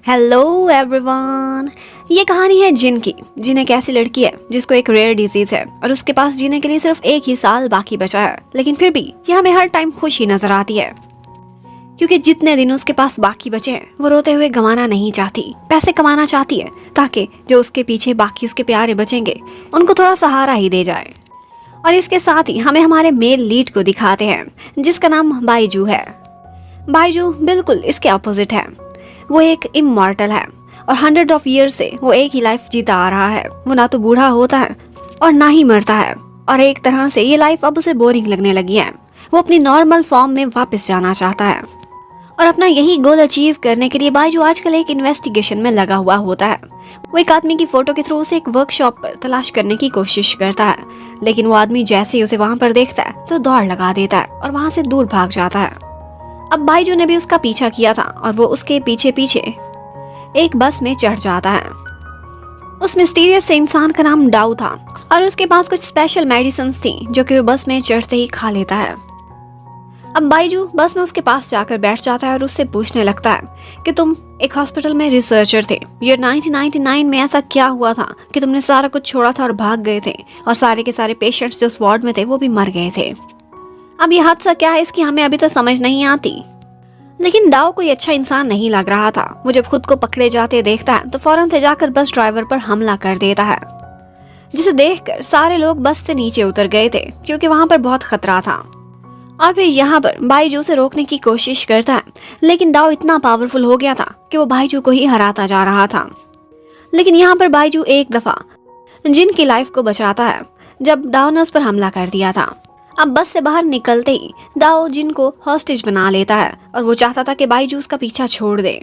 Hello everyone. ये कहानी है जिन की। जिन एक ऐसी लड़की है जिसको एक रेयर डिजीज है और उसके पास जीने के लिए सिर्फ 1 ही साल बाकी बचा है, लेकिन फिर भी ये हमें हर टाइम खुशी नजर आती है क्योंकि जितने दिन उसके पास बाकी बचे हैं वो रोते हुए गंवाना नहीं चाहती। पैसे कमाना चाहती है ताकि जो उसके पीछे बाकी उसके प्यारे बचेंगे उनको थोड़ा सहारा ही दे जाए। और इसके साथ ही हमें हमारे मेल लीड को दिखाते हैं जिसका नाम बाइजू है। बाइजू बिल्कुल इसके अपोजिट है। वो एक इमॉर्टल है और 100 ऑफ ईयर से वो एक ही लाइफ जीता आ रहा है। वो ना तो बूढ़ा होता है और ना ही मरता है और एक तरह से ये लाइफ अब उसे बोरिंग लगने लगी है। वो अपनी नॉर्मल फॉर्म में वापस जाना चाहता है और अपना यही गोल अचीव करने के लिए बाइजू आजकल एक इन्वेस्टिगेशन में लगा हुआ होता है। वो एक आदमी की फोटो के थ्रू उसे एक वर्कशॉप पर तलाश करने की कोशिश करता है, लेकिन वो आदमी जैसे ही उसे वहाँ पर देखता है तो दौड़ लगा देता है और वहाँ से दूर भाग जाता है। अब बाइजू ने भी उसका पीछा किया था और वो उसके पीछे पीछे एक बस में चढ़ जाता है। उस मिस्टीरियस से इंसान का नाम डाउ था और उसके पास कुछ स्पेशल मेडिसिन थी जो कि वो बस में चढ़ते ही खा लेता है। अब बाइजू बस में उसके पास जाकर बैठ जाता है और उससे पूछने लगता है कि तुम एक हॉस्पिटल में रिसर्चर थे। ईयर 1999 में ऐसा क्या हुआ था कि तुमने सारा कुछ छोड़ा था और भाग गए थे और सारे के सारे पेशेंट्स जो उस वार्ड में थे वो भी मर गए थे। अब ये हादसा क्या है इसकी हमें अभी तो समझ नहीं आती, लेकिन डाओ कोई अच्छा इंसान नहीं लग रहा था। वो जब खुद को पकड़े जाते देखता है तो फौरन से जाकर बस ड्राइवर पर हमला कर देता है, जिसे देखकर सारे लोग बस से नीचे उतर गए थे क्योंकि वहां पर बहुत खतरा था। और फिर यहाँ पर बाइजू से रोकने की कोशिश करता है, लेकिन डाओ इतना पावरफुल हो गया था कि वो बाइजू को ही हराता जा रहा था। लेकिन यहाँ पर बाइजू एक दफा जिन की लाइफ को बचाता है जब डाओ ने उस पर हमला कर दिया था। अब बस से बाहर निकलते ही डाओ जिन को हॉस्टेज बना लेता है और वो चाहता था कि बाइजू उसका पीछा छोड़ दे,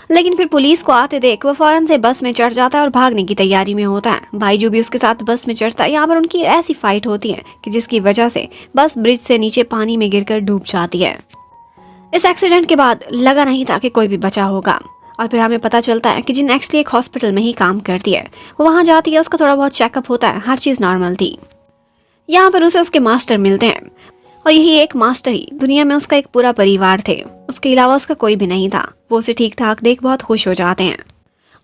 लेकिन फिर पुलिस को आते देख वो फौरन से बस में चढ़ जाता है और भागने की तैयारी में होता है। बाइजू भी उसके साथ बस में चढ़ता है। यहाँ पर उनकी ऐसी फाइट होती है कि जिसकी वजह से बस ब्रिज से नीचे पानी में गिरकर डूब जाती है। इस एक्सीडेंट के बाद लगा नहीं था कि कोई भी बचा होगा और फिर हमें पता चलता है कि जिन एक्चुअली एक हॉस्पिटल में ही काम करती है। वो वहाँ जाती है, उसका थोड़ा बहुत चेकअप होता है, हर चीज़ नॉर्मल थी। यहाँ पर उसे उसके मास्टर मिलते हैं और यही एक मास्टर ही दुनिया में उसका एक पूरा परिवार थे। उसके अलावा उसका कोई भी नहीं था। वो उसे ठीक ठाक देख बहुत खुश हो जाते हैं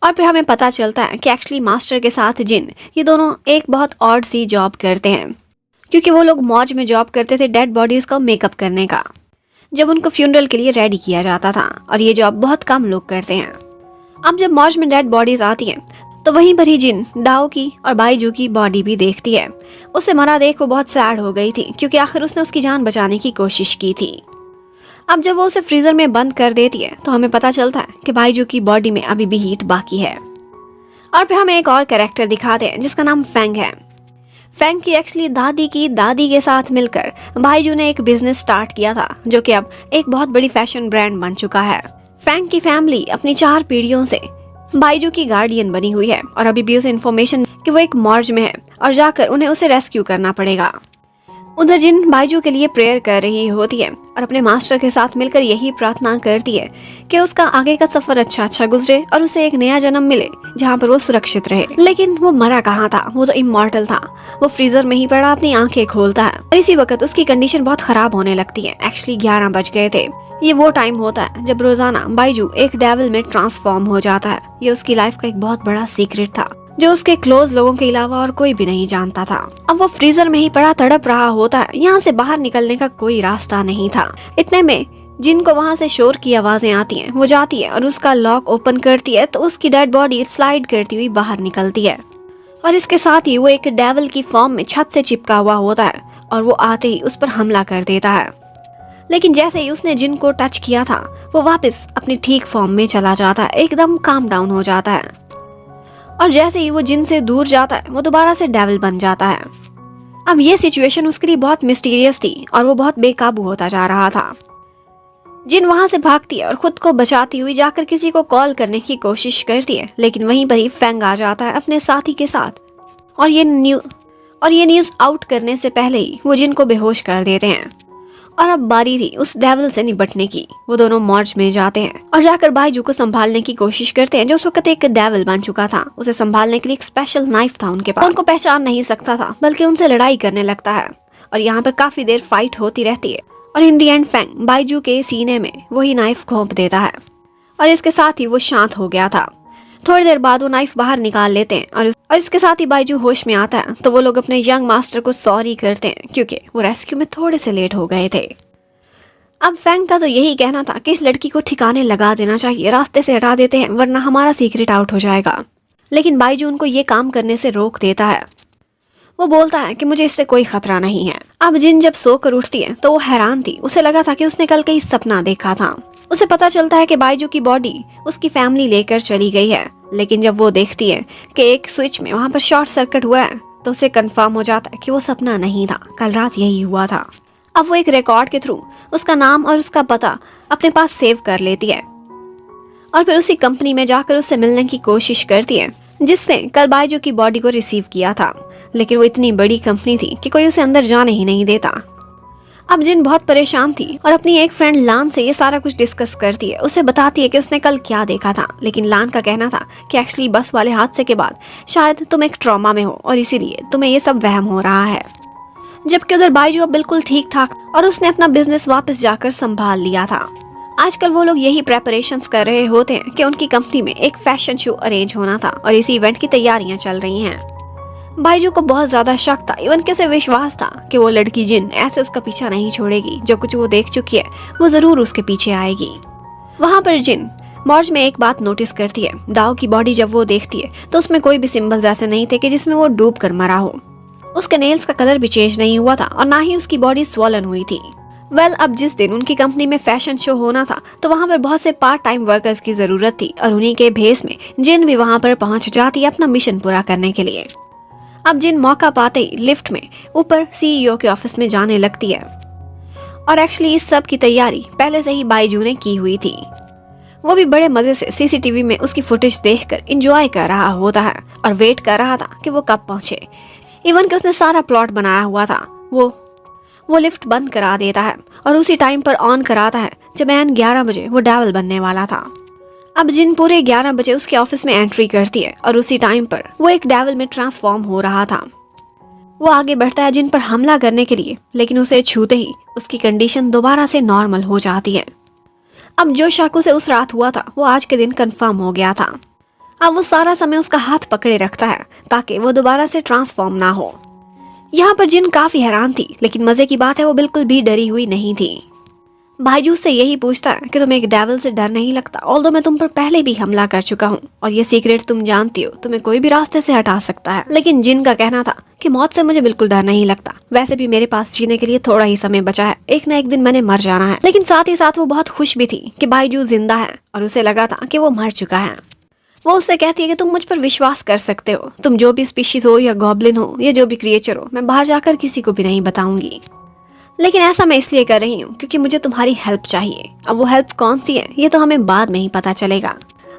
और फिर हमें पता चलता है कि एक्चुअली मास्टर के साथ जिन ये दोनों एक बहुत ऑड सी जॉब करते हैं, क्योंकि वो लोग मौज में जॉब करते थे डेड बॉडीज का मेकअप करने का, जब उनको फ्यूनरल के लिए रेडी किया जाता था। और ये जॉब बहुत कम लोग करते हैं। अब जब मौज में डेड बॉडीज आती हैं तो वहीं पर ही जिन डाओ की और बाइजू की बॉडी भी देखती है। उसे मरा देख वो बहुत सैड हो गई थी क्योंकि आखिर उसने उसकी जान बचाने की कोशिश की थी। अब जब वो उसे फ्रीजर में बंद कर देती है तो हमें पता चलता है कि बाइजू की बॉडी में अभी भी हीट बाकी है। और फिर हमें एक और कैरेक्टर दिखाते हैं जिसका नाम फेंग है। फेंग की एक्चुअली दादी की दादी के साथ मिलकर बाइजू ने एक बिजनेस स्टार्ट किया था जो कि अब एक बहुत बड़ी फैशन ब्रांड बन चुका है। फेंग की फैमिली अपनी 4 पीढ़ियों से बाइजू की गार्डियन बनी हुई है और अभी भी उसे इन्फॉर्मेशन कि वो एक मॉर्ज में है और जाकर उन्हें उसे रेस्क्यू करना पड़ेगा। उधर जिन बाइजू के लिए प्रेयर कर रही होती है और अपने मास्टर के साथ मिलकर यही प्रार्थना करती है कि उसका आगे का सफर अच्छा गुजरे और उसे एक नया जन्म मिले जहाँ पर वो सुरक्षित रहे। लेकिन वो मरा कहाँ था, वो तो इमॉर्टल था। वो फ्रीजर में ही पड़ा अपनी आंखें खोलता है और इसी वक्त उसकी कंडीशन बहुत खराब होने लगती है। एक्चुअली 11 बज गए थे। ये वो टाइम होता है जब रोजाना बाइजू एक डेविल में ट्रांसफॉर्म हो जाता है। ये उसकी लाइफ का एक बहुत बड़ा सीक्रेट था जो उसके क्लोज लोगों के अलावा और कोई भी नहीं जानता था। अब वो फ्रीजर में ही पड़ा तड़प रहा होता है। यहाँ से बाहर निकलने का कोई रास्ता नहीं था। इतने में जिनको वहाँ से शोर की आवाजें आती हैं। वो जाती है और उसका लॉक ओपन करती है तो उसकी डेड बॉडी स्लाइड करती हुई बाहर निकलती है और इसके साथ ही वो एक डेविल की फॉर्म में छत से चिपका हुआ होता है और वो आते ही उस पर हमला कर देता है। लेकिन जैसे ही उसने जिन को टच किया था वो वापस अपनी ठीक फॉर्म में चला जाता है, एकदम काम डाउन हो जाता है। और जैसे ही वो जिन से दूर जाता है वो दोबारा से डेविल बन जाता है। अब ये सिचुएशन उसके लिए बहुत मिस्टीरियस थी और वो बहुत बेकाबू होता जा रहा था। जिन वहां से भागती है और खुद को बचाती हुई जाकर किसी को कॉल करने की कोशिश करती है, लेकिन वहीं पर ही फेंग आ जाता है अपने साथी के साथ और ये न्यूज आउट करने से पहले ही वो जिन को बेहोश कर देते हैं। और अब बारी थी उस डेविल से निपटने की। वो दोनों मॉर्ज में जाते हैं और जाकर बाइजू को संभालने की कोशिश करते हैं जो उस वक्त एक डेविल बन चुका था। उसे संभालने के लिए एक स्पेशल नाइफ था उनके पास। उनको पहचान नहीं सकता था बल्कि उनसे लड़ाई करने लगता है और यहाँ पर काफी देर फाइट होती रहती है और इन दी एंड फेंग बाइजू के सीने में वही नाइफ घोंप देता है और इसके साथ ही वो शांत हो गया था। थोड़ी देर बाद वो नाइफ बाहर निकाल लेते हैं और इसके साथ ही बाइजू होश में आता है तो वो लोग अपने यंग मास्टर को सॉरी करते हैं क्योंकि वो रेस्क्यू में थोड़े से लेट हो गए थे। अब फैंग का तो यही कहना था कि इस लड़की को ठिकाने लगा देना चाहिए, रास्ते से हटा देते हैं वरना हमारा सीक्रेट आउट हो जाएगा। लेकिन बाइजू उनको ये काम करने से रोक देता है। वो बोलता है कि मुझे इससे कोई खतरा नहीं है। अब जिन जब सोकर उठती है तो वो हैरान थी। उसे लगा था कि उसने कल कई सपना देखा था। उसे पता चलता है कि बाइजू की बॉडी उसकी फैमिली लेकर चली गई है, लेकिन जब वो देखती है कि एक स्विच में वहां पर शॉर्ट सर्किट हुआ है तो उसे कंफर्म हो जाता है कि वो सपना नहीं था, कल रात यही हुआ था। अब वो एक रिकॉर्ड के थ्रू उसका नाम और उसका पता अपने पास सेव कर लेती है और फिर उसी कंपनी में जाकर उससे मिलने की कोशिश करती है जिससे कल बाइजू की बॉडी को रिसीव किया था। लेकिन वो इतनी बड़ी कंपनी थी कि कोई उसे अंदर जाने ही नहीं देता। अब जिन बहुत परेशान थी और अपनी एक फ्रेंड लान से ये सारा कुछ डिस्कस करती है। उसे बताती है कि उसने कल क्या देखा था, लेकिन लान का कहना था कि एक्चुअली बस वाले हादसे के बाद शायद तुम एक ट्रॉमा में हो और इसीलिए तुम्हें ये सब वहम हो रहा है। जबकि उधर बाइजू अब बिल्कुल ठीक ठाक और उसने अपना बिजनेस वापस जाकर संभाल लिया था। आजकल वो लोग यही प्रेपरेशंस कर रहे होते हैं कि उनकी कंपनी में एक फैशन शो अरेंज होना था और इसी इवेंट की तैयारियां चल रही हैं। बाइजू को बहुत ज्यादा शक था, इवन कैसे विश्वास था कि वो लड़की जिन ऐसे उसका पीछा नहीं छोड़ेगी। जो कुछ वो देख चुकी है वो जरूर उसके पीछे आएगी। वहां पर जिन मॉर्ज में एक बात नोटिस करती है। डाओ की बॉडी जब वो देखती है तो उसमें कोई भी सिंबल्स ऐसे नहीं थे कि जिसमें वो डूब कर मरा हो। उसके नेल्स का कलर भी चेंज नहीं हुआ था और ना ही उसकी बॉडी स्वॉलन हुई थी। अब जिस दिन उनकी कंपनी में फैशन शो होना था तो वहाँ पर बहुत से पार्ट टाइम वर्कर्स की जरूरत थी और उन्हीं के भेस में जिन भी वहाँ पर पहुँच जाती है अपना मिशन पूरा करने के लिए। अब जिन मौका पाते ही लिफ्ट में ऊपर सीईओ के ऑफिस में जाने लगती है और एक्चुअली इस सब की तैयारी पहले से ही बाइजू ने की हुई थी। वो भी बड़े मजे से सीसीटीवी में उसकी फुटेज देखकर एंजॉय कर रहा होता है और वेट कर रहा था कि वो कब पहुंचे। इवन कि उसने सारा प्लॉट बनाया हुआ था। वो लिफ्ट बंद करा देता है और उसी टाइम पर ऑन कराता है जब एन 11 बजे वो डेविल बनने वाला था। अब जिन पूरे 11 बजे उसके ऑफिस में एंट्री करती है और उसी टाइम पर वो एक डेविल में ट्रांसफॉर्म हो रहा था। वो आगे बढ़ता है जिन पर हमला करने के लिए, लेकिन उसे छूते ही उसकी कंडीशन दोबारा से नॉर्मल हो जाती है। अब जो शाकू से उस रात हुआ था वो आज के दिन कंफर्म हो गया था। अब वो सारा समय उसका हाथ पकड़े रखता है ताकि वो दोबारा से ट्रांसफॉर्म ना हो। यहाँ पर जिन काफी हैरान थी, लेकिन मजे की बात है वो बिल्कुल भी डरी हुई नहीं थी। बाइजू से यही पूछता है कि तुम्हें एक डेविल से डर नहीं लगता, ऑल्दो मैं तुम पर पहले भी हमला कर चुका हूँ और ये सीक्रेट तुम जानती हो, तुम्हें कोई भी रास्ते से हटा सकता है। लेकिन जिन का कहना था कि मौत से मुझे बिल्कुल डर नहीं लगता, वैसे भी मेरे पास जीने के लिए थोड़ा ही समय बचा है, एक ना एक दिन मैंने मर जाना है। लेकिन साथ ही साथ वो बहुत खुश भी थी कि बाइजू जिंदा है और उसे लगा था कि वो मर चुका है। वो उससे कहती है कि तुम मुझ पर विश्वास कर सकते हो, तुम जो भी स्पीशीज हो या गॉब्लिन हो या जो भी क्रिएचर हो, मैं बाहर जाकर किसी को भी नहीं बताऊंगी। लेकिन ऐसा मैं इसलिए कर रही हूँ क्योंकि मुझे तुम्हारी हेल्प चाहिए। अब वो हेल्प कौन सी है ये तो हमें बाद में ही पता चलेगा।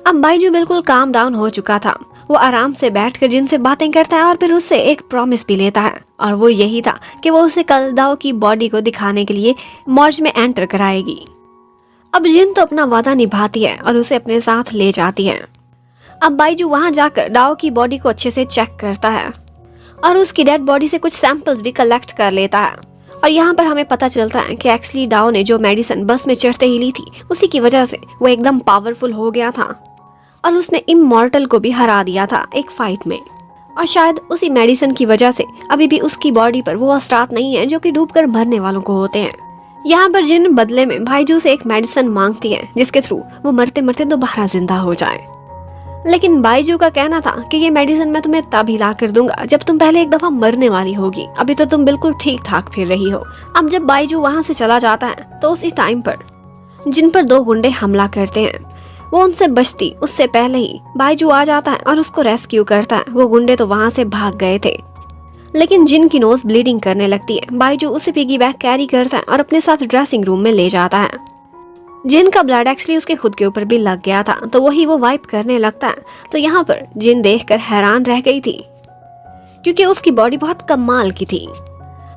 अब बाइजू बिल्कुल काम डाउन हो चुका था। वो आराम से बैठकर जिनसे बातें करता है और फिर उससे एक प्रॉमिस भी लेता है और वो यही था कि वो उसे कल दाओ की बॉडी को दिखाने के लिए मॉर्ज में एंटर कराएगी। अब जिन तो अपना वादा निभाती है और उसे अपने साथ ले जाती है। अब बाइजू वहां जाकर डाओ की बॉडी को अच्छे से चेक करता है और उसकी डेड बॉडी से कुछ सैंपल्स भी कलेक्ट कर लेता है। और यहाँ पर हमें पता चलता है कि एक्चुअली डाओ ने जो मेडिसिन बस में चढ़ते ही ली थी उसी की वजह से वो एकदम पावरफुल हो गया था और उसने इमॉर्टल को भी हरा दिया था एक फाइट में। और शायद उसी मेडिसिन की वजह से अभी भी उसकी बॉडी पर वो असरात नहीं है जो कि डूबकर मरने वालों को होते हैं। यहाँ पर जिन बदले में बाइजू से एक मेडिसिन मांगती है जिसके थ्रू वो मरते मरते दोबारा जिंदा हो जाए। लेकिन बाइजू का कहना था कि ये मेडिसिन मैं तुम्हें तब ही ला कर दूंगा जब तुम पहले एक दफा मरने वाली होगी, अभी तो तुम बिल्कुल ठीक ठाक फिर रही हो। अब जब बाइजू वहां से चला जाता है तो उसी टाइम पर जिन पर 2 गुंडे हमला करते हैं। वो उनसे बचती उससे पहले ही बाइजू आ जाता है और उसको रेस्क्यू करता है। वो गुंडे तो वहां से भाग गए थे, लेकिन जिन की नोज ब्लीडिंग करने लगती है। बाइजू उसे पिगी बैग कैरी करता है और अपने साथ ड्रेसिंग रूम में ले जाता है। जिन का ब्लड एक्चुअली उसके खुद के ऊपर भी लग गया था तो वही वो वाइप करने लगता है। तो यहाँ पर जिन देखकर हैरान रह गई थी क्योंकि उसकी बॉडी बहुत कमाल की थी।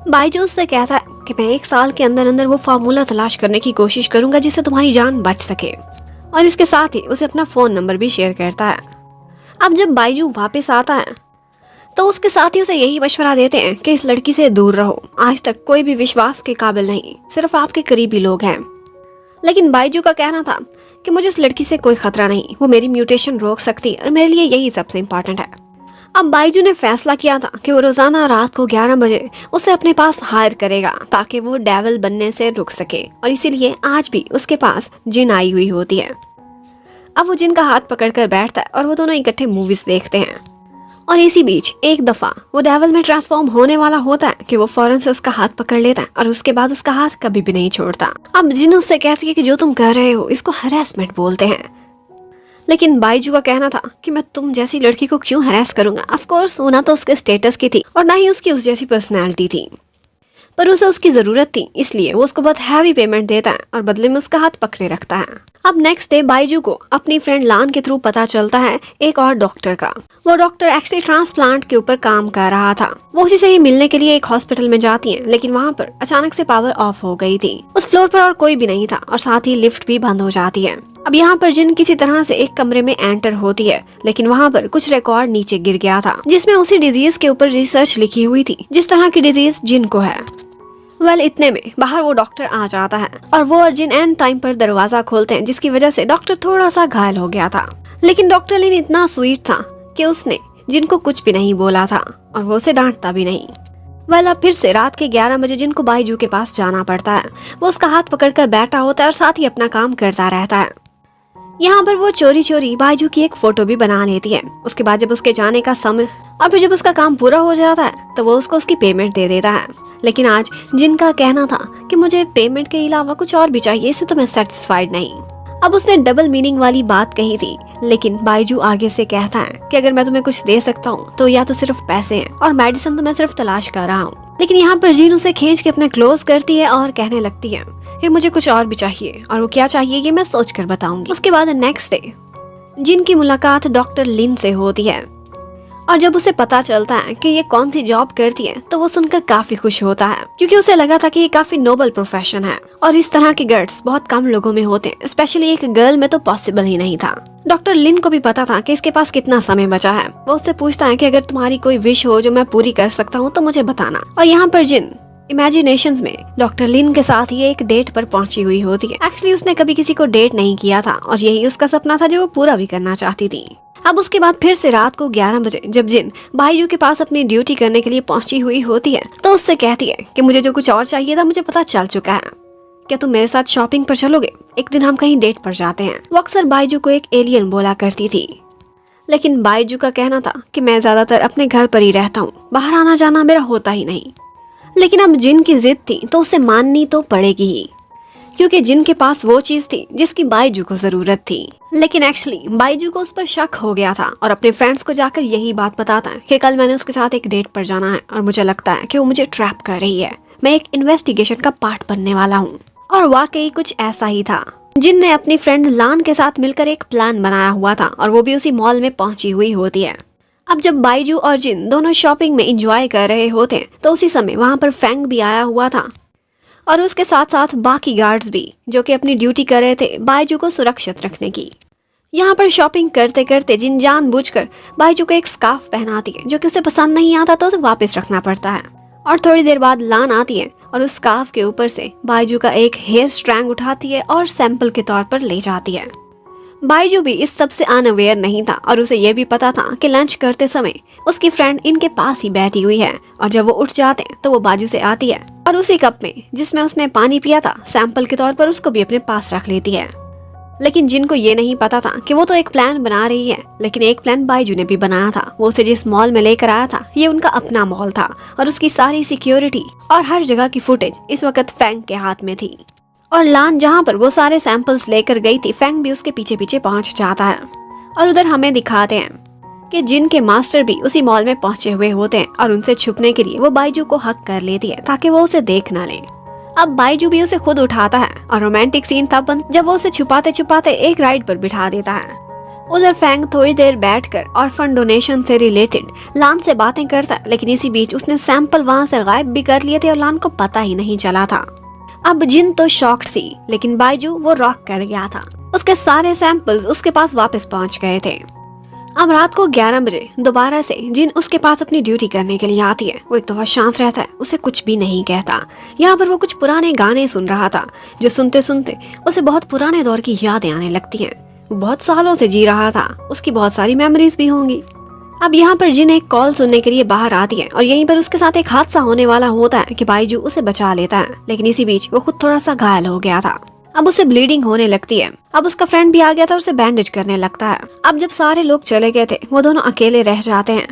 बाइजू उससे कहता है कि मैं 1 साल के अंदर अंदर वो फार्मूला तलाश करने की कोशिश करूंगा जिससे तुम्हारी जान बच सके, और इसके साथ ही उसे अपना फोन नंबर भी शेयर करता है। अब जब बाइजू वापस आता है तो उसके साथी उसे यही मशवरा देते हैं कि इस लड़की से दूर रहो, आज तक कोई भी विश्वास के काबिल नहीं, सिर्फ आपके करीबी लोग हैं। लेकिन बाइजू का कहना था कि मुझे उस लड़की से कोई खतरा नहीं, वो मेरी म्यूटेशन रोक सकती है और मेरे लिए यही सबसे इम्पोर्टेंट है। अब बाइजू ने फैसला किया था कि वो रोजाना रात को 11 बजे उसे अपने पास हायर करेगा ताकि वो डेविल बनने से रुक सके, और इसीलिए आज भी उसके पास जिन आई हुई होती है। अब वो जिन का हाथ पकड़कर बैठता है और वो दोनों इकट्ठे मूवीज देखते हैं। और इसी बीच एक दफा वो डेविल में ट्रांसफॉर्म होने वाला होता है कि वो फौरन से उसका हाथ पकड़ लेता है और उसके बाद उसका हाथ कभी भी नहीं छोड़ता। अब जिन उससे कहती है कि जो तुम कर रहे हो इसको हरासमेंट बोलते हैं, लेकिन बाइजू का कहना था कि मैं तुम जैसी लड़की को क्यों हरास करूंगा। ऑफ कोर्स वो ना तो उसके स्टेटस की थी और ना ही उसकी उस जैसी पर्सनैलिटी थी, पर उसे उसकी जरूरत थी, इसलिए वो उसको बहुत हैवी पेमेंट देता है और बदले में उसका हाथ पकड़े रखता है। अब नेक्स्ट डे बाइजू को अपनी फ्रेंड लान के थ्रू पता चलता है एक और डॉक्टर का। वो डॉक्टर एक्चुअली ट्रांसप्लांट के ऊपर काम कर रहा था। वो उसी से ही मिलने के लिए एक हॉस्पिटल में जाती है, लेकिन वहाँ पर अचानक से पावर ऑफ हो गई थी। उस फ्लोर पर और कोई भी नहीं था और साथ ही लिफ्ट भी बंद हो जाती है। अब यहाँ पर जिन किसी तरह से एक कमरे में एंटर होती है, लेकिन वहाँ पर कुछ रिकॉर्ड नीचे गिर गया था जिसमें उसी डिजीज के ऊपर रिसर्च लिखी हुई थी जिस तरह की डिजीज जिन को है। इतने में बाहर वो डॉक्टर आ जाता है और वो और जिन एंड टाइम पर दरवाजा खोलते हैं, जिसकी वजह से डॉक्टर थोड़ा सा घायल हो गया था। लेकिन डॉक्टर लिन इतना स्वीट था कि उसने जिन को कुछ भी नहीं बोला था और वो उसे डांटता भी नहीं। अब फिर से रात के 11 बजे जिन को बाइजू के पास जाना पड़ता है। वो उसका हाथ पकड़कर बैठा होता है और साथ ही अपना काम करता रहता है। यहाँ पर वो चोरी चोरी बाइजू की एक फोटो भी बना लेती है। उसके बाद जब उसके जाने का समय और फिर जब उसका काम पूरा हो जाता है तो वो उसको उसकी पेमेंट दे देता है। लेकिन आज जिन का कहना था कि मुझे पेमेंट के अलावा कुछ और भी चाहिए, इससे तो मैं सेटिस्फाइड नहीं। अब उसने डबल मीनिंग वाली बात कही थी, लेकिन बाइजू आगे से कहता है कि अगर मैं तुम्हें कुछ दे सकता हूँ तो या तो सिर्फ पैसे हैं और मेडिसिन तो मैं सिर्फ तलाश कर रहा हूँ। लेकिन यहाँ पर जिन उसे खींच के अपने क्लोज करती है और कहने लगती है कि मुझे कुछ और भी चाहिए, और वो क्या चाहिए ये मैं सोच कर बताऊंगी। उसके बाद नेक्स्ट डे जिन की मुलाकात डॉक्टर लिन से होती है और जब उसे पता चलता है कि ये कौन सी जॉब करती है तो वो सुनकर काफी खुश होता है, क्योंकि उसे लगा था कि ये काफी नोबल प्रोफेशन है और इस तरह के गट्स बहुत कम लोगों में होते हैं, स्पेशली एक गर्ल में तो पॉसिबल ही नहीं था। डॉक्टर लिन को भी पता था कि इसके पास कितना समय बचा है। वो उससे पूछता है कि अगर तुम्हारी कोई विश हो जो मैं पूरी कर सकता हूँ तो मुझे बताना। और यहाँ पर जिन इमेजिनेशंस में डॉक्टर लिन के साथ ये एक डेट पर पहुंची हुई होती है। एक्चुअली उसने कभी किसी को डेट नहीं किया था और यही उसका सपना था जो वो पूरा भी करना चाहती थी। अब उसके बाद फिर से रात को 11 बजे जब जिन बाइजू के पास अपनी ड्यूटी करने के लिए पहुंची हुई होती है तो उससे कहती है कि मुझे जो कुछ और चाहिए था मुझे पता चल चुका है, क्या तुम मेरे साथ शॉपिंग पर चलोगे? एक दिन हम कहीं डेट पर जाते हैं। वो अक्सर बाइजू को एक एलियन बोला करती थी, लेकिन बाइजू का कहना था कि मैं ज्यादातर अपने घर पर ही रहता हूँ, बाहर आना जाना मेरा होता ही नहीं। लेकिन अब जिन की जिद थी तो उसे माननी तो पड़ेगी ही, क्योंकि जिन के पास वो चीज थी जिसकी बाइजू को जरूरत थी। लेकिन एक्चुअली बाइजू को उस पर शक हो गया था और अपने फ्रेंड्स को जाकर यही बात बताता है कि कल मैंने उसके साथ एक डेट पर जाना है और मुझे लगता है कि वो मुझे ट्रैप कर रही है, मैं एक इन्वेस्टिगेशन का पार्ट बनने वाला हूँ। और वाकई कुछ ऐसा ही था। जिन ने अपनी फ्रेंड लान के साथ मिलकर एक प्लान बनाया हुआ था और वो भी उसी मॉल में पहुंची हुई होती है। अब जब बाइजू और जिन दोनों शॉपिंग में एंजॉय कर रहे होते हैं तो उसी समय वहाँ पर फैंग भी आया हुआ था और उसके साथ साथ बाकी गार्ड्स भी, जो कि अपनी ड्यूटी कर रहे थे बाइजू को सुरक्षित रखने की। यहाँ पर शॉपिंग करते करते जिन जानबूझकर बाइजू को एक स्कार्फ पहनाती है जो कि उसे पसंद नहीं आता तो उसे वापस रखना पड़ता है। और थोड़ी देर बाद लान आती है और उस स्कार्फ के ऊपर से बाइजू का एक हेयर स्ट्रैंग उठाती है और सैंपल के तौर पर ले जाती है। बाइजू भी इस सब से अनअवेयर नहीं था और उसे यह भी पता था कि लंच करते समय उसकी फ्रेंड इनके पास ही बैठी हुई है और जब वो उठ जाते हैं तो वो बाजू से आती है और उसी कप में जिसमें उसने पानी पिया था सैंपल के तौर पर उसको भी अपने पास रख लेती है। लेकिन जिनको ये नहीं पता था कि वो तो एक प्लान बना रही है, लेकिन एक प्लान बाइजू ने भी बनाया था। वो उसे जिस मॉल में लेकर आया था ये उनका अपना मॉल था और उसकी सारी सिक्योरिटी और हर जगह की फुटेज इस वक्त फैंग के हाथ में थी। और लान जहाँ पर वो सारे सैंपल्स लेकर गई थी, फैंग भी उसके पीछे पीछे पहुंच जाता है। और उधर हमें दिखाते हैं कि जिन के मास्टर भी उसी मॉल में पहुंचे हुए होते हैं और उनसे छुपने के लिए वो बाइजू को हक कर लेती है ताकि वो उसे देख ना ले। अब बाइजू भी उसे खुद उठाता है और रोमांटिक सीन तब बंद जब वो उसे छुपाते छुपाते एक राइड पर बिठा देता है। उधर फैंग थोड़ी देर बैठकर ऑर्फन डोनेशन से रिलेटेड लान से बातें करता है, लेकिन इसी बीच उसने सैंपल वहाँ से गायब भी कर लिए थे और लान को पता ही नहीं चला था। अब जिन तो शॉक्ड थी, लेकिन बाइजू वो रॉक कर गया था। उसके सारे सैंपल्स उसके पास वापस पहुंच गए थे। अब रात को 11 बजे दोबारा से जिन उसके पास अपनी ड्यूटी करने के लिए आती है। वो एक तो बहुत शांत रहता है, उसे कुछ भी नहीं कहता। यहाँ पर वो कुछ पुराने गाने सुन रहा था, जो सुनते सुनते उसे बहुत पुराने दौर की यादें आने लगती हैं। वो बहुत सालों से जी रहा था, उसकी बहुत सारी मेमोरीज भी होंगी। अब यहाँ पर जिन एक कॉल सुनने के लिए बाहर आती है और यहीं पर उसके साथ एक हादसा होने वाला होता है कि बाइजू उसे बचा लेता है, लेकिन इसी बीच वो खुद थोड़ा सा घायल हो गया था। अब उसे ब्लीडिंग होने लगती है। अब उसका फ्रेंड भी आ गया था, उसे बैंडेज करने लगता है। अब जब सारे लोग चले गए थे, वो दोनों अकेले रह जाते हैं।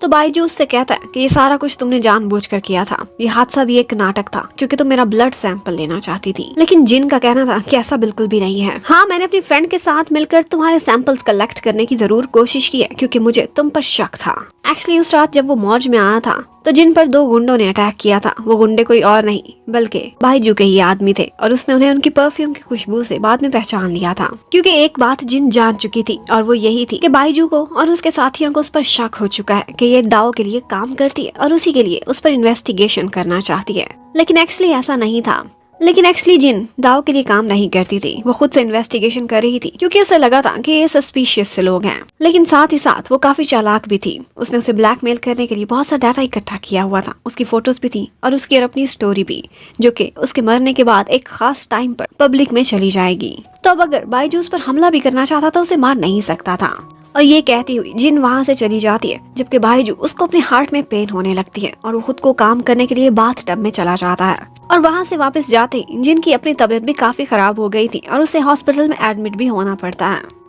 तो बाइजू उससे कहता है कि ये सारा कुछ तुमने जानबूझकर किया था, ये हादसा भी एक नाटक था क्योंकि तुम मेरा ब्लड सैंपल लेना चाहती थी। लेकिन जिन का कहना था कि ऐसा बिल्कुल भी नहीं है। हाँ, मैंने अपनी फ्रेंड के साथ मिलकर तुम्हारे सैंपल्स कलेक्ट करने की जरूर कोशिश की है क्योंकि मुझे तुम पर शक था। एक्चुअली उस रात जब वो मौज में आया था तो जिन पर 2 गुंडों ने अटैक किया था, वो गुंडे कोई और नहीं बल्कि बाइजू के ही आदमी थे और उसने उन्हें उनकी परफ्यूम की खुशबू से बाद में पहचान लिया था। क्योंकि एक बात जिन जान चुकी थी और वो यही थी कि बाइजू को और उसके साथियों को उस पर शक हो चुका है कि ये डाओ के लिए काम करती है और उसी के लिए उस पर इन्वेस्टिगेशन करना चाहती है। लेकिन एक्चुअली ऐसा नहीं था। लेकिन एक्चुअली जिन दाव के लिए काम नहीं करती थी, वो खुद से इन्वेस्टिगेशन कर रही थी क्योंकि उसे लगा था कि ये सस्पिशियस से लोग हैं। लेकिन साथ ही साथ वो काफी चालाक भी थी। उसने उसे ब्लैकमेल करने के लिए बहुत सा डाटा इकट्ठा किया हुआ था। उसकी फोटोज भी थी और उसकी और अपनी स्टोरी भी, जो कि उसके मरने के बाद एक खास टाइम पर पब्लिक में चली जाएगी। तो अब अगर बाइजूस पर हमला भी करना चाहता तो उसे मार नहीं सकता था। और ये कहती हुई जिन वहाँ से चली जाती है, जबकि बाइजू उसको अपने हार्ट में पेन होने लगती है और वो खुद को काम करने के लिए बाथ टब में चला जाता है। और वहाँ से वापस जाते ही जिन की अपनी तबीयत भी काफी खराब हो गई थी और उसे हॉस्पिटल में एडमिट भी होना पड़ता है।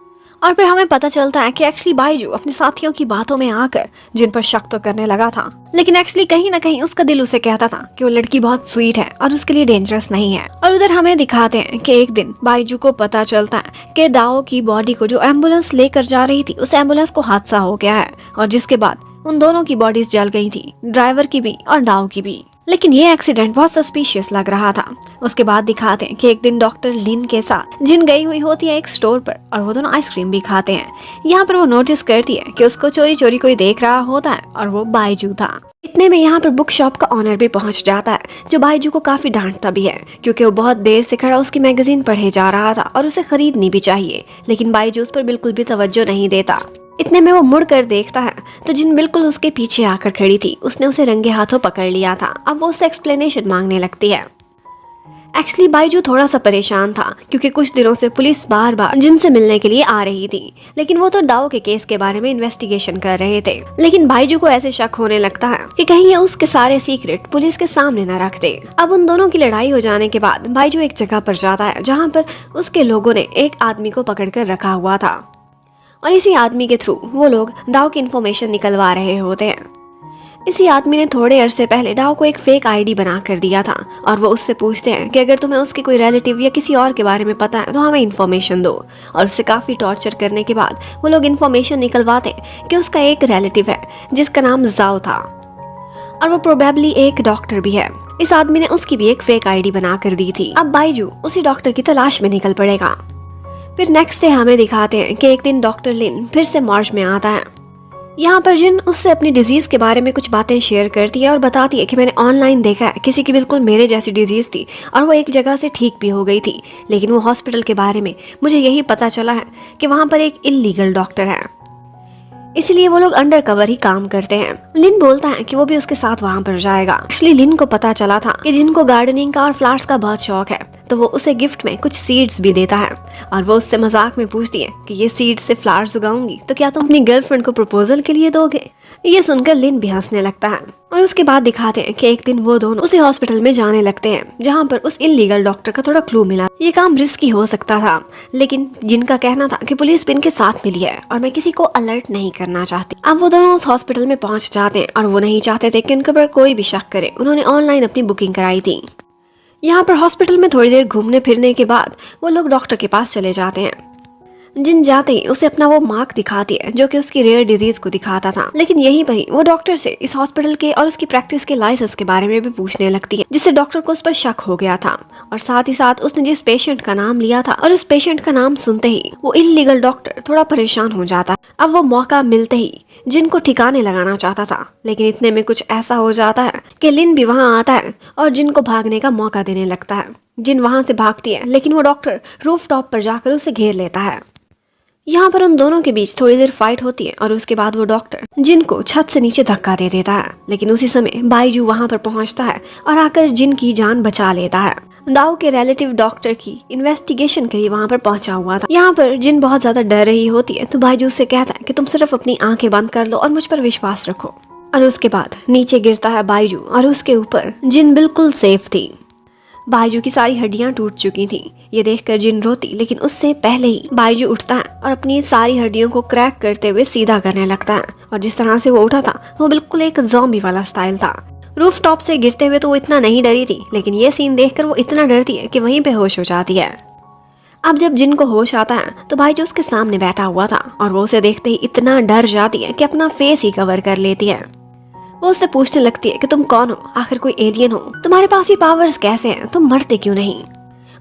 और फिर हमें पता चलता है कि एक्चुअली बाइजू अपने साथियों की बातों में आकर जिन पर शक तो करने लगा था, लेकिन एक्चुअली कहीं ना कहीं उसका दिल उसे कहता था कि वो लड़की बहुत स्वीट है और उसके लिए डेंजरस नहीं है। और उधर हमें दिखाते हैं कि एक दिन बाइजू को पता चलता है कि दाओ की बॉडी को जो एम्बुलेंस लेकर जा रही थी, उस एम्बुलेंस को हादसा हो गया है और जिसके बाद उन दोनों की बॉडीज जल गई थी, ड्राइवर की भी और दाओ की भी। लेकिन ये एक्सीडेंट बहुत सस्पिशियस लग रहा था। उसके बाद दिखाते हैं कि एक दिन डॉक्टर लिन के साथ जिन गई हुई होती है एक स्टोर पर और वो दोनों आइसक्रीम भी खाते हैं। यहाँ पर वो नोटिस करती है कि उसको चोरी चोरी कोई देख रहा होता है और वो बाइजू था। इतने में यहाँ पर बुक शॉप का ऑनर भी पहुंच जाता है, जो बाइजू को काफी डांटता भी है क्योंकि वो बहुत देर से खड़ा उसकी मैगजीन पढ़े जा रहा था और उसे खरीदनी भी चाहिए, लेकिन बाइजू उस पर बिल्कुल भी तवज्जो नहीं देता। इतने में वो मुड़ कर देखता है तो जिन बिल्कुल उसके पीछे आकर खड़ी थी, उसने उसे रंगे हाथों पकड़ लिया था। अब वो उससे एक्सप्लेनेशन मांगने लगती है। एक्चुअली बाइजू थोड़ा सा परेशान था क्योंकि कुछ दिनों से पुलिस बार बार जिन से मिलने के लिए आ रही थी, लेकिन वो तो दाओ के केस के बारे में इन्वेस्टिगेशन कर रहे थे। लेकिन बाइजू को ऐसे शक होने लगता है कि कहीं ये उसके सारे सीक्रेट पुलिस के सामने न रख दे। अब उन दोनों की लड़ाई हो जाने के बाद बाइजू एक जगह पर जाता है जहाँ पर उसके लोगों ने एक आदमी को पकड़ कर रखा हुआ था और इसी आदमी के थ्रू वो लोग दाओ की इन्फॉर्मेशन निकलवा रहे होते हैं। इसी आदमी ने थोड़े अरसे पहले दाओ को एक फेक आईडी बना कर दिया था और वो उससे पूछते हैं कि अगर तुम्हें उसके कोई रिलेटिव या किसी और के बारे में पता है तो हमें इन्फॉर्मेशन दो। और उससे काफ़ी टॉर्चर करने के बाद वो लोग इन्फॉर्मेशन निकलवाते हैं कि उसका एक रिलेटिव है जिसका नाम जाओ था और वो प्रोबेबली एक डॉक्टर भी है। इस आदमी ने उसकी भी एक फेक आईडी बना कर दी थी। अब बाइजू उसी डॉक्टर की तलाश में निकल पड़ेगा। फिर नेक्स्ट डे हमें दिखाते हैं कि एक दिन डॉक्टर लिन फिर से मार्च में आता है। यहाँ पर जिन उससे अपनी डिजीज के बारे में कुछ बातें शेयर करती है और बताती है कि मैंने ऑनलाइन देखा है किसी की बिल्कुल मेरे जैसी डिजीज थी और वो एक जगह से ठीक भी हो गई थी, लेकिन वो हॉस्पिटल के बारे में मुझे यही पता चला है कि वहाँ पर एक इल्लीगल डॉक्टर है, इसलिए वो लोग अंडर कवर ही काम करते हैं। लिन बोलता है कि वो भी उसके साथ वहाँ पर जाएगा। एक्चुअली लिन को पता चला था कि जिनको गार्डनिंग का और फ्लावर्स का बहुत शौक है, तो वो उसे गिफ्ट में कुछ सीड्स भी देता है और वो उससे मजाक में पूछती है कि ये सीड्स से फ्लावर्स उगाऊंगी तो क्या तुम अपनी गर्लफ्रेंड को प्रपोजल के लिए दोगे। ये सुनकर लिन भी हंसने लगता है और उसके बाद दिखाते हैं कि एक दिन वो दोनों उसी हॉस्पिटल में जाने लगते हैं जहाँ पर उस इल्लीगल डॉक्टर का थोड़ा क्लू मिला। ये काम रिस्की हो सकता था, लेकिन जिनका कहना था कि पुलिस भी इनके साथ मिली है और मैं किसी को अलर्ट नहीं करना चाहती। अब वो दोनों उस हॉस्पिटल में पहुंच जाते हैं और वो नहीं चाहते थे कि इनके पर कोई भी शक करे। उन्होंने ऑनलाइन अपनी बुकिंग कराई थी। यहाँ पर हॉस्पिटल में थोड़ी देर घूमने फिरने के बाद वो लोग डॉक्टर के पास चले जाते हैं। जिन जाते ही उसे अपना वो मार्क दिखाती है जो कि उसकी रेयर डिजीज को दिखाता था, लेकिन यहीं पर ही वो डॉक्टर से इस हॉस्पिटल के और उसकी प्रैक्टिस के लाइसेंस के बारे में भी पूछने लगती है, जिससे डॉक्टर को उस पर शक हो गया था। और साथ ही साथ उसने जिस पेशेंट का नाम लिया था और उस पेशेंट का नाम सुनते ही वो इल्लीगल डॉक्टर थोड़ा परेशान हो जाता। अब वो मौका मिलते ही जिनको ठिकाने लगाना चाहता था, लेकिन इतने में कुछ ऐसा हो जाता है कि लिन भी वहाँ आता है और जिनको भागने का मौका देने लगता है। जिन वहाँ से भागती है, लेकिन वो डॉक्टर रूफ टॉप पर जाकर उसे घेर लेता है। यहाँ पर उन दोनों के बीच थोड़ी देर फाइट होती है और उसके बाद वो डॉक्टर जिन को छत से नीचे धक्का दे देता है। लेकिन उसी समय बाइजू वहाँ पर पहुँचता है और आकर जिन की जान बचा लेता है। दाऊ के रिलेटिव डॉक्टर की इन्वेस्टिगेशन के लिए वहाँ पर पहुंचा हुआ था। यहाँ पर जिन बहुत ज्यादा डर रही होती है तो बाइजू से कहता है कि तुम सिर्फ अपनी आंखें बंद कर लो और मुझ पर विश्वास रखो। और उसके बाद नीचे गिरता है बाइजू और उसके ऊपर जिन बिल्कुल सेफ थी। बाइजू की सारी हड्डियां टूट चुकी थी। ये देखकर जिन रोती, लेकिन उससे पहले ही बाइजू उठता है और अपनी सारी हड्डियों को क्रैक करते हुए सीधा करने लगता है। और जिस तरह से वो उठा था वो बिल्कुल एक ज़ॉम्बी वाला स्टाइल था। रूफ टॉप से गिरते हुए तो वो इतना नहीं डरी थी, लेकिन ये सीन देखकर वो इतना डरती है कि वहीं पे होश हो जाती है। अब जब जिन को होश आता है तो बाइजू उसके सामने बैठा हुआ था और वो उसे देखते ही इतना डर जाती है कि अपना फेस ही कवर कर लेती है। वो उससे पूछने लगती है कि तुम कौन हो, आखिर कोई एलियन हो, तुम्हारे पास ये पावर्स कैसे हैं, तुम मरते क्यों नहीं।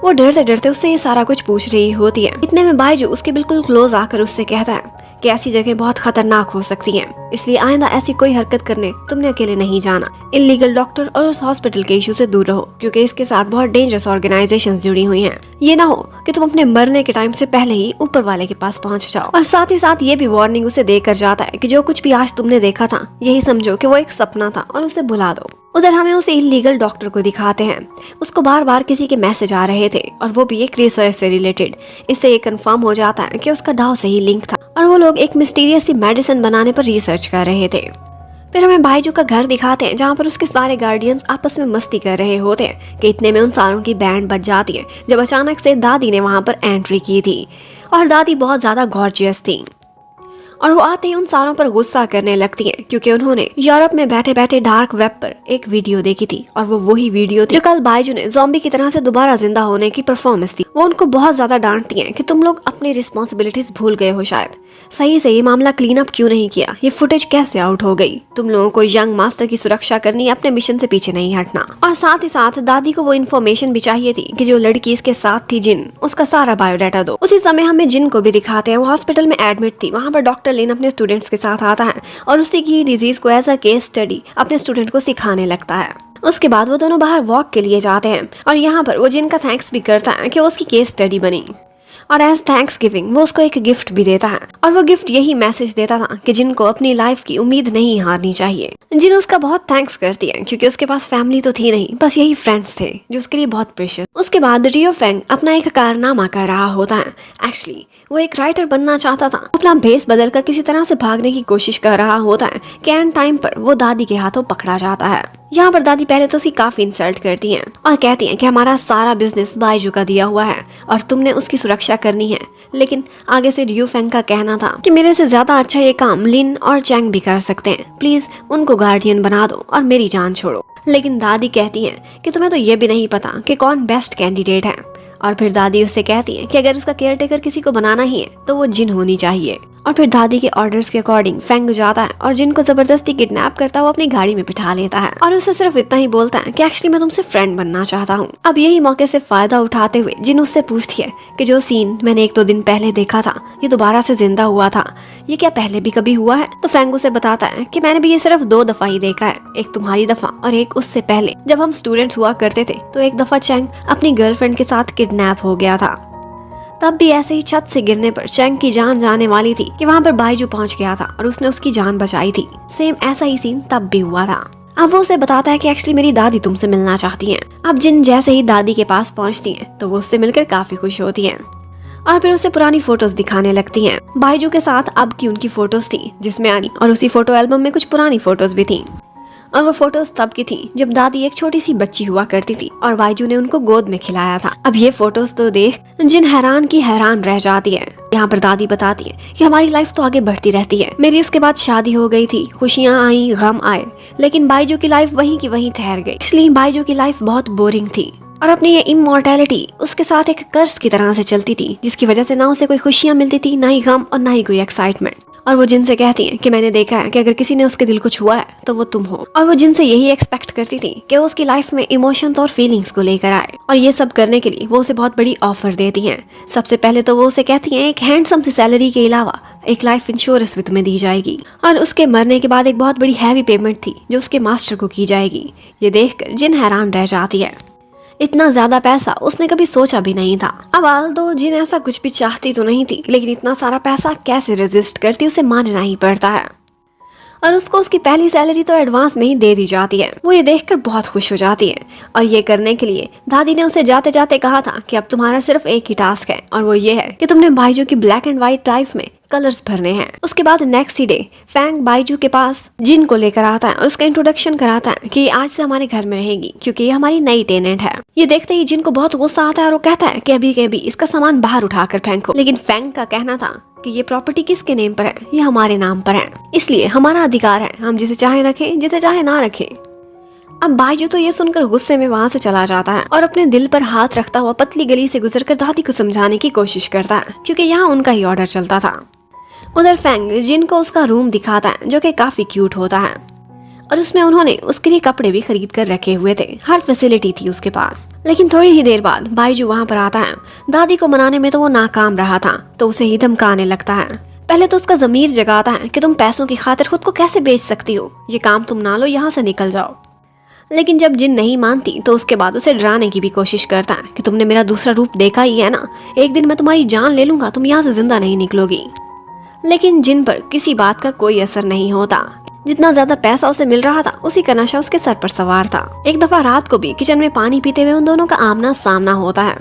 वो डरते डरते उससे ये सारा कुछ पूछ रही होती है। इतने में बाइजू उसके बिल्कुल क्लोज आकर उससे कहता है कि ऐसी जगह बहुत खतरनाक हो सकती हैं, इसलिए आइंदा ऐसी कोई हरकत करने तुमने अकेले नहीं जाना। इल्लीगल डॉक्टर और उस हॉस्पिटल के इशू से दूर रहो, क्योंकि इसके साथ बहुत डेंजरस ऑर्गेनाइजेशंस जुड़ी हुई हैं। ये ना हो कि तुम अपने मरने के टाइम से पहले ही ऊपर वाले के पास पहुंच जाओ। और साथ ही साथ ये भी वार्निंग उसे देकर जाता है कि जो कुछ भी आज तुमने देखा था यही समझो कि वो एक सपना था और उसे भुला दो। उधर हमें उसे इल्लीगल डॉक्टर को दिखाते हैं। उसको बार बार किसी के मैसेज आ रहे थे और वो भी एक रिसर्च से रिलेटेड। इससे ये कंफर्म हो जाता है कि उसका दाव से ही लिंक था और वो लोग एक मिस्टीरियस सी मेडिसिन बनाने पर रिसर्च कर रहे थे। फिर हमें बाइजू का घर दिखाते हैं जहाँ पर उसके सारे गार्डियंस आपस में मस्ती कर रहे होते हैं कि इतने में उन सारों की बैंड बज जाती है जब अचानक से दादी ने वहाँ पर एंट्री की थी। और दादी बहुत ज्यादा गॉर्जियस थी और वो आते ही उन सारों पर गुस्सा करने लगती हैं, क्योंकि उन्होंने यूरोप में बैठे बैठे डार्क वेब पर एक वीडियो देखी थी और वो वही वीडियो थी जो कल बाइजू ने ज़ॉम्बी की तरह से दोबारा जिंदा होने की परफॉर्मेंस थी। वो उनको बहुत ज्यादा डांटती हैं कि तुम लोग अपनी रिस्पॉन्सिबिलिटीज भूल गए हो, शायद सही से ये मामला क्लीन अप क्यों नहीं किया, ये फुटेज कैसे आउट हो गई, तुम लोगों को यंग मास्टर की सुरक्षा करनी है, अपने मिशन से पीछे नहीं हटना। और साथ ही साथ दादी को वो इन्फॉर्मेशन भी चाहिए थी कि जो लड़की इसके साथ थी जिन, उसका सारा बायोडाटा दो। उसी समय हमें जिन को भी दिखाते हैं। वो हॉस्पिटल में एडमिट थी। वहाँ पर डॉक्टर लिन अपने स्टूडेंट्स के साथ आता है और उसी की डिजीज को एज अ केस स्टडी अपने स्टूडेंट को सिखाने लगता है। उसके बाद वो दोनों बाहर वॉक के लिए जाते हैं और यहाँ पर वो जिन का थैंक्स भी करता है कि उसकी केस स्टडी बनी और एज थैंक्स गिविंग वो उसको एक गिफ्ट भी देता है। और वो गिफ्ट यही मैसेज देता था कि जिन को अपनी लाइफ की उम्मीद नहीं हारनी चाहिए। जिन उसका बहुत थैंक्स करती है क्योंकि उसके पास फैमिली तो थी नहीं, बस यही फ्रेंड्स थे जो उसके लिए बहुत प्रेशियस। उसके बाद रियो फेंग अपना एक कारनामा कर रहा होता है। एक्चुअली वो एक राइटर बनना चाहता था। अपना भेस बदलकर किसी तरह से भागने की कोशिश कर रहा होता है कि एंड टाइम पर वो दादी के हाथों पकड़ा जाता है। यहाँ पर दादी पहले तो उसकी काफी इंसल्ट करती हैं और कहती हैं कि हमारा सारा बिजनेस बाइजू का दिया हुआ है और तुमने उसकी सुरक्षा करनी है। लेकिन आगे से रियो फेंग का कहना था कि मेरे से ज्यादा अच्छा ये काम लिन और चैंग भी कर सकते हैं, प्लीज उनको गार्डियन बना दो और मेरी जान छोड़ो। लेकिन दादी कहती हैं कि तुम्हें तो ये भी नहीं पता कि कौन बेस्ट कैंडिडेट है। और फिर दादी उससे कहती है कि अगर उसका केयरटेकर किसी को बनाना ही है तो वो जिन होनी चाहिए। और फिर दादी के ऑर्डर्स के अकॉर्डिंग फेंग जाता है और जिन को जबरदस्ती किडनैप करता हुआ अपनी गाड़ी में बिठा लेता है और उससे सिर्फ इतना ही बोलता है कि एक्चुअली मैं तुमसे फ्रेंड बनना चाहता हूँ। अब यही मौके से फायदा उठाते हुए जिन उससे पूछती है कि जो सीन मैंने 1-2 दिन पहले देखा था ये दोबारा से जिंदा हुआ था, ये क्या पहले भी कभी हुआ है? तो फेंग उसे बताता है कि मैंने भी ये सिर्फ 2 दफा ही देखा है, एक तुम्हारी दफा और एक उससे पहले जब हम स्टूडेंट्स हुआ करते थे तो एक दफा चैंग अपनी गर्लफ्रेंड के साथ किडनैप हो गया था। तब भी ऐसे ही छत से गिरने पर चैंग की जान जाने वाली थी कि वहाँ पर बाइजू पहुँच गया था और उसने उसकी जान बचाई थी। सेम ऐसा ही सीन तब भी हुआ था। अब वो उसे बताता है कि एक्चुअली मेरी दादी तुमसे मिलना चाहती हैं। अब जिन जैसे ही दादी के पास पहुँचती हैं तो वो उससे मिलकर काफी खुश होती हैं और फिर उसे पुरानी फोटोज दिखाने लगती हैं। बाइजू के साथ अब की उनकी फोटोज थी जिसमें आनी और उसी फोटो एल्बम में कुछ पुरानी फोटोज भी थी और वो फोटोज तब की थी जब दादी एक छोटी सी बच्ची हुआ करती थी और बाइजू ने उनको गोद में खिलाया था। अब ये फोटोज तो देख जिन हैरान की हैरान रह जाती है। यहाँ पर दादी बताती है कि हमारी लाइफ तो आगे बढ़ती रहती है, मेरी उसके बाद शादी हो गई थी, खुशियाँ आई, गम आए, लेकिन बाइजू की लाइफ वहीं की वहीं ठहर गई। इसलिए बाइजू की लाइफ बहुत बोरिंग थी और अपनी ये इमॉर्टैलिटी उसके साथ एक कर्ज की तरह से चलती थी, जिसकी वजह से ना उसे कोई खुशियाँ मिलती थी, ना ही गम और ना ही कोई एक्साइटमेंट। और वो जिनसे कहती हैं कि मैंने देखा है कि अगर किसी ने उसके दिल को छुआ है तो वो तुम हो। और वो जिनसे यही एक्सपेक्ट करती थी कि वो उसकी लाइफ में इमोशंस और फीलिंग्स को लेकर आए और ये सब करने के लिए वो उसे बहुत बड़ी ऑफर देती हैं। सबसे पहले तो वो उसे कहती हैं एक हैंडसम सी सैलरी के अलावा एक लाइफ इंश्योरेंस भी तुम्हें दी जाएगी और उसके मरने के बाद एक बहुत बड़ी हैवी पेमेंट थी जो उसके मास्टर को की जाएगी। ये देखकर जिन हैरान रह जाती है। इतना ज्यादा पैसा उसने कभी सोचा भी नहीं था। अब आल्दो जिन ऐसा कुछ भी चाहती तो नहीं थी, लेकिन इतना सारा पैसा कैसे रेजिस्ट करती उसे मानना ही पड़ता है। और उसको उसकी पहली सैलरी तो एडवांस में ही दे दी जाती है। वो ये देखकर बहुत खुश हो जाती है और ये करने के लिए दादी ने उसे जाते जाते कहा था कि अब तुम्हारा सिर्फ एक ही टास्क है और वो ये है कि तुमने बाइजू की ब्लैक एंड व्हाइट लाइफ में कलर्स भरने हैं। उसके बाद नेक्स्ट ही डे फैंग बाइजू के पास जिन को लेकर आता है और उसका इंट्रोडक्शन कराता है कि आज से हमारे घर में रहेगी क्योंकि ये हमारी नई टेनेंट है। ये देखते ही जिन को बहुत गुस्सा आता है और वो कहता है कि अभी के अभी इसका सामान बाहर उठाकर फेंको। लेकिन फैंग का कहना था कि ये प्रॉपर्टी किसके नेम पर है, ये हमारे नाम पर है, इसलिए हमारा अधिकार है, हम जिसे चाहे रखें जिसे चाहे ना रखें। अब बाइजू तो ये सुनकर गुस्से में वहाँ से चला जाता है और अपने दिल पर हाथ रखता हुआ पतली गली से गुजरकर दादी को समझाने की कोशिश करता है क्योंकि यहाँ उनका ही ऑर्डर चलता था। उधर फैंग जिन को उसका रूम दिखाता है जो कि काफी क्यूट होता है और उसमें उन्होंने उसके लिए कपड़े भी खरीद कर रखे हुए थे, हर फैसिलिटी थी उसके पास। लेकिन थोड़ी ही देर बाद बाइजू वहाँ पर आता है। दादी को मनाने में तो वो नाकाम रहा था तो उसे ही धमकाने लगता है। पहले तो उसका जमीर जगाता है कि तुम पैसों की खातिर खुद को कैसे बेच सकती हो, ये काम तुम ना लो, यहाँ से निकल जाओ। लेकिन जब जिन नहीं मानती तो उसके बाद उसे डराने की भी कोशिश करता है कि तुमने मेरा दूसरा रूप देखा ही है ना, एक दिन मैं तुम्हारी जान ले लूंगा, तुम यहाँ से जिंदा नहीं निकलोगी। लेकिन जिन पर किसी बात का कोई असर नहीं होता। जितना ज्यादा पैसा उसे मिल रहा था उसी का नशा उसके सर पर सवार था। एक दफा रात को भी किचन में पानी पीते हुए उन दोनों का आमना सामना होता है।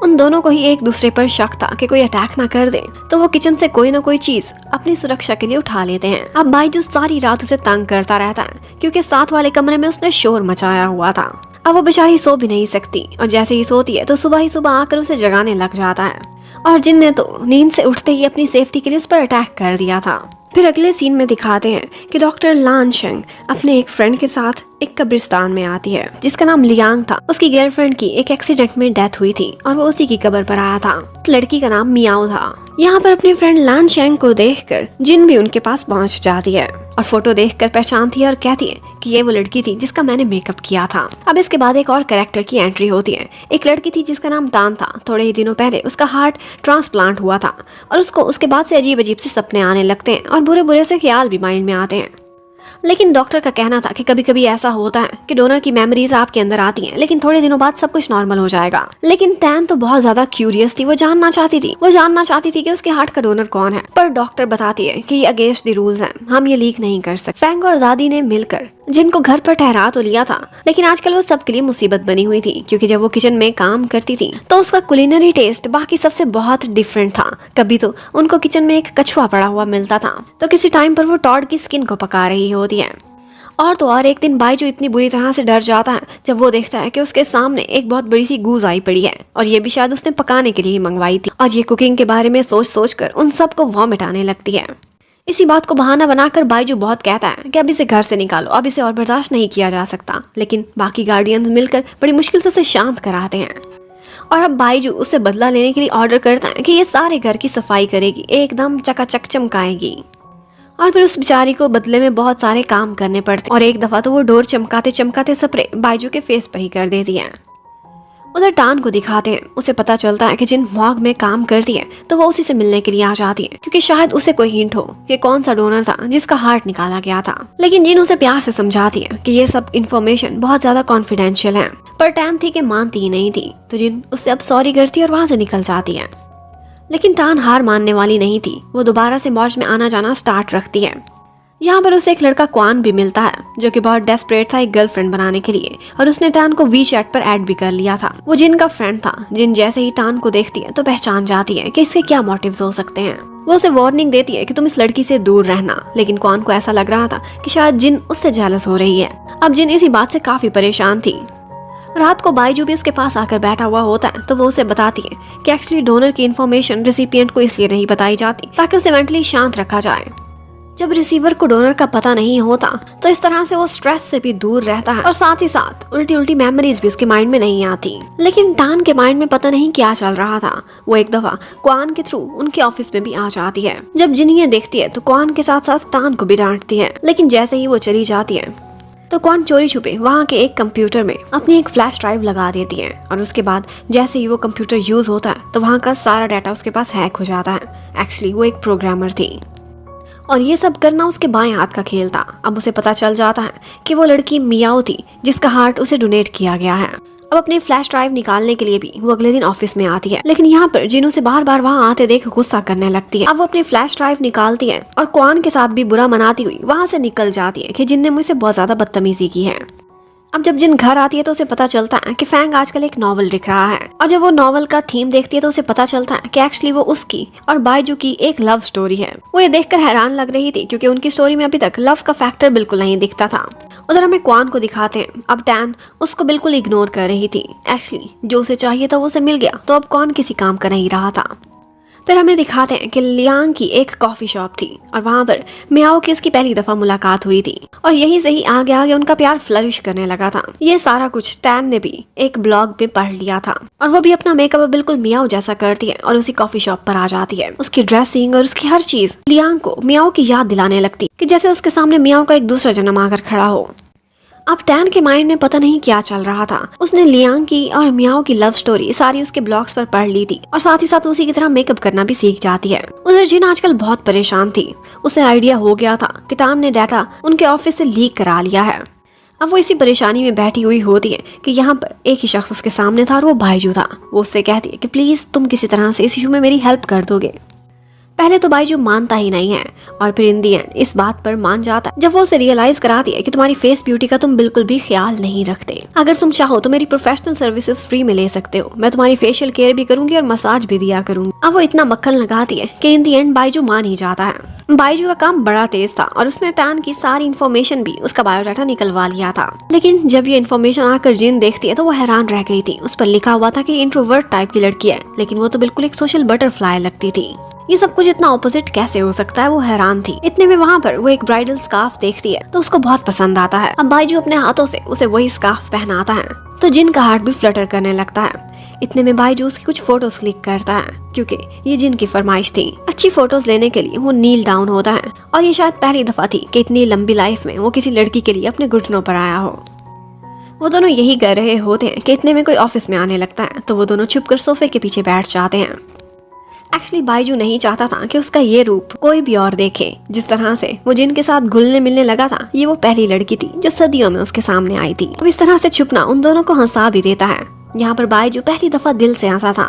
उन दोनों को ही एक दूसरे पर शक था कि कोई अटैक ना कर दे, तो वो किचन से कोई ना कोई चीज अपनी सुरक्षा के लिए उठा लेते हैं। अब बाइजू सारी रात उसे तंग करता रहता है क्योंकि साथ वाले कमरे में उसने शोर मचाया हुआ था। अब वो बेचारी सो भी नहीं सकती और जैसे ही सोती है तो सुबह ही सुबह आकर उसे जगाने लग जाता है। और जिन ने तो नींद से उठते ही अपनी सेफ्टी के लिए उस पर अटैक कर दिया था। फिर अगले सीन में दिखाते हैं कि डॉक्टर लान शेंग अपने एक फ्रेंड के साथ एक कब्रिस्तान में आती है जिसका नाम लियांग था। उसकी गर्लफ्रेंड की एक एक्सीडेंट में डेथ हुई थी और वो उसी की कब्र पर आया था। लड़की का नाम मियाओ था। यहाँ पर अपनी फ्रेंड लान शेंग को देखकर जिन भी उनके पास पहुँच जाती है और फोटो देखकर पहचानती है और कहती है कि ये वो लड़की थी जिसका मैंने मेकअप किया था। अब इसके बाद एक और कैरेक्टर की एंट्री होती है। एक लड़की थी जिसका नाम टान था। थोड़े ही दिनों पहले उसका हार्ट ट्रांसप्लांट हुआ था और उसको उसके बाद से अजीब अजीब से सपने आने लगते हैं और बुरे बुरे से ख्याल भी माइंड में आते हैं। लेकिन डॉक्टर का कहना था कि कभी कभी ऐसा होता है कि डोनर की मेमोरीज आपके अंदर आती हैं, लेकिन थोड़े दिनों बाद सब कुछ नॉर्मल हो जाएगा। लेकिन टैन तो बहुत ज्यादा क्यूरियस थी। वो जानना चाहती थी कि उसके हार्ट का डोनर कौन है। पर डॉक्टर बताती है कि ये अगेंस्ट द रूल्स है, हम ये लीक नहीं कर सकते। फैंग और दादी ने मिलकर जिनको घर पर ठहरा तो लिया था, लेकिन आजकल वो सबके लिए मुसीबत बनी हुई थी क्योंकि जब वो किचन में काम करती थी तो उसका कुलिनरी टेस्ट बाकी सबसे बहुत डिफरेंट था। कभी तो उनको किचन में एक कछुआ पड़ा हुआ मिलता था तो किसी टाइम पर वो टॉड की स्किन को पका रही होती है। और तो और एक दिन बाइजू इतनी बुरी तरह से डर जाता है जब वो देखता है कि उसके सामने एक बहुत बड़ी सी गूज आई पड़ी है और ये भी शायद उसने पकाने के लिए ही मंगवाई थी। और ये कुकिंग के बारे में सोच सोच कर उन सबको वॉमिट आने लगती है। इसी बात को बहाना बनाकर बाइजू बहुत कहता है कि अब इसे घर से निकालो, अब इसे और बर्दाश्त नहीं किया जा सकता। लेकिन बाकी गार्डियंस मिलकर बड़ी मुश्किल से उसे शांत कराते हैं और अब बाइजू उससे बदला लेने के लिए ऑर्डर करता है कि ये सारे घर की सफाई करेगी, एकदम चकाचक चमकाएगी। और फिर उस बेचारी को बदले में बहुत सारे काम करने पड़ते और एक दफा तो वो डोर चमकाते चमकाते स्प्रे बाइजू के फेस पर ही कर देती है। उधर टान को दिखाते हैं। उसे पता चलता है कि जिन मॉग में काम करती है तो वो उसी से मिलने के लिए आ जाती है क्योंकि शायद उसे कोई हिंट हो कि कौन सा डोनर था जिसका हार्ट निकाला गया था। लेकिन जिन उसे प्यार से समझाती है कि ये सब इन्फॉर्मेशन बहुत ज्यादा कॉन्फिडेंशियल है, पर टैन थी कि मानती ही नहीं थी। तो जिन उससे अब सॉरी करती है और वहाँ से निकल जाती है। लेकिन टान हार मानने वाली नहीं थी। वो दोबारा से मॉर्ज में आना जाना स्टार्ट रखती है। यहाँ पर उसे एक लड़का क्वान भी मिलता है जो कि बहुत डेस्परेट था एक गर्लफ्रेंड बनाने के लिए और उसने टान को वी चैट पर ऐड भी कर लिया था। वो जिन का फ्रेंड था। जिन जैसे ही टान को देखती है तो पहचान जाती है कि इसके क्या मोटिव्स हो सकते हैं। वो उसे वार्निंग देती है कि तुम इस लड़की से दूर रहना। लेकिन क्वान को ऐसा लग रहा था कि शायद जिन उससे जेलस हो रही है। अब जिन इसी बात से काफी परेशान थी। रात को बाइजू भी उसके पास आकर बैठा हुआ होता है तो वो उसे बताती है कि एक्चुअली डोनर की इन्फॉर्मेशन रिसिपिएंट को इसलिए नहीं बताई जाती ताकि उसे मेंटली शांत रखा जाए। जब रिसीवर को डोनर का पता नहीं होता तो इस तरह से वो स्ट्रेस से भी दूर रहता है और साथ ही साथ उल्टी उल्टी मेमोरीज भी उसके माइंड में नहीं आती। लेकिन टान के माइंड में पता नहीं क्या चल रहा था। वो एक दफा क्वान के थ्रू उनके ऑफिस में भी आ जाती है। जब जिन ये देखती है तो क्वान के साथ साथ टान को भी डांटती है। लेकिन जैसे ही वो चली जाती है तो क्वान चोरी छुपे वहाँ के एक कंप्यूटर में अपनी एक फ्लैश ड्राइव लगा देती है और उसके बाद जैसे ही वो कंप्यूटर यूज होता है तो वहाँ का सारा डाटा उसके पास हैक हो जाता है। एक्चुअली वो एक प्रोग्रामर थी और ये सब करना उसके बाएं हाथ का खेल था। अब उसे पता चल जाता है कि वो लड़की मियाओ थी जिसका हार्ट उसे डोनेट किया गया है। अब अपनी फ्लैश ड्राइव निकालने के लिए भी वो अगले दिन ऑफिस में आती है, लेकिन यहाँ पर जिन उसे बार बार वहाँ आते देख गुस्सा करने लगती है। अब वो अपनी फ्लैश ड्राइव निकालती है और क्वान के साथ भी बुरा मनाती हुई वहाँ से निकल जाती है कि जिन ने मुझसे बहुत ज्यादा बदतमीजी की है। अब जब जिन घर आती है तो उसे पता चलता है कि फैंग आजकल एक नॉवल लिख रहा है, और जब वो नॉवल का थीम देखती है तो उसे पता चलता है कि एक्चुअली वो उसकी और बाइजू की एक लव स्टोरी है। वो ये देखकर हैरान लग रही थी क्योंकि उनकी स्टोरी में अभी तक लव का फैक्टर बिल्कुल नहीं दिखता था। उधर हमें क्वान को दिखाते हैं। अब टैन उसको बिल्कुल इग्नोर कर रही थी। एक्चुअली जो उसे चाहिए था वो उसे मिल गया, तो अब क्वान किसी काम का नहीं रहा था। फिर हमें दिखाते हैं कि लियांग की एक कॉफी शॉप थी और वहाँ पर मियाओ की उसकी पहली दफा मुलाकात हुई थी, और यहीं से ही आगे आगे उनका प्यार फ्लरिश करने लगा था। ये सारा कुछ टैन ने भी एक ब्लॉग में पढ़ लिया था, और वो भी अपना मेकअप बिल्कुल मियाओ जैसा करती है और उसी कॉफी शॉप पर आ जाती है। उसकी ड्रेसिंग और उसकी हर चीज लियांग को मियाओ की याद दिलाने लगती कि जैसे उसके सामने मियाओ का एक दूसरा जन्म आकर खड़ा हो। अब टैन के माइंड में पता नहीं क्या चल रहा था। उसने लियांग की और मियाओ की लव स्टोरी सारी उसके ब्लॉग्स पर पढ़ ली थी, और साथ ही साथ उसी की तरह मेकअप करना भी सीख जाती है। उधर जिन आजकल बहुत परेशान थी। उसे आइडिया हो गया था कि टैन ने डाटा उनके ऑफिस से लीक करा लिया है। अब वो इसी परेशानी में बैठी हुई होती है कि यहाँ पर एक ही शख्स उसके सामने था और वो बाइजू था। वो उससे कहती है कि प्लीज तुम किसी तरह से इस इशू में मेरी हेल्प कर दोगे। पहले तो बाइजू मानता ही नहीं है, और फिर इन दी एंड इस बात पर मान जाता है जब वो उसे रियलाइज कराती है कि तुम्हारी फेस ब्यूटी का तुम बिल्कुल भी ख्याल नहीं रखते। अगर तुम चाहो तो मेरी प्रोफेशनल सर्विसेज फ्री में ले सकते हो। मैं तुम्हारी फेशियल केयर भी करूंगी और मसाज भी दिया करूंगी। अब वो इतना मक्खन लगाती है कि इन दी एंड बाइजू मान ही जाता है। बाइजू का काम बड़ा तेज था और उसने टैन की सारी इन्फॉर्मेशन भी उसका बायोडाटा निकलवा लिया था। लेकिन जब ये इन्फॉर्मेशन आकर जिन देखती है तो वो हैरान रह गई थी। उस पर लिखा हुआ था कि इंट्रोवर्ट टाइप की लड़की है, लेकिन वो तो बिल्कुल एक सोशल बटरफ्लाई लगती थी। ये सब कुछ इतना ऑपोजिट कैसे हो सकता है, वो हैरान थी। इतने में वहाँ पर वो एक ब्राइडल स्कार्फ देखती है तो उसको बहुत पसंद आता है। अब बाइजू अपने हाथों से उसे वही स्कार्फ पहनाता है तो जिन का हार्ट भी फ्लटर करने लगता है। इतने में बाइजू उसकी कुछ फोटोज क्लिक करता है क्योंकि ये जिन की फरमाइश थी। अच्छी फोटोज लेने के लिए वो नील डाउन होता है, और ये शायद पहली दफा थी कि इतनी लंबी लाइफ में वो किसी लड़की के लिए अपने घुटनों पर आया हो। वो दोनों यही कर रहे होते हैं कि इतने में कोई ऑफिस में आने लगता है तो वो दोनों छुपकर सोफे के पीछे बैठ जाते हैं। एक्चुअली बाइजू नहीं चाहता था कि उसका ये रूप कोई भी और देखे। जिस तरह से वो जिन के साथ घुलने मिलने लगा था, ये वो पहली लड़की थी जो सदियों में उसके सामने आई थी। अब इस तरह से छुपना उन दोनों को हंसा भी देता है। यहाँ पर बाइजू पहली दफा दिल से हंसा था,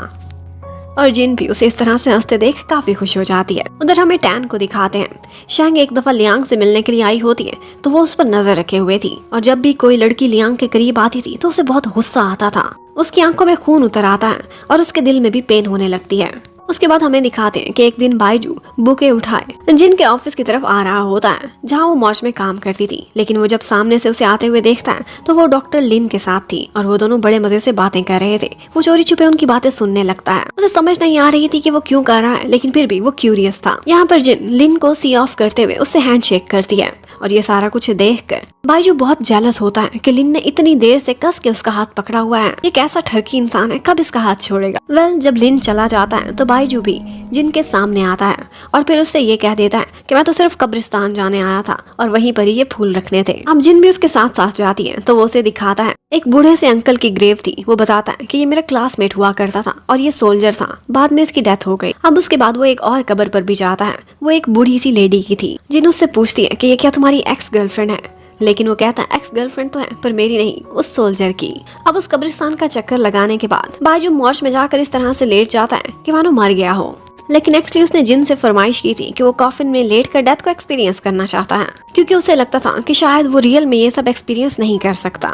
और जिन भी उसे इस तरह से हंसते देख काफी खुश हो जाती है। उधर हमें टैन को दिखाते हैं। शैंग एक दफा लियांग से मिलने के लिए आई होती है तो वो उस पर नजर रखे हुए थी, और जब भी कोई लड़की लियांग के करीब आती थी तो उसे बहुत गुस्सा आता था। उसकी आंखों में खून उतर आता है और उसके दिल में भी पेन होने लगती है। उसके बाद हमें दिखाते हैं कि एक दिन बाइजू बुके उठाए जिन के ऑफिस की तरफ आ रहा होता है जहाँ वो मॉर्च में काम करती थी। लेकिन वो जब सामने से उसे आते हुए देखता है तो वो डॉक्टर लिन के साथ थी और वो दोनों बड़े मजे से बातें कर रहे थे। वो चोरी छुपे उनकी बातें सुनने लगता है। उसे समझ नहीं आ रही थी कि वो क्यों कर रहा है, लेकिन फिर भी वो क्यूरियस था। यहाँ पर जिन लिन को सी ऑफ करते हुए उससे हैंडशेक करती है, और ये सारा कुछ देखकर बाइजू बहुत जेलस होता है कि लिन ने इतनी देर से कस के उसका हाथ पकड़ा हुआ है। ये कैसा ठरकी इंसान है, कब इसका हाथ छोड़ेगा। वेल, जब लिन चला जाता है तो बाइजू भी जिन के सामने आता है और फिर उससे ये कह देता है कि मैं तो सिर्फ कब्रिस्तान जाने आया था और वहीं पर ही ये फूल रखने थे। अब जिन भी उसके साथ साथ जाती है तो वो उसे दिखाता है एक बूढ़े से अंकल की ग्रेव थी। वो बताता है कि ये मेरा क्लासमेट हुआ करता था और ये सोल्जर था, बाद में इसकी डेथ हो गई। अब उसके बाद वो एक और कब्र पर भी जाता है। वो एक बूढ़ी सी लेडी की थी। जिन उससे पूछती है कि ये क्या तुम्हारी एक्स गर्लफ्रेंड है, लेकिन वो कहता है एक्स गर्लफ्रेंड तो है पर मेरी नहीं, उस सोल्जर की। अब उस कब्रिस्तान का चक्कर लगाने के बाद बाइजू मॉर्च में जाकर इस तरह से लेट जाता है कि मानो मर गया हो। लेकिन एक्चुअली उसने जिन से फरमाइश की थी कि वो कॉफिन में लेट कर डेथ को एक्सपीरियंस करना चाहता है, क्योंकि उसे लगता था कि शायद वो रियल में ये सब एक्सपीरियंस नहीं कर सकता।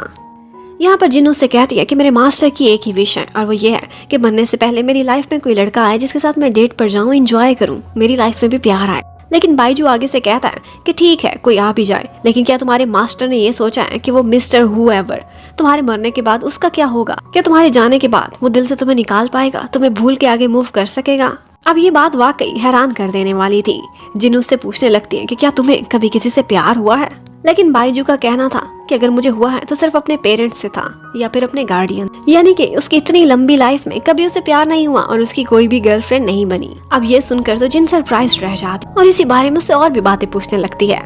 यहाँ पर जिन उससे कहती है कि मेरे मास्टर की एक ही विश है और वो ये है कि मरने से पहले मेरी लाइफ में कोई लड़का आए जिसके साथ मैं डेट पर जाऊँ, एंजॉय करूँ, मेरी लाइफ में भी प्यार आए। लेकिन बाइजू आगे से कहता है कि ठीक है कोई आ भी जाए, लेकिन क्या तुम्हारे मास्टर ने ये सोचा है कि वो मिस्टर हूएवर तुम्हारे मरने के बाद उसका क्या होगा? क्या तुम्हारे जाने के बाद वो दिल से तुम्हें निकाल पाएगा, तुम्हें भूल के आगे मूव कर सकेगा? अब ये बात वाकई हैरान कर देने वाली थी। जिन उससे पूछने लगती है कि क्या तुम्हें कभी किसी से प्यार हुआ है? लेकिन बाइजू का कहना था कि अगर मुझे हुआ है तो सिर्फ अपने पेरेंट्स से था या फिर अपने गार्डियन, यानी कि उसकी इतनी लंबी लाइफ में कभी उसे प्यार नहीं हुआ और उसकी कोई भी गर्लफ्रेंड नहीं बनी। अब ये सुनकर तो जिन सरप्राइज रह जाती और इसी बारे में उससे और भी बातें पूछने लगती है।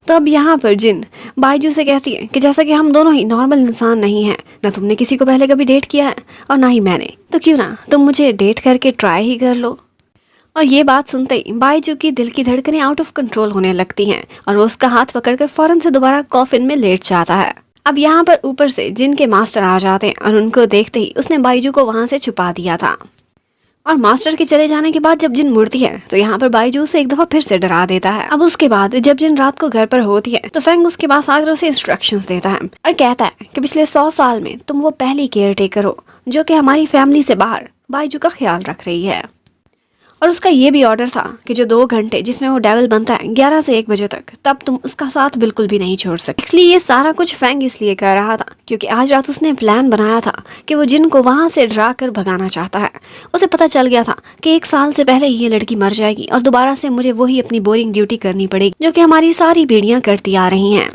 तो अब यहाँ पर जिन बाइजू से कहती है कि जैसा कि हम दोनों ही नॉर्मल इंसान नहीं हैं, ना तुमने किसी को पहले कभी डेट किया है और ना ही मैंने, तो क्यों ना तुम मुझे डेट करके ट्राई ही कर लो। और ये बात सुनते ही बाइजू की दिल की धड़कनें आउट ऑफ कंट्रोल होने लगती हैं और वो उसका हाथ पकड़कर फौरन से दोबारा कॉफिन में लेट जाता है। अब यहाँ पर ऊपर से जिन के मास्टर आ जाते हैं और उनको देखते ही उसने बाइजू को वहां से छुपा दिया था। और मास्टर के चले जाने के बाद जब जिन मुड़ती है तो यहाँ पर बाइजू उसे एक दफा फिर से डरा देता है। अब उसके बाद जब जिन रात को घर पर होती है तो फेंग उसके पास आकर उसे इंस्ट्रक्शंस देता है और कहता है कि पिछले 100 साल में तुम वो पहली केयर टेकर हो जो कि हमारी फैमिली से बाहर बाइजू का ख्याल रख रही है। और उसका ये भी ऑर्डर था कि जो 2 घंटे जिसमें वो डेविल बनता है 11 से 1 बजे तक, तब तुम उसका साथ बिल्कुल भी नहीं छोड़ सकते। एक्चुअली ये सारा कुछ फेंग इसलिए कर रहा था क्योंकि आज रात उसने प्लान बनाया था कि वो जिन को वहां से डरा कर भगाना चाहता है। उसे पता चल गया था कि 1 साल से पहले ये लड़की मर जाएगी और दोबारा से मुझे वही अपनी बोरिंग ड्यूटी करनी पड़ेगी जो कि हमारी सारी पीढ़ियां करती आ रही हैं।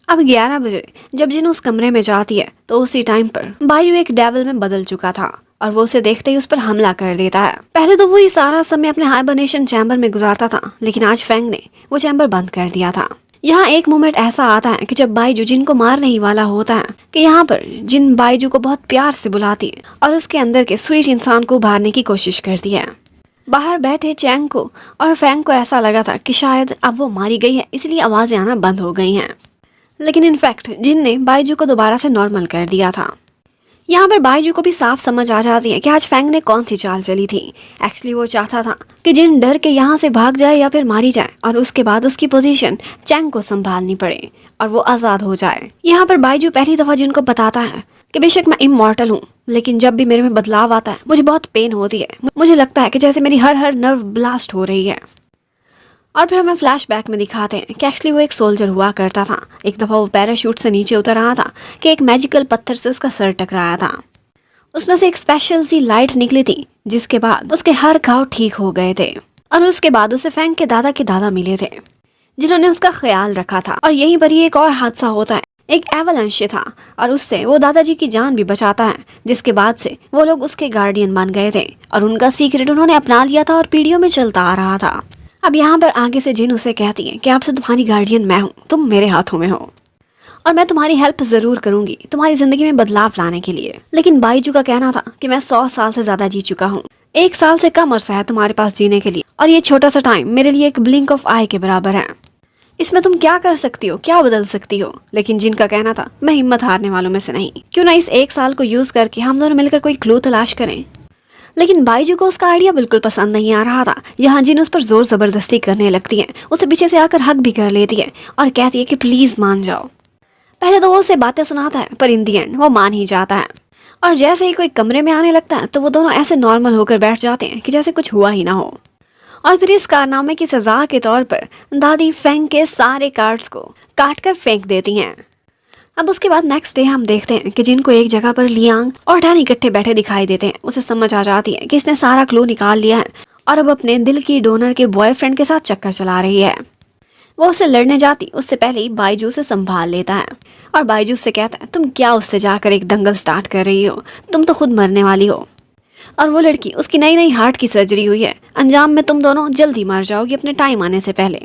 अब 11 बजे जब जिन उस कमरे में जाती है तो उसी टाइम पर बाइजू एक डेविल में बदल चुका था और वो उसे देखते ही उस पर हमला कर देता है। पहले तो वो ही सारा समय अपने हाइबरनेशन चैम्बर में गुजारता था, लेकिन आज फेंग ने वो चैम्बर बंद कर दिया था। यहाँ एक मोमेंट ऐसा आता है कि जब बाइजू जिन को मारने ही वाला होता है कि यहाँ पर जिन बाइजू को बहुत प्यार से बुलाती है और उसके अंदर के स्वीट इंसान को उभारने की कोशिश करती है। बाहर बैठे चैंग को और फेंग को ऐसा लगा था कि शायद अब वो मारी गई है इसलिए आवाजें आना बंद हो गई हैं, लेकिन इनफैक्ट जिन ने बाइजू को दोबारा से नॉर्मल कर दिया था। यहाँ पर बाइजू को भी साफ समझ आ जाती है कि आज फेंग ने कौन सी चाल चली थी। एक्चुअली वो चाहता था कि जिन डर के यहाँ से भाग जाए या फिर मारी जाए और उसके बाद उसकी पोजीशन चैंग को संभालनी पड़े और वो आज़ाद हो जाए। यहाँ पर बाइजू पहली दफ़ा जिन को बताता है कि बेशक मैं इमॉर्टल हूँ, लेकिन जब भी मेरे में बदलाव आता है मुझे बहुत पेन होती है। मुझे लगता है कि जैसे मेरी हर नर्व ब्लास्ट हो रही है। और फिर हमें फ्लैशबैक में दिखाते हैं कि एक्चुअली वो एक सोल्जर हुआ करता था। एक दफ़ा वो पैराशूट से नीचे उतर रहा था कि एक मैजिकल पत्थर से उसका सर टकराया था। उसमें से एक स्पेशल सी लाइट निकली थी जिसके बाद उसके हर घाव ठीक हो गए थे। और उसके बाद उसे फेंग के दादा मिले थे जिन्होंने उसका ख्याल रखा था। और यहीं पर ही एक और हादसा होता है, एक एवलांश था और उससे वो दादाजी की जान भी बचाता है, जिसके बाद से वो लोग उसके गार्डियन बन गए थे और उनका सीक्रेट उन्होंने अपना लिया था और पीढ़ियों में चलता आ रहा था। अब यहाँ पर आगे से जिन उसे कहती है कि आपसे तुम्हारी गार्डियन मैं हूँ, तुम मेरे हाथों में हो और मैं तुम्हारी हेल्प जरूर करूंगी तुम्हारी जिंदगी में बदलाव लाने के लिए। लेकिन बाइजू का कहना था कि मैं 100 साल से ज्यादा जी चुका हूँ, 1 साल से कम अरसा है तुम्हारे पास जीने के लिए और ये छोटा सा टाइम मेरे लिए एक ब्लिंक ऑफ आई के बराबर है। इसमें तुम क्या कर सकती हो, क्या बदल सकती हो। लेकिन जिनका कहना था मैं हिम्मत हारने वालों में से नहीं, क्यों ना इस 1 साल को यूज करके हम दोनों मिलकर कोई क्लू तलाश करें। लेकिन बाइजू को उसका आइडिया बिल्कुल पसंद नहीं आ रहा था। यहाँ जिन उस पर जोर जबरदस्ती करने लगती है, उसे पीछे से आकर हक भी कर लेती है और कहती है कि प्लीज मान जाओ। पहले तो वो उसे बातें सुनाता है पर इन दी एंड वो मान ही जाता है और जैसे ही कोई कमरे में आने लगता है तो वो दोनों ऐसे नॉर्मल होकर बैठ जाते हैं कि जैसे कुछ हुआ ही ना हो। और फिर इस कारनामे की सजा के तौर पर दादी फेंग के सारे कार्ड्स को काट कर फेंक देती हैं। अब उसके बाद नेक्स्ट डे हम देखते हैं कि जिनको एक जगह पर लियांग और टैन इकट्ठे बैठे दिखाई देते हैं। उसे समझ आ जाती है कि इसने सारा क्लू निकाल लिया है और अब अपने दिल की डोनर के बॉयफ्रेंड के साथ चक्कर चला रही है। वो उससे लड़ने जाती उससे पहले ही बाइजू से संभाल लेता है और बाइजू से कहता है तुम क्या उससे जाकर एक दंगल स्टार्ट कर रही हो, तुम तो खुद मरने वाली हो। और वो लड़की उसकी नई हार्ट की सर्जरी हुई है, अंजाम में तुम दोनों जल्दी मर जाओगी अपने टाइम आने से पहले,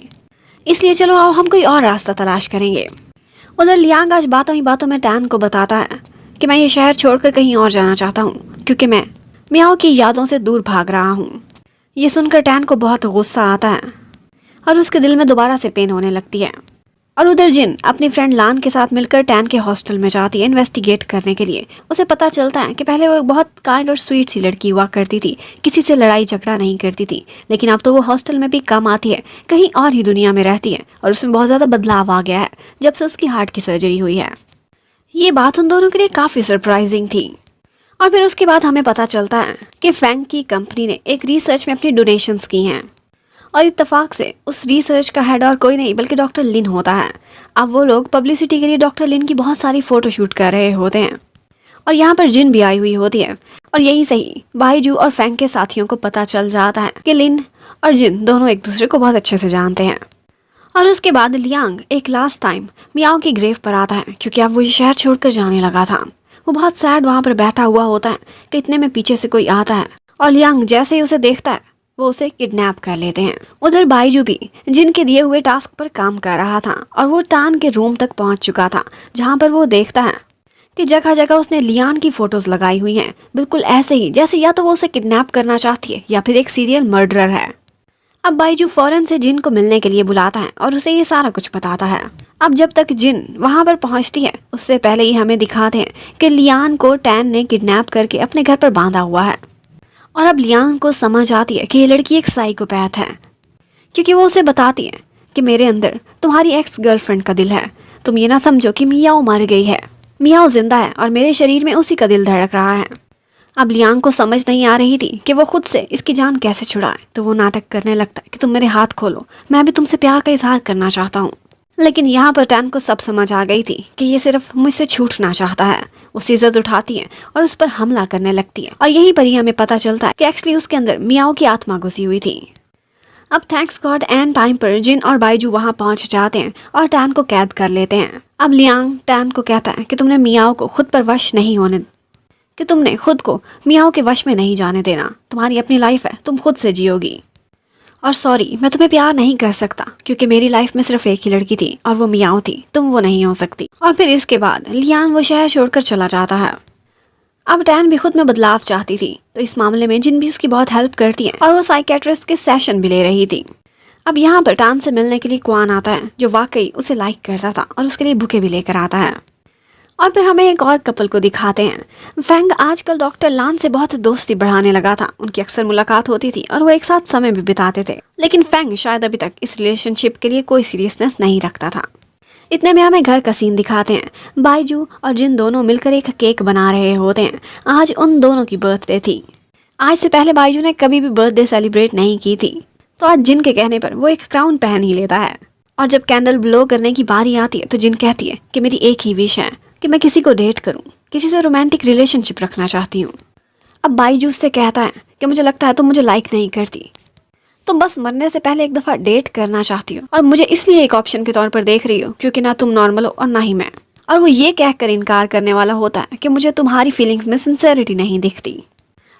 इसलिए चलो आओ हम कोई और रास्ता तलाश करेंगे। उधर लियांग आज बातों ही बातों में टैन को बताता है कि मैं ये शहर छोड़कर कहीं और जाना चाहता हूँ क्योंकि मैं मियाओ की यादों से दूर भाग रहा हूँ। ये सुनकर टैन को बहुत गुस्सा आता है और उसके दिल में दोबारा से पेन होने लगती है। और उधर जिन अपनी फ्रेंड लान के साथ मिलकर टैन के हॉस्टल में जाती है इन्वेस्टिगेट करने के लिए। उसे पता चलता है कि पहले वो एक बहुत काइंड और स्वीट सी लड़की हुआ करती थी, किसी से लड़ाई झगड़ा नहीं करती थी, लेकिन अब तो वो हॉस्टल में भी कम आती है, कहीं और ही दुनिया में रहती है और उसमें बहुत ज़्यादा बदलाव आ गया है जब से उसकी हार्ट की सर्जरी हुई है। ये बात उन दोनों के लिए काफ़ी सरप्राइजिंग थी। और फिर उसके बाद हमें पता चलता है कि फेंग की कंपनी ने एक रिसर्च में अपनी डोनेशंस की हैं और इत्तेफाक से उस रिसर्च का हेड और कोई नहीं बल्कि डॉक्टर लिन होता है। अब वो लोग पब्लिसिटी के लिए डॉक्टर लिन की बहुत सारी फ़ोटो शूट कर रहे होते हैं और यहाँ पर जिन भी आई हुई होती है और यही सही बाइजू और फेंग के साथियों को पता चल जाता है कि लिन और जिन दोनों एक दूसरे को बहुत अच्छे से जानते हैं। और उसके बाद लियांग एक लास्ट टाइम मियाओ की ग्रेव पर आता है क्योंकि अब वो ये शहर छोड़कर जाने लगा था। वो बहुत सैड वहाँ पर बैठा हुआ होता है कि इतने में पीछे से कोई आता है और लियांग जैसे ही उसे देखता है वो उसे किडनैप कर लेते हैं। उधर बाइजू भी जिनके दिए हुए टास्क पर काम कर रहा था और वो टान के रूम तक पहुंच चुका था जहां पर वो देखता है कि जगह जगह उसने लियान की फोटोज लगाई हुई हैं, बिल्कुल ऐसे ही जैसे या तो वो उसे किडनैप करना चाहती है या फिर एक सीरियल मर्डरर है। अब बाइजू फौरन से जिन को मिलने के लिए बुलाता है और उसे ये सारा कुछ बताता है। अब जब तक जिन वहां पर पहुंचती है उससे पहले ही हमें दिखाते हैं कि लियान को टैन ने किडनैप करके अपने घर पर बांधा हुआ है। और अब लियान को समझ आती है कि ये लड़की एक साइकोपैथ है, क्योंकि वो उसे बताती है कि मेरे अंदर तुम्हारी एक्स गर्लफ्रेंड का दिल है। तुम ये ना समझो कि मियाओ मर गई है, मियाओ जिंदा है और मेरे शरीर में उसी का दिल धड़क रहा है। अब लियांग को समझ नहीं आ रही थी कि वो खुद से इसकी जान कैसे छुड़ाए, तो वो नाटक करने लगता है कि तुम मेरे हाथ खोलो, मैं भी तुमसे प्यार का इजहार करना चाहता हूँ। लेकिन यहाँ पर टैन को सब समझ आ गई थी कि ये सिर्फ मुझसे छूटना चाहता है। उसे इज्जत उठाती है और उस पर हमला करने लगती है और यहीं पर ही हमें पता चलता है कि एक्चुअली उसके अंदर मियाओ की आत्मा घुसी हुई थी। अब थैंक्स गॉड एंड टाइम पर जिन और बाइजू वहां पहुंच जाते हैं और टैन को कैद कर लेते हैं। अब लियांग टैन को कहता है कि तुमने मियाओ को खुद पर वश नहीं होने, कि तुमने खुद को मियाओ के वश में नहीं जाने देना। तुम्हारी अपनी लाइफ है, तुम खुद से जियोगी। और सॉरी, मैं तुम्हें प्यार नहीं कर सकता क्योंकि मेरी लाइफ में सिर्फ एक ही लड़की थी और वो मियाओ थी, तुम वो नहीं हो सकती। और फिर इसके बाद लियांग वो शहर छोड़कर चला जाता है। अब टैन भी खुद में बदलाव चाहती थी, तो इस मामले में जिन भी उसकी बहुत हेल्प करती है और वो साइकेट्रिस्ट के सेशन भी ले रही थी। अब यहाँ पर टैन से मिलने के लिए क्वान आता है जो वाकई उसे लाइक करता था और उसके लिए बुके भी लेकर आता है। और फिर हमें एक और कपल को दिखाते हैं। फेंग आजकल डॉक्टर लान से बहुत दोस्ती बढ़ाने लगा था, उनकी अक्सर मुलाकात होती थी और वो एक साथ समय भी बिताते थे। लेकिन फेंग शायद अभी तक इस रिलेशनशिप के लिए कोई सीरियसनेस नहीं रखता था। इतने में हमें घर का सीन दिखाते हैं। बाइजू और जिन दोनों मिलकर एक केक बना रहे होते हैं। आज उन दोनों की बर्थडे थी। आज से पहले बाइजू ने कभी भी बर्थडे सेलिब्रेट नहीं की थी, तो आज जिन के कहने पर वो एक क्राउन पहन ही लेता है। और जब कैंडल ब्लो करने की बारी आती है तो जिन कहती है कि मेरी एक ही विश है कि मैं किसी को डेट करूं, किसी से रोमांटिक रिलेशनशिप रखना चाहती हूँ। अब बाइजू से कहता है कि मुझे लगता है तुम मुझे लाइक नहीं करती, तुम बस मरने से पहले एक दफ़ा डेट करना चाहती हो और मुझे इसलिए एक ऑप्शन के तौर पर देख रही हो क्योंकि ना तुम नॉर्मल हो और ना ही मैं। और वो ये कहकर इनकार करने वाला होता है कि मुझे तुम्हारी फीलिंग्स में सिंसेरिटी नहीं दिखती।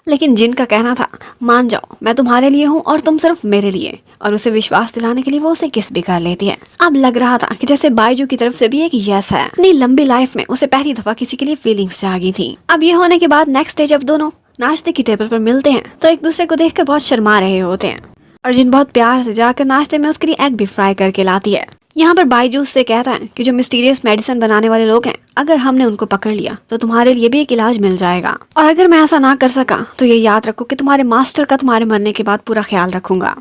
लेकिन जिन का कहना था मान जाओ मैं तुम्हारे लिए हूँ और तुम सिर्फ मेरे लिए, और उसे विश्वास दिलाने के लिए वो उसे किस भी कर लेती है। अब लग रहा था कि जैसे बाइजू की तरफ से भी एक यस है। अपनी लंबी लाइफ में उसे पहली दफा किसी के लिए फीलिंग्स जागी थी। अब ये होने के बाद नेक्स्ट डे जब दोनों नाश्ते की टेबल पर मिलते हैं तो एक दूसरे को देखकर बहुत शर्मा रहे होते हैं और जिन बहुत प्यार से जाकर नाश्ते में उसके लिए एग भी फ्राई करके लाती है। यहाँ पर बाइजू से कहता है कि जो मिस्टीरियस मेडिसिन बनाने वाले लोग हैं, अगर हमने उनको पकड़ लिया तो तुम्हारे लिए भी एक इलाज मिल जाएगा, और अगर मैं ऐसा ना कर सका तो ये याद रखो कि तुम्हारे मास्टर का तुम्हारे मरने के बाद पूरा ख्याल रखूंगा।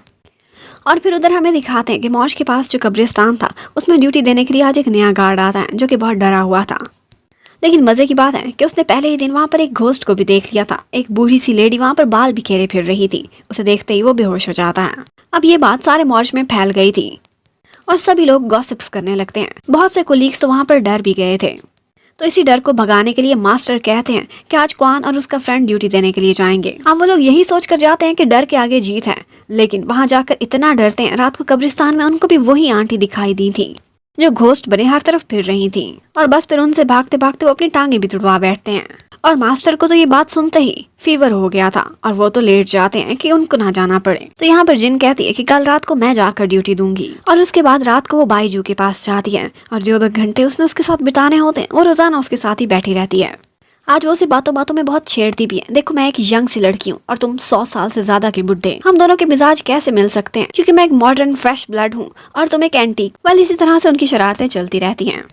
और फिर उधर हमें दिखाते हैं कि मौज के पास जो कब्रिस्तान था उसमें ड्यूटी देने के लिए आज एक नया गार्ड आता है जो कि बहुत डरा हुआ था। लेकिन मजे की बात है कि उसने पहले ही दिन वहाँ पर एक घोस्ट को भी देख लिया था। एक बूढ़ी सी लेडी वहाँ पर बाल बिखेरे फिर रही थी। उसे देखते ही वो बेहोश हो जाता है। अब ये बात सारे मॉर्ज में फैल गई थी और सभी लोग गॉसिप्स करने लगते हैं। बहुत से कोलीग्स तो वहाँ पर डर भी गए थे। तो इसी डर को भगाने के लिए मास्टर कहते हैं कि आज क्वान और उसका फ्रेंड ड्यूटी देने के लिए जाएंगे। अब वो लोग यही सोच कर जाते हैं कि डर के आगे जीत है, लेकिन वहाँ जाकर इतना डरते हैं। रात को कब्रिस्तान में उनको भी वही आंटी दिखाई दी थी जो घोस्ट बने हर तरफ फिर रही थी, और बस फिर उनसे भागते भागते वो अपनी टांगे भी तुड़वा बैठते हैं। और मास्टर को तो ये बात सुनते ही फीवर हो गया था और वो तो लेट जाते हैं कि उनको ना जाना पड़े। तो यहाँ पर जिन कहती है कि कल रात को मैं जाकर ड्यूटी दूंगी, और उसके बाद रात को वो बाइजू के पास जाती है और जो 2 घंटे उसने उसके साथ बिताने होते हैं वो रोजाना उसके साथ ही बैठी रहती है। आज वो उसे बातों बातों में बहुत छेड़ती भी है। देखो मैं एक यंग सी लड़की हूँ और तुम 100 साल से ज्यादा के बुड्ढे, हम दोनों के मिजाज कैसे मिल सकते हैं, क्योंकि मैं एक मॉडर्न फ्रेश ब्लड हूँ और तुम एक एंटीक। वाली इसी तरह से उनकी शरारतें चलती रहती हैं।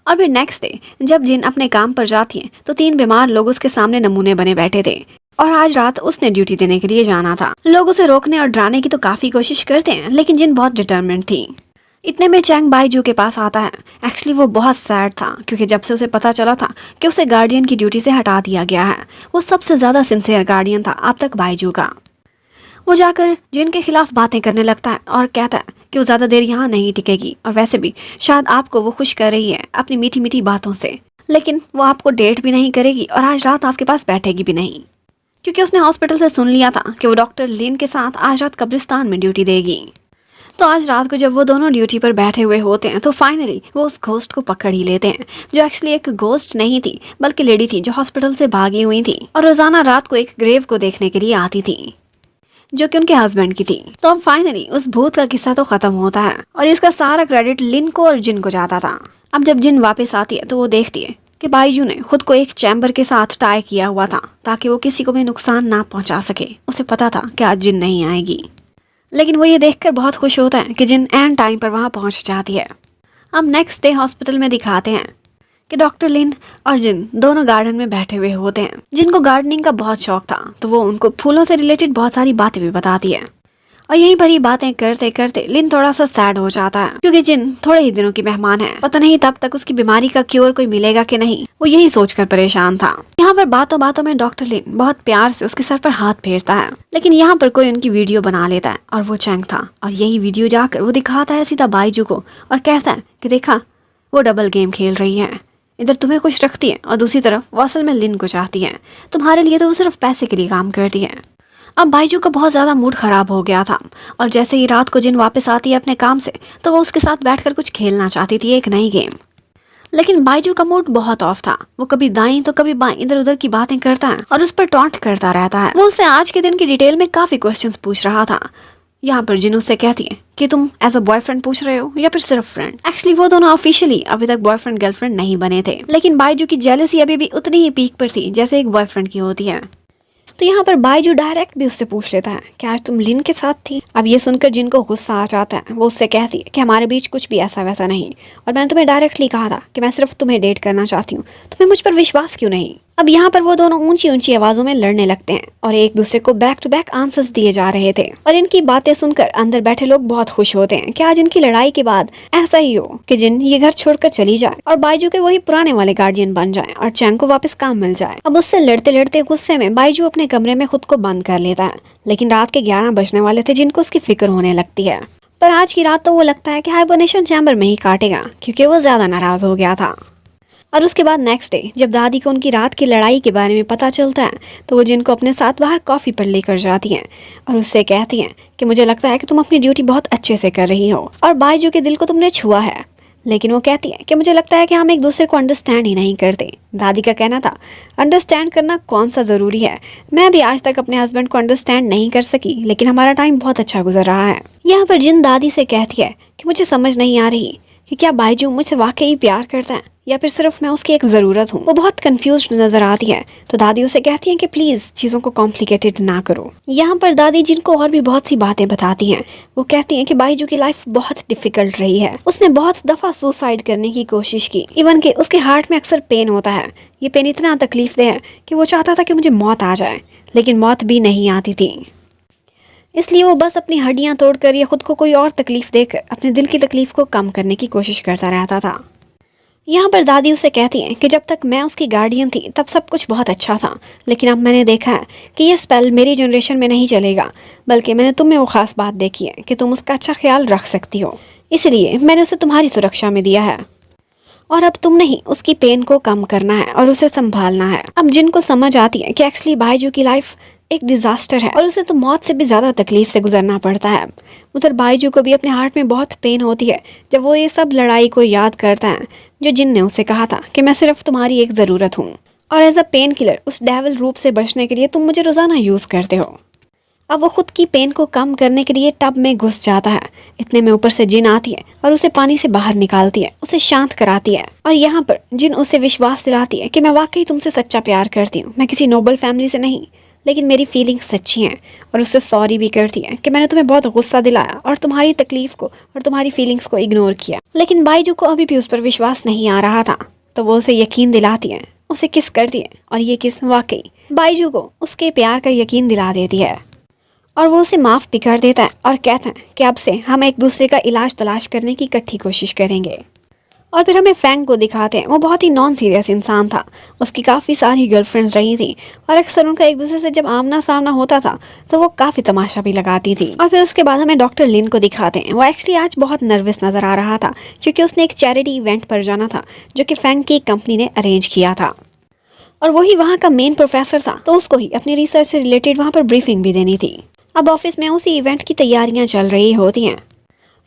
और फिर नेक्स्ट डे जब जिन अपने काम पर जाती है तो 3 बीमार लोग उसके सामने नमूने बने बैठे थे, और आज रात उसने ड्यूटी देने के लिए जाना था। लोग उसे रोकने और डराने की तो काफी कोशिश करते हैं, लेकिन जिन बहुत डिटर्मिन्ड थी। इतने में चैंग बाइजू के पास आता है। एक्चुअली वो बहुत सैड था क्योंकि जब से उसे पता चला था कि उसे गार्डियन की ड्यूटी से हटा दिया गया है, वो सबसे ज्यादा सिंसियर गार्डियन था अब तक बाइजू का। वो जाकर जिन के खिलाफ बातें करने लगता है और कहता है कि वो ज़्यादा देर यहाँ नहीं टिकेगी, और वैसे भी शायद आपको वो खुश कर रही है अपनी मीठी मीठी बातों से, लेकिन वो आपको डेट भी नहीं करेगी और आज रात आपके पास बैठेगी भी नहीं, क्योंकि उसने हॉस्पिटल से सुन लिया था कि वो डॉक्टर लिन के साथ आज रात कब्रिस्तान में ड्यूटी देगी। तो आज रात को जब वो दोनों ड्यूटी पर बैठे हुए होते हैं तो फाइनली वो उस घोस्ट को पकड़ ही लेते हैं, जो एक्चुअली एक घोस्ट नहीं थी बल्कि लेडी थी जो हॉस्पिटल से भागी हुई थी और रोजाना रात को एक ग्रेव को देखने के लिए आती थी जो कि उनके हस्बैंड की थी। तो अब फाइनली उस भूत का किस्सा तो खत्म होता है और इसका सारा क्रेडिट लिन को और जिन को जाता था। अब जब जिन वापस आती है तो वो देखती है कि बाइजू ने खुद को एक चैम्बर के साथ टाई किया हुआ था ताकि वो किसी को भी नुकसान ना पहुंचा सके। उसे पता था कि आज जिन नहीं आएगी। लेकिन वो ये देखकर बहुत खुश होता है कि जिन एंड टाइम पर वहाँ पहुँच जाती है। अब नेक्स्ट डे हॉस्पिटल में दिखाते हैं कि डॉक्टर लिन और जिन दोनों गार्डन में बैठे हुए होते हैं। जिनको गार्डनिंग का बहुत शौक था तो वो उनको फूलों से रिलेटेड बहुत सारी बातें भी बताती है। और यहीं पर ही बातें करते करते लिन थोड़ा सा सैड हो जाता है क्योंकि जिन थोड़े ही दिनों की मेहमान है। पता नहीं तब तक उसकी बीमारी का क्योर कोई मिलेगा कि नहीं, वो यही सोचकर परेशान था। यहाँ पर बातों बातों में डॉक्टर लिन बहुत प्यार से उसके सर पर हाथ फेरता है, लेकिन यहाँ पर कोई उनकी वीडियो बना लेता है और वो चैंग था। और यही वीडियो जाकर वो दिखाता है सीधा बाइजू को और कहता है कि देखा वो डबल गेम खेल रही है, इधर तुम्हें खुश रखती है और दूसरी तरफ वो असल में लिन को चाहती है। तुम्हारे लिए तो वो सिर्फ पैसे के लिए काम करती है। अब बाइजू का बहुत ज़्यादा मूड ख़राब हो गया था और जैसे ही रात को जिन वापस आती है अपने काम से तो वो उसके साथ बैठकर कुछ खेलना चाहती थी, एक नई गेम। लेकिन बाइजू का मूड बहुत ऑफ था। वो कभी दाईं तो कभी बाईं इधर उधर की बातें करता है और उस पर टॉन्ट करता रहता है। वो उससे आज के दिन की डिटेल में काफ़ी क्वेश्चंस पूछ रहा था। यहाँ पर जिन उससे कहती है कि तुम एज अ बॉयफ्रेंड पूछ रहे हो या फिर सिर्फ फ्रेंड। एक्चुअली वो दोनों ऑफिशियली अभी तक बॉयफ्रेंड गर्लफ्रेंड नहीं बने थे, लेकिन बाइजू की जेलसी अभी भी उतनी ही पीक पर थी जैसे एक बॉयफ्रेंड की होती है। तो यहाँ पर बाइजू डायरेक्ट भी उससे पूछ लेता है कि आज तुम लिन के साथ थी। अब ये सुनकर जिनको गुस्सा आ जाता है वो उससे कहती है कि हमारे बीच कुछ भी ऐसा वैसा नहीं, और मैंने तुम्हें डायरेक्टली कहा था कि मैं सिर्फ तुम्हें डेट करना चाहती हूँ, तुम्हें मुझ पर विश्वास क्यों नहीं। अब यहाँ पर वो दोनों ऊंची ऊंची आवाजों में लड़ने लगते हैं और एक दूसरे को बैक टू बैक आंसर्स दिए जा रहे थे। और इनकी बातें सुनकर अंदर बैठे लोग बहुत खुश होते हैं कि आज इनकी लड़ाई के बाद ऐसा ही हो कि जिन ये घर छोड़कर चली जाए और बाइजू के वही पुराने वाले गार्डियन बन जाए और चैंग को वापस काम मिल जाए। अब उससे लड़ते लड़ते गुस्से में बाइजू अपने कमरे में खुद को बंद कर लेता है, लेकिन रात के 11 बजने वाले थे जिनको उसकी फिक्र होने लगती है। पर आज की रात तो वो लगता है कि हाइबरनेशन चैम्बर में ही काटेगा क्योंकि वो ज्यादा नाराज हो गया था। और उसके बाद नेक्स्ट डे जब दादी को उनकी रात की लड़ाई के बारे में पता चलता है तो वो जिनको अपने साथ बाहर कॉफ़ी पर लेकर जाती हैं और उससे कहती हैं कि मुझे लगता है कि तुम अपनी ड्यूटी बहुत अच्छे से कर रही हो और बाइजू के दिल को तुमने छुआ है। लेकिन वो कहती है कि मुझे लगता है कि हम एक दूसरे को अंडरस्टैंड ही नहीं करते। दादी का कहना था अंडरस्टैंड करना कौन सा ज़रूरी है, मैं भी आज तक अपने हस्बैंड को अंडरस्टैंड नहीं कर सकी, लेकिन हमारा टाइम बहुत अच्छा गुजर रहा है। यहाँ पर जिन दादी से कहती है कि मुझे समझ नहीं आ रही कि क्या बाइजू मुझसे वाकई प्यार करता है या फिर सिर्फ मैं उसकी एक ज़रूरत हूँ। वो बहुत कंफ्यूज्ड नजर आती है तो दादी उसे कहती है कि प्लीज़ चीज़ों को कॉम्प्लिकेटेड ना करो। यहाँ पर दादी जिनको और भी बहुत सी बातें बताती हैं। वो कहती हैं कि बाइजू की लाइफ बहुत डिफिकल्ट रही है, उसने बहुत दफ़ा सुसाइड करने की कोशिश की, इवन कि उसके हार्ट में अक्सर पेन होता है। ये पेन इतना तकलीफदेह है कि वो चाहता था कि मुझे मौत आ जाए, लेकिन मौत भी नहीं आती थी, इसलिए वो बस अपनी हड्डियाँ तोड़कर या खुद को कोई और तकलीफ देकर अपने दिल की तकलीफ को कम करने की कोशिश करता रहता था। यहाँ पर दादी उसे कहती हैं कि जब तक मैं उसकी गार्डियन थी तब सब कुछ बहुत अच्छा था, लेकिन अब मैंने देखा है कि ये स्पेल मेरी जनरेशन में नहीं चलेगा, बल्कि मैंने तुम में वो ख़ास बात देखी है कि तुम उसका अच्छा ख्याल रख सकती हो, इसलिए मैंने उसे तुम्हारी सुरक्षा में दिया है और अब तुमने ही उसकी पेन को कम करना है और उसे संभालना है। अब जिनको समझ आती है कि एक्चुअली बाइजू की लाइफ एक डिजास्टर है और उसे तो मौत से भी ज़्यादा तकलीफ से गुजरना पड़ता है, उधर बाइजू को भी अपने हार्ट में बहुत पेन होती है जब वो ये सब लड़ाई को याद करता है जो जिन ने उसे कहा था कि मैं सिर्फ तुम्हारी एक ज़रूरत हूँ और एज अ पेन किलर उस डेविल रूप से बचने के लिए तुम मुझे रोज़ाना यूज़ करते हो। अब वो खुद की पेन को कम करने के लिए टब में घुस जाता है। इतने में ऊपर से जिन आती है और उसे पानी से बाहर निकालती है, उसे शांत कराती है और यहाँ पर जिन उसे विश्वास दिलाती है कि मैं वाकई तुमसे सच्चा प्यार करती हूँ, मैं किसी नोबल फैमिली से नहीं, लेकिन मेरी फीलिंग्स सच्ची हैं, और उससे सॉरी भी करती है कि मैंने तुम्हें बहुत गुस्सा दिलाया और तुम्हारी तकलीफ को और तुम्हारी फीलिंग्स को इग्नोर किया। लेकिन बाइजू को अभी भी उस पर विश्वास नहीं आ रहा था, तो वो उसे यकीन दिलाती है, उसे किस करती है और ये किस वाकई बाइजू को उसके प्यार का यकीन दिला देती है और वो उसे माफ़ भी कर देता है और कहता है कि अब से हम एक दूसरे का इलाज तलाश करने की इकट्ठी कोशिश करेंगे। और फिर हमें फैंग को दिखाते हैं। वो बहुत ही नॉन सीरियस इंसान था, उसकी काफ़ी सारी गर्लफ्रेंड्स रही थी और अक्सर उनका एक दूसरे से जब आमना सामना होता था तो वो काफ़ी तमाशा भी लगाती थी। और फिर उसके बाद हमें डॉक्टर लिन को दिखाते हैं। वो एक्चुअली आज बहुत नर्वस नज़र आ रहा था क्योंकि उसने एक चैरिटी इवेंट पर जाना था जो कि फैंग की कंपनी ने अरेंज किया था और वही वहाँ का मेन प्रोफेसर था, तो उसको ही अपनी रिसर्च से रिलेटेड वहाँ पर ब्रीफिंग भी देनी थी। अब ऑफिस में उसी इवेंट की तैयारियां चल रही होती हैं,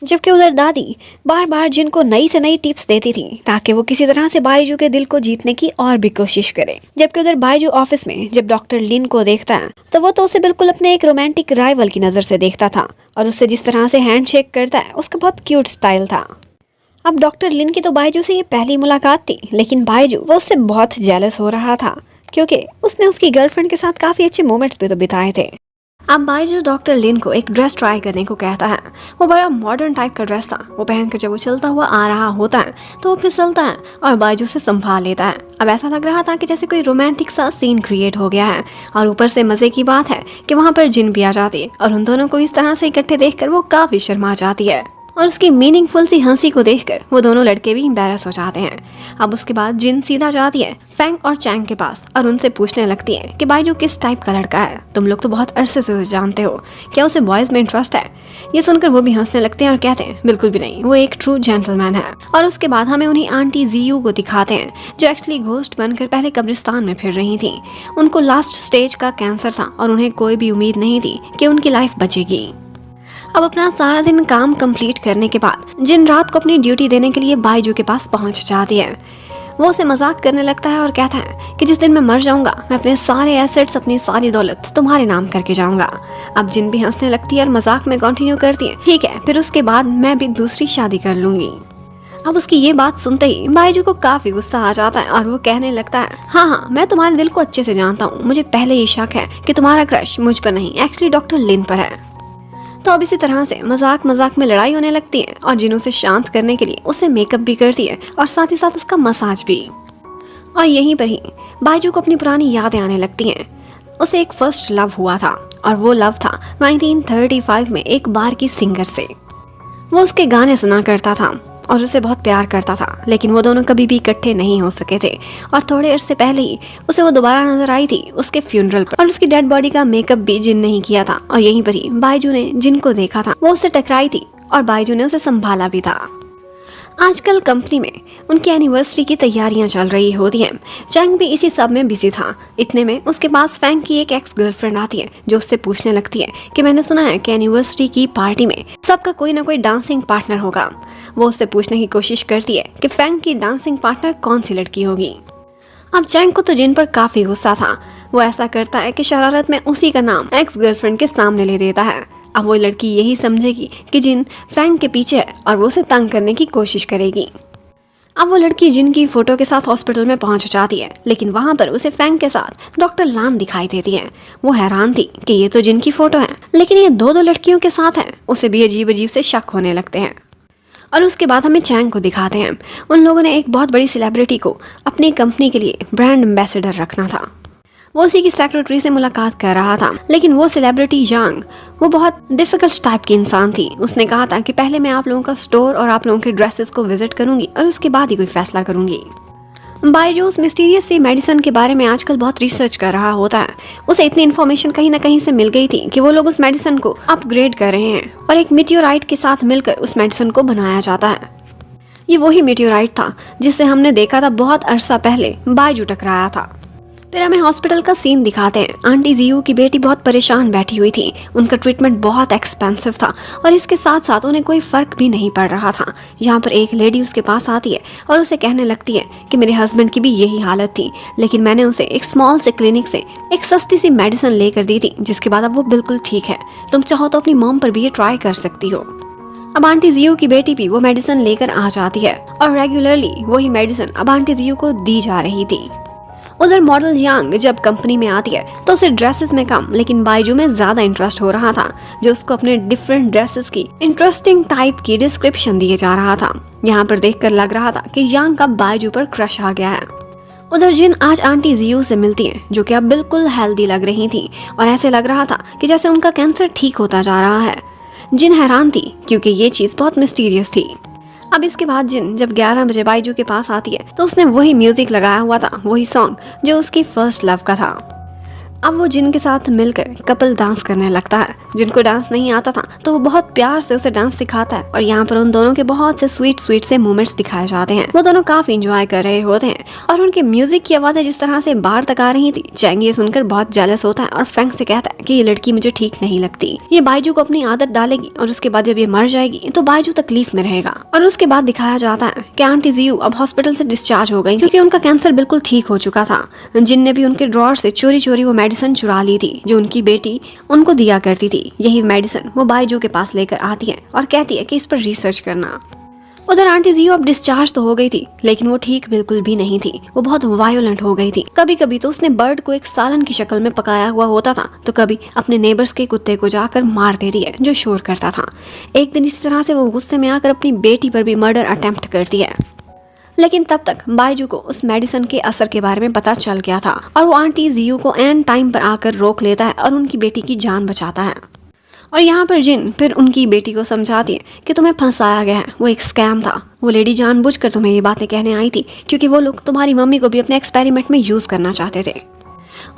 जबकि उधर दादी बार बार जिनको नई से नई टिप्स देती थी ताकि वो किसी तरह से बाइजू के दिल को जीतने की और भी कोशिश करे। जबकि उधर बाइजू ऑफिस में जब डॉक्टर लिन को देखता है तो वो तो उसे बिल्कुल अपने एक रोमांटिक राइवल की नज़र से देखता था और उससे जिस तरह से हैंडशेक करता है उसका बहुत क्यूट स्टाइल था। अब डॉक्टर लिन की तो बाइजू से ये पहली मुलाकात थी, लेकिन बाइजू वो उससे बहुत जेलस हो रहा था क्योंकि उसने उसकी गर्लफ्रेंड के साथ काफ़ी अच्छे मोमेंट्स भी तो बिताए थे। अब बाइजू डॉक्टर लिन को एक ड्रेस ट्राई करने को कहता है। वो बड़ा मॉडर्न टाइप का ड्रेस था। वो पहनकर जब वो चलता हुआ आ रहा होता है तो वो फिसलता है और बाइजू से संभाल लेता है। अब ऐसा लग रहा था कि जैसे कोई रोमांटिक सा सीन क्रिएट हो गया है। और ऊपर से मजे की बात है कि वहाँ पर जिन भी आ जाती है और उन दोनों को इस तरह से इकट्ठे देखकर वो काफी शर्मा जाती है और उसकी मीनिंगफुल सी हंसी को देखकर वो दोनों लड़के भी एम्बैरस हो जाते हैं। अब उसके बाद जिन सीधा जाती है फैंग और चैंग के पास और उनसे पूछने लगती है कि बाइजू किस टाइप का लड़का है। तुम लोग तो बहुत अरसे से उसे जानते हो, क्या उसे बॉयज में इंटरेस्ट है? ये सुनकर वो भी हंसने लगते हैं और कहते हैं बिल्कुल भी नहीं, वो एक ट्रू जेंटलमैन है। और उसके बाद हमें उन्हीं आंटी जियू को दिखाते हैं जो एक्चुअली घोस्ट बनकर पहले कब्रिस्तान में फिर रही थी। उनको लास्ट स्टेज का कैंसर था और उन्हें कोई भी उम्मीद नहीं थी कि उनकी लाइफ बचेगी। अब अपना सारा दिन काम कंप्लीट करने के बाद जिन रात को अपनी ड्यूटी देने के लिए बाइजू के पास पहुंच जाती है। वो उसे मजाक करने लगता है और कहता है कि जिस दिन मैं मर जाऊंगा मैं अपने सारे एसेट्स, अपनी सारी दौलत तुम्हारे नाम करके जाऊंगा। अब जिन भी हंसने लगती है और मजाक में कंटिन्यू करती है, ठीक है फिर उसके बाद मैं भी दूसरी शादी कर लूंगी। अब उसकी ये बात सुनते ही बाइजू को काफी गुस्सा आ जाता है और वो कहने लगता है हाँ, मैं तुम्हारे दिल को अच्छे से जानता हूँ। मुझे पहले ही शक है कि तुम्हारा क्रश मुझ पर नहीं, एक्चुअली डॉक्टर लिन पर है। तो अब इसी तरह से मजाक मजाक में लड़ाई होने लगती है और जिन उसे शांत करने के लिए उसे मेकअप भी करती है और साथ ही साथ उसका मसाज भी। और यहीं पर ही बाइजू को अपनी पुरानी यादें आने लगती हैं। उसे एक फर्स्ट लव हुआ था और वो लव था 1935 में एक बार की सिंगर से। वो उसके गाने सुना करता था और उसे बहुत प्यार करता था, लेकिन वो दोनों कभी भी इकट्ठे नहीं हो सके थे। और थोड़े अरसे पहले ही उसे वो दोबारा नजर आई थी उसके फ्यूनरल पर और उसकी डेड बॉडी का मेकअप भी जिन ने ही किया था। और यहीं पर ही बाइजू ने जिन को देखा था, वो उससे टकराई थी और बाइजू ने उसे संभाला भी था। आजकल कंपनी में उनकी एनिवर्सरी की तैयारियां चल रही होती हैं। चैंग भी इसी सब में बिजी था। इतने में उसके पास फैंग की एक एक्स गर्लफ्रेंड आती है जो उससे पूछने लगती है कि मैंने सुना है कि एनिवर्सरी की पार्टी में सबका कोई ना कोई डांसिंग पार्टनर होगा। वो उससे पूछने की कोशिश करती है कि फैंग की डांसिंग पार्टनर कौन सी लड़की होगी। अब चैंग को तो जिन पर काफी गुस्सा था। वो ऐसा करता है कि शरारत में उसी का नाम एक्स गर्लफ्रेंड के सामने ले देता है। अब वो लड़की यही समझेगी कि जिन फैंग के पीछे है और वो उसे तंग करने की कोशिश करेगी। अब वो लड़की जिन की फोटो के साथ हॉस्पिटल में पहुंच जाती है, लेकिन वहां पर उसे फैंग के साथ डॉक्टर लान दिखाई देती है। वो हैरान थी कि ये तो जिन की फोटो है, लेकिन ये दो लड़कियों के साथ है। उसे भी अजीब अजीब से शक होने लगते हैं। और उसके बाद हमें चैंग को दिखाते हैं। उन लोगों ने एक बहुत बड़ी सेलिब्रिटी को अपनी कंपनी के लिए ब्रांड एम्बेसडर रखना था। वो उसी की सेक्रेटरी से मुलाकात कर रहा था, लेकिन वो सेलिब्रिटी यांग वो बहुत डिफिकल्ट टाइप की इंसान थी। उसने कहा था कि पहले मैं आप लोगों का स्टोर और आप लोगों के ड्रेसेस को विजिट करूंगी और उसके बाद ही कोई फैसला करूंगी। बाइजू उस मिस्टीरियस सी मेडिसिन के बारे में आजकल बहुत रिसर्च कर रहा होता है। उसे इतनी इन्फॉर्मेशन कहीं ना कहीं से मिल गई थी कि वो लोग उस मेडिसिन को अपग्रेड कर रहे हैं और एक मीटियोराइट के साथ मिलकर उस मेडिसिन को बनाया जाता है। ये वही मीटियोराइट था जिसे हमने देखा था बहुत अरसा पहले बाइजू टकराया था। फिर हमें हॉस्पिटल का सीन दिखाते हैं। आंटी जियू की बेटी बहुत परेशान बैठी हुई थी। उनका ट्रीटमेंट बहुत एक्सपेंसिव था और इसके साथ साथ उन्हें कोई फर्क भी नहीं पड़ रहा था। यहाँ पर एक लेडी उसके पास आती है और उसे कहने लगती है कि मेरे हस्बैंड की भी यही हालत थी, लेकिन मैंने उसे एक स्मॉल से क्लिनिक से एक सस्ती सी मेडिसिन लेकर दी थी, जिसके बाद अब वो बिल्कुल ठीक है। तुम चाहो तो अपनी मॉम पर भी ये ट्राई कर सकती हो। अब आंटी जियू की बेटी भी वो मेडिसिन लेकर आ जाती है और रेगुलरली वही मेडिसिन अब आंटी जियू को दी जा रही थी। उधर मॉडल यांग जब कंपनी में आती है तो उसे ड्रेसेस में कम लेकिन बाइजू में ज्यादा इंटरेस्ट हो रहा था, जो उसको अपने डिफरेंट ड्रेसेस की इंटरेस्टिंग टाइप की डिस्क्रिप्शन दिए जा रहा था। यहाँ पर देखकर लग रहा था कि यांग का बाइजू पर क्रश आ गया है। उधर जिन आज आंटी जियू से मिलती है, जो कि अब बिल्कुल हेल्दी लग रही थी और ऐसे लग रहा था कि जैसे उनका कैंसर ठीक होता जा रहा है। जिन हैरान थी क्योंकि ये चीज बहुत मिस्टीरियस थी। अब इसके बाद जिन जब 11 बजे बाइजू के पास आती है तो उसने वही म्यूजिक लगाया हुआ था, वही सॉन्ग जो उसकी फर्स्ट लव का था। अब वो जिन के साथ मिलकर कपल डांस करने लगता है। जिनको डांस नहीं आता था तो वो बहुत प्यार से उसे डांस सिखाता है और यहाँ पर उन दोनों के बहुत से स्वीट से मोमेंट्स दिखाए जाते हैं। वो दोनों काफी एंजॉय कर रहे होते हैं और उनके म्यूजिक की आवाजें जिस तरह से बाहर तक आ रही थी, चैंग ये सुनकर बहुत जेलस होता है और फैंग से कहता है कि ये लड़की मुझे ठीक नहीं लगती, ये बाइजू को अपनी आदत डालेगी और उसके बाद जब ये मर जाएगी तो बाइजू तकलीफ में रहेगा। और उसके बाद दिखाया जाता है कि आंटी जियू अब हॉस्पिटल से डिस्चार्ज हो गई क्योंकि उनका कैंसर बिल्कुल ठीक हो चुका था। जिन ने भी उनके ड्रॉर से चोरी वो मेडिसिन चुरा ली थी जो उनकी बेटी उनको दिया करती थी। यही मेडिसिन वो बाइजू के पास लेकर आती है और कहती है कि इस पर रिसर्च करना। उधर आंटी जियो अब डिस्चार्ज तो हो गई थी, लेकिन वो ठीक बिल्कुल भी नहीं थी। वो बहुत वायोलेंट हो गई थी। कभी कभी तो उसने बर्ड को एक सालन की शक्ल में पकाया हुआ होता था, तो कभी अपने नेबर्स के कुत्ते को जाकर मार देती है जो शोर करता था। एक दिन इस तरह से वो गुस्से में आकर अपनी बेटी पर भी मर्डर अटेम्प्ट करती है। लेकिन तब तक बाइजू को उस मेडिसिन के असर के बारे में पता चल गया था और वो आंटी जियो को एन टाइम पर आकर रोक लेता है और उनकी बेटी की जान बचाता है। और यहाँ पर जिन फिर उनकी बेटी को समझाती है कि तुम्हें फंसाया गया है, वो एक स्कैम था। वो लेडी जानबूझकर तुम्हें ये बातें कहने आई थी क्योंकि वो लोग तुम्हारी मम्मी को भी अपने एक्सपेरिमेंट में यूज करना चाहते थे।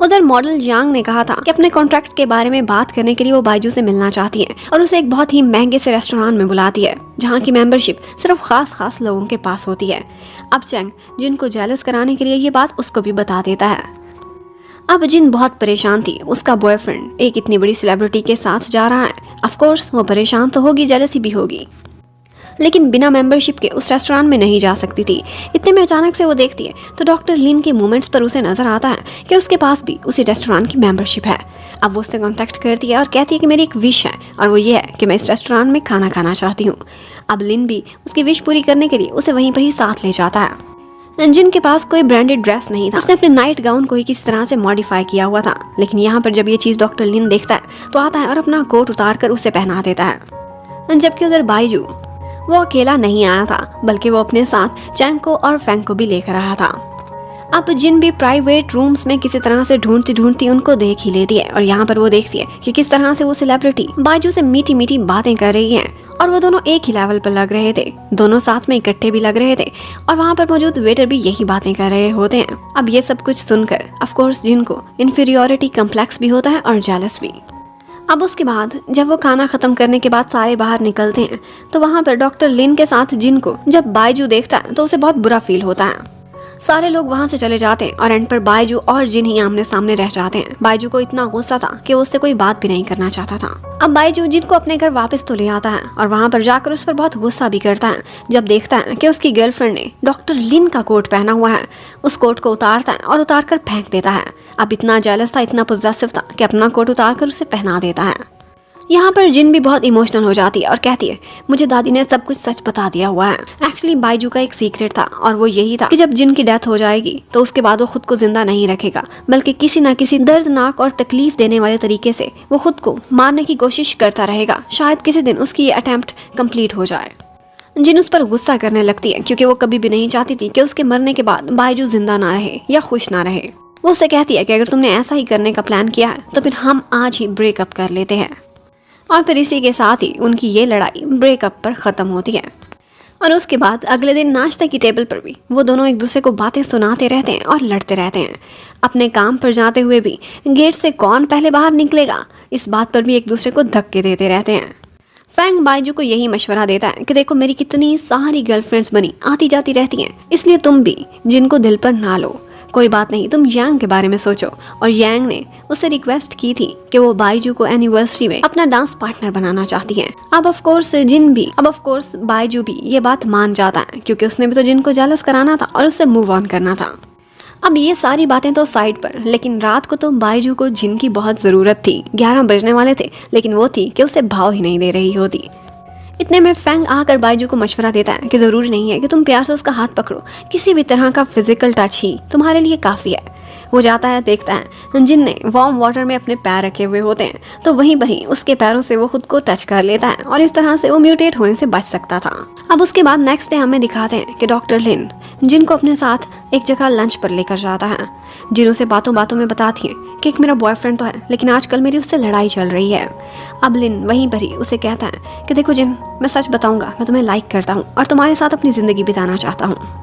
उधर मॉडल यांग ने कहा था कि अपने कॉन्ट्रैक्ट के बारे में बात करने के लिए वो बाइजू से मिलना चाहती है और उसे एक बहुत ही महंगे से रेस्टोरेंट में बुलाती है जहाँ की मेंबरशिप सिर्फ खास लोगों के पास होती है। अब चैंग जिन को जेलस कराने के लिए ये बात उसको भी बता देता है। अब जिन बहुत परेशान थी। उसका बॉयफ्रेंड एक इतनी बड़ी सेलिब्रिटी के साथ जा रहा है। ऑफ कोर्स वो परेशान तो होगी, जेलसी भी होगी, लेकिन बिना मेंबरशिप के उस रेस्टोरेंट में नहीं जा सकती थी। इतने में अचानक से वो देखती है तो डॉक्टर लिन के मूवमेंट्स पर उसे नजर आता है कि उसके पास भी उसी रेस्टोरेंट की मेंबरशिप है। अब वो उससे कांटेक्ट करती है और कहती है कि मेरी एक विश है और वो ये है कि मैं इस रेस्टोरेंट में खाना खाना चाहती हूँ। अब लिन भी उसकी विश पूरी करने के लिए उसे वहीं पर ही साथ ले जाता है। जिन के पास कोई ब्रांडेड ड्रेस नहीं था। उसने अपने नाइट गाउन को ही किसी तरह से मॉडिफाई किया हुआ था, लेकिन यहाँ पर जब ये चीज़ डॉक्टर लिन देखता है तो आता है और अपना कोट उतार कर उसे पहना देता है। जबकि उधर बाइजू वो अकेला नहीं आया था, बल्कि वो अपने साथ चैंग को और फैंग को भी लेकर आया था। अब जिन भी प्राइवेट रूम्स में किसी तरह से ढूंढती उनको देख ही लेती है और यहाँ पर वो देखती है कि किस तरह से वो सेलिब्रिटी बाइजू से मीठी मीठी बातें कर रही है और वो दोनों एक ही लेवल पर लग रहे थे, दोनों साथ में इकट्ठे भी लग रहे थे और वहाँ पर मौजूद वेटर भी यही बातें कर रहे होते हैं। अब ये सब कुछ सुनकर ऑफ कोर्स जिनको इन्फीरियोरिटी कम्प्लेक्स भी होता है और जेलस भी। अब उसके बाद जब वो खाना खत्म करने के बाद सारे बाहर निकलते हैं तो वहाँ पर डॉक्टर लिन के साथ जिन को जब बाइजू देखता है तो उसे बहुत बुरा फील होता है। सारे लोग वहाँ से चले जाते हैं और एंड पर बाइजू और जिन ही आमने सामने रह जाते हैं। बाइजू को इतना गुस्सा था कि वो उससे कोई बात भी नहीं करना चाहता था। अब बाइजू जिन को अपने घर वापस तो ले आता है और वहाँ पर जाकर उस पर बहुत गुस्सा भी करता है जब देखता है कि उसकी गर्लफ्रेंड ने डॉक्टर लिन का कोट पहना हुआ है। उस कोट को उतारता है और उतार कर फेंक देता है। अब इतना जेलस था, इतना पोजेसिव था कि अपना कोट उतार कर उसे पहना देता है। यहाँ पर जिन भी बहुत इमोशनल हो जाती है और कहती है मुझे दादी ने सब कुछ सच बता दिया हुआ है। एक्चुअली बाइजू का एक सीक्रेट था और वो यही था कि जब जिन की डेथ हो जाएगी तो उसके बाद वो खुद को जिंदा नहीं रखेगा, बल्कि किसी न किसी दर्दनाक और तकलीफ देने वाले तरीके से वो खुद को मारने की कोशिश करता रहेगा। शायद किसी दिन उसकी ये अटेम्प्ट कंप्लीट हो जाए। जिन उस पर गुस्सा करने लगती है क्योंकि वो कभी भी नहीं चाहती थी कि उसके मरने के बाद बाइजू जिंदा ना रहे या खुश ना रहे। वो उससे कहती है कि अगर तुमने ऐसा ही करने का प्लान किया है तो फिर हम आज ही ब्रेकअप कर लेते हैं। और फिर इसी के साथ ही उनकी ये लड़ाई ब्रेकअप पर ख़त्म होती है। और उसके बाद अगले दिन नाश्ते की टेबल पर भी वो दोनों एक दूसरे को बातें सुनाते रहते हैं और लड़ते रहते हैं। अपने काम पर जाते हुए भी गेट से कौन पहले बाहर निकलेगा इस बात पर भी एक दूसरे को धक्के देते रहते हैं। फैंग बाइजू को यही मशवरा देता है कि देखो मेरी कितनी सारी गर्लफ्रेंड्स बनी आती जाती रहती हैं, इसलिए तुम भी जिनको दिल पर ना लो, कोई बात नहीं, तुम यांग के बारे में सोचो। और यांग ने उससे रिक्वेस्ट की थी कि वो बाइजू को एनिवर्सरी में अपना डांस पार्टनर बनाना चाहती है। अब ऑफ कोर्स बाइजू भी ये बात मान जाता है क्योंकि उसने भी तो जिन को जेलस कराना था और उससे मूव ऑन करना था। अब ये सारी बातें तो साइड पर, लेकिन रात को तो बाइजू को जिन की बहुत ज़रूरत थी। 11 बजने वाले थे, लेकिन वो थी कि उसे भाव ही नहीं दे रही होती। इतने में फैंग आकर बाइजू को मशवरा देता है कि ज़रूरी नहीं है कि तुम प्यार से उसका हाथ पकड़ो, किसी भी तरह का फिजिकल टच ही तुम्हारे लिए काफ़ी है। वो जाता है, देखता है जिन ने वार्म वाटर में अपने पैर रखे हुए होते हैं, तो वहीं पर ही उसके पैरों से वो खुद को टच कर लेता है और इस तरह से वो म्यूटेट होने से बच सकता था। अब उसके बाद नेक्स्ट डे हमें दिखाते हैं कि डॉक्टर लिन जिन को अपने साथ एक जगह लंच पर लेकर जाता है। जिन उसे बातों बातों में बताती है कि एक मेरा बॉयफ्रेंड तो है, लेकिन आजकल मेरी उससे लड़ाई चल रही है। अब लिन वहीं पर ही उसे कहता है कि देखो जिन, मैं सच बताऊंगा, मैं तुम्हें लाइक करता हूँ और तुम्हारे साथ अपनी ज़िंदगी बिताना चाहता हूँ।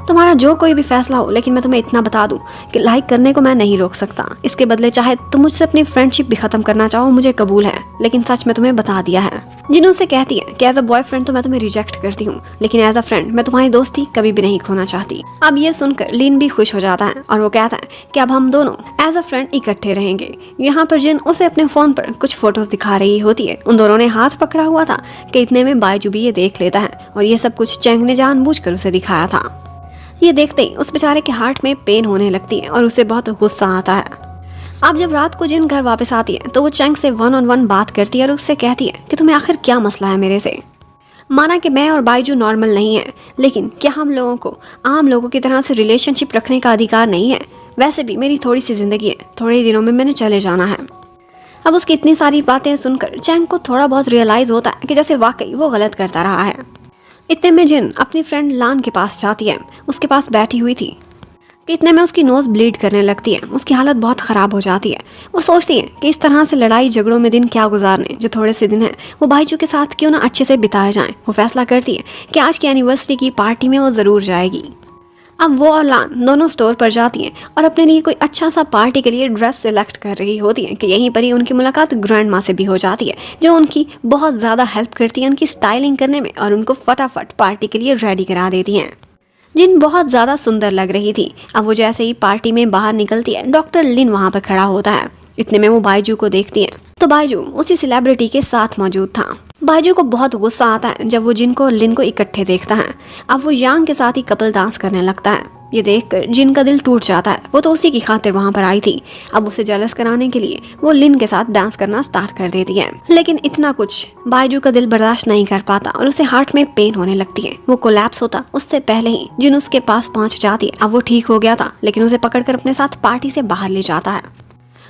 तुम्हारा जो कोई भी फैसला हो, लेकिन मैं तुम्हें इतना बता दूं कि लाइक करने को मैं नहीं रोक सकता। इसके बदले चाहे तुम मुझसे अपनी फ्रेंडशिप भी खत्म करना चाहो, मुझे कबूल है, लेकिन सच मैं तुम्हें बता दिया है। जिन उससे कहती है कि एज अ बॉयफ्रेंड तो मैं तुम्हें रिजेक्ट करती हूँ, लेकिन एज अ फ्रेंड मैं तुम्हारी दोस्ती कभी भी नहीं खोना चाहती। अब ये सुनकर लिन भी खुश हो जाता है और वो कहता है कि अब हम दोनों एज अ फ्रेंड इकट्ठे रहेंगे। यहाँ पर जिन उसे अपने फोन पर कुछ फोटोज दिखा रही होती है। उन दोनों ने हाथ पकड़ा हुआ था कि इतने में बाइजू भी ये देख लेता है और ये सब कुछ चैंग ने जानबूझकर उसे दिखाया था। ये देखते ही उस बेचारे के हार्ट में पेन होने लगती है और उसे बहुत गुस्सा आता है। अब जब रात को जिन घर वापस आती है तो वो चैंग से 1-on-1 बात करती है और उससे कहती है कि तुम्हें आखिर क्या मसला है मेरे से। माना कि मैं और बाइजू नॉर्मल नहीं है, लेकिन क्या हम लोगों को आम लोगों की तरह से रिलेशनशिप रखने का अधिकार नहीं है? वैसे भी मेरी थोड़ी सी ज़िंदगी है, थोड़े ही दिनों में मैंने चले जाना है। अब उसकी इतनी सारी बातें सुनकर चैंग को थोड़ा बहुत रियलाइज़ होता है कि जैसे वाकई वो गलत करता रहा है। इतने में जिन अपनी फ्रेंड लान के पास जाती है, उसके पास बैठी हुई थी कि इतने में उसकी नोज़ ब्लीड करने लगती है। उसकी हालत बहुत ख़राब हो जाती है। वो सोचती है कि इस तरह से लड़ाई झगड़ों में दिन क्या गुजारने, जो थोड़े से दिन हैं वो बाइजू के साथ क्यों ना अच्छे से बिताए जाएं। वो फैसला करती है कि आज की एनिवर्सरी की पार्टी में वो ज़रूर जाएगी। अब वो और लान दोनों स्टोर पर जाती हैं और अपने लिए कोई अच्छा सा पार्टी के लिए ड्रेस सिलेक्ट कर रही होती है कि यहीं पर ही उनकी मुलाकात ग्रैंड माँ से भी हो जाती है, जो उनकी बहुत ज़्यादा हेल्प करती है उनकी स्टाइलिंग करने में और उनको फटाफट पार्टी के लिए रेडी करा देती हैं। जिन बहुत ज़्यादा सुंदर लग रही थी। अब वो जैसे ही पार्टी में बाहर निकलती है, डॉक्टर लिन वहाँ पर खड़ा होता है। इतने में वो बाइजू को देखती है तो बाइजू उसी सेलिब्रिटी के साथ मौजूद था। बाइजू को बहुत गुस्सा आता है जब वो जिन को और लिन को इकट्ठे देखता है। अब वो यांग के साथ ही कपल डांस करने लगता है। ये देखकर जिन का दिल टूट जाता है। वो तो उसी की खातिर वहाँ पर आई थी। अब उसे जेलस कराने के लिए वो लिन के साथ डांस करना स्टार्ट कर देती है, लेकिन इतना कुछ बाइजू का दिल बर्दाश्त नहीं कर पाता और उसे हार्ट में पेन होने लगती है। वो कोलैप्स होता उससे पहले ही जिन उसके पास पहुँच जाती है। अब वो ठीक हो गया था, लेकिन उसे पकड़कर अपने साथ पार्टी से बाहर ले जाता है।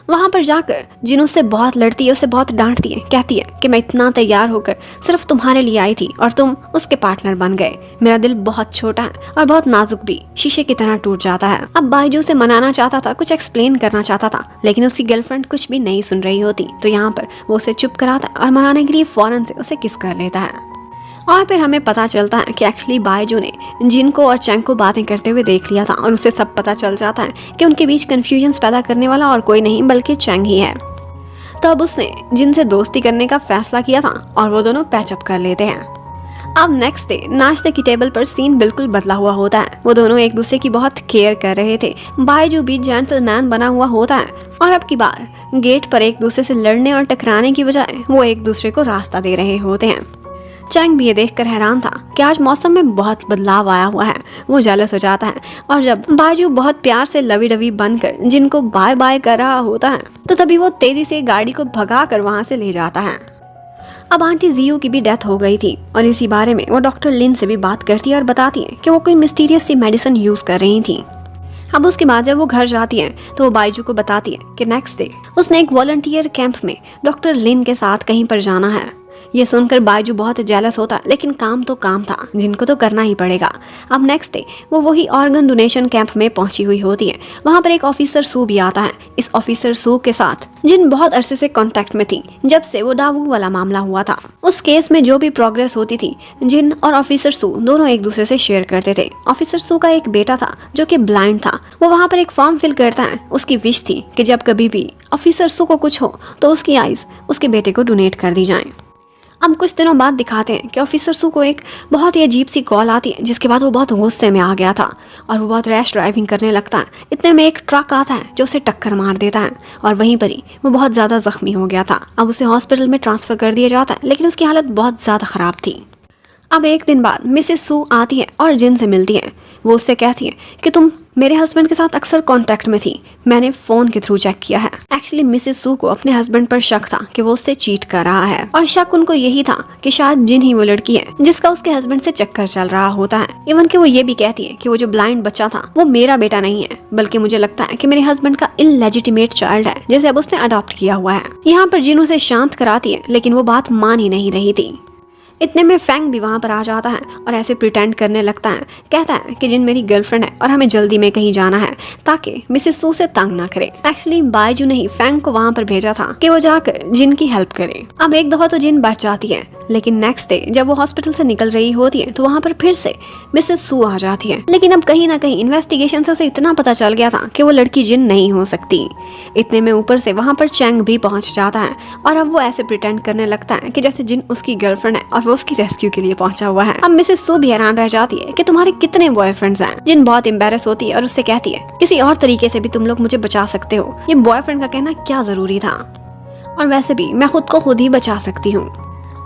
वहाँ पर जाकर जिन उससे बहुत लड़ती है, उसे बहुत डांटती है, कहती है कि मैं इतना तैयार होकर सिर्फ तुम्हारे लिए आई थी और तुम उसके पार्टनर बन गए। मेरा दिल बहुत छोटा है और बहुत नाजुक भी, शीशे की तरह टूट जाता है। अब बाइजू से मनाना चाहता था, कुछ एक्सप्लेन करना चाहता था, लेकिन उसकी गर्लफ्रेंड कुछ भी नहीं सुन रही होती। तो यहाँ पर वो उसे चुप कराता है और मनाने के लिए फौरन से उसे किस कर लेता है। और फिर हमें पता चलता है कि एक्चुअली बाइजू ने जिन को और चैंग को बातें करते हुए देख लिया था और उसे सब पता चल जाता है कि उनके बीच कन्फ्यूजन्स पैदा करने वाला और कोई नहीं बल्कि चैंग ही है। तो अब उसने जिन से दोस्ती करने का फैसला किया था और वो दोनों पैचअप कर लेते हैं। अब नेक्स्ट डे नाश्ते की टेबल पर सीन बिल्कुल बदला हुआ होता है। वो दोनों एक दूसरे की बहुत केयर कर रहे थे। बाइजू भी जेंटलमैन बना हुआ होता है और अब की बार गेट पर एक दूसरे से लड़ने और टकराने की बजाय वो एक दूसरे को रास्ता दे रहे होते हैं। चैंग भी ये देखकर हैरान था कि आज मौसम में बहुत बदलाव आया हुआ है। वो जेलस हो जाता है और जब बाइजू बहुत प्यार से लवी डवी बनकर जिनको बाय बाय कर रहा होता है तो तभी वो तेजी से गाड़ी को भगा कर वहाँ से ले जाता है। अब आंटी जियो की भी डेथ हो गई थी और इसी बारे में वो डॉक्टर लिन से भी बात करती है और बताती है कि वो कोई मिस्टीरियस सी मेडिसिन यूज कर रही थी। अब उसके बाद जब वो घर जाती है तो वो बाइजू को बताती है कि नेक्स्ट डे उसने एक वॉलंटियर कैंप में डॉक्टर लिन के साथ कहीं पर जाना है। ये सुनकर बाइजू बहुत जेलस होता, लेकिन काम तो काम था, जिनको तो करना ही पड़ेगा। अब नेक्स्ट डे वो वही ऑर्गन डोनेशन कैंप में पहुंची हुई होती है। वहां पर एक ऑफिसर सू भी आता है। इस ऑफिसर सू के साथ जिन बहुत अरसे से कांटेक्ट में थी, जब से वो दावू वाला मामला हुआ था। उस केस में जो भी प्रोग्रेस होती थी जिन और ऑफिसर सू दोनों एक दूसरे से शेयर करते थे। ऑफिसर सू का एक बेटा था जो कि ब्लाइंड था। वो वहाँ पर एक फॉर्म फिल करता है। उसकी विश थी कि जब कभी भी ऑफिसर सू को कुछ हो तो उसकी आइज उसके बेटे को डोनेट कर दी जाए। अब कुछ दिनों बाद दिखाते हैं कि ऑफिसर सू को एक बहुत ही अजीब सी कॉल आती है, जिसके बाद वो बहुत गुस्से में आ गया था और वो बहुत रैश ड्राइविंग करने लगता है। इतने में एक ट्रक आता है जो उसे टक्कर मार देता है और वहीं पर ही वो बहुत ज़्यादा जख्मी हो गया था। अब उसे हॉस्पिटल में ट्रांसफ़र कर दिया जाता है, लेकिन उसकी हालत बहुत ज़्यादा ख़राब थी। अब एक दिन बाद मिसेस सू आती है और जिन से मिलती है। वो उससे कहती है कि तुम मेरे हस्बैंड के साथ अक्सर कांटेक्ट में थी, मैंने फ़ोन के थ्रू चेक किया है। एक्चुअली मिसेस सू को अपने हस्बैंड पर शक था कि वो उससे चीट कर रहा है और शक उनको यही था कि शायद जिन ही वो लड़की है जिसका उसके हस्बैंड से चक्कर चल रहा होता है। इवन कि वो ये भी कहती है कि वो जो ब्लाइंड बच्चा था वो मेरा बेटा नहीं है, बल्कि मुझे लगता है कि मेरे हस्बैंड का इललेजिटिमेट चाइल्ड है, जिसे अब उसने अडॉप्ट किया हुआ है। यहाँ पर जिन उसे शांत कराती है, लेकिन वो बात मान ही नहीं रही थी। इतने में फैंग भी वहाँ पर आ जाता है और ऐसे प्रिटेंड करने लगता है। कहता है कि जिन मेरी गर्लफ्रेंड है और हमें जल्दी में कहीं जाना है ताकि मिसेस सू से तंग ना करे। एक्चुअली बाइजू ने ही फैंग को वहाँ पर भेजा था कि वो जाकर जिन की हेल्प करे। अब एक दफा तो जिन बच जाती है, लेकिन नेक्स्ट डे जब वो हॉस्पिटल से निकल रही होती है तो वहाँ पर फिर से मिसेस सू आ जाती है। लेकिन अब कहीं ना कहीं इन्वेस्टिगेशन से उसे इतना पता चल गया था कि वो लड़की जिन नहीं हो सकती। इतने में ऊपर से वहाँ पर चैंग भी पहुँच जाता है और अब वो ऐसे प्रिटेंड करने लगता है कि जैसे जिन उसकी गर्लफ्रेंड है और वो उसकी रेस्क्यू के लिए पहुंचा हुआ है। अब मिसेस सू भी हैरान रह जाती है कि तुम्हारे कितने बॉयफ्रेंड्स हैं। जिन बहुत एम्बैरेस होती है और उससे कहती है किसी और तरीके से भी तुम लोग मुझे बचा सकते हो, ये बॉयफ्रेंड का कहना क्या जरूरी था, और वैसे भी मैं खुद को खुद ही बचा सकती हूँ।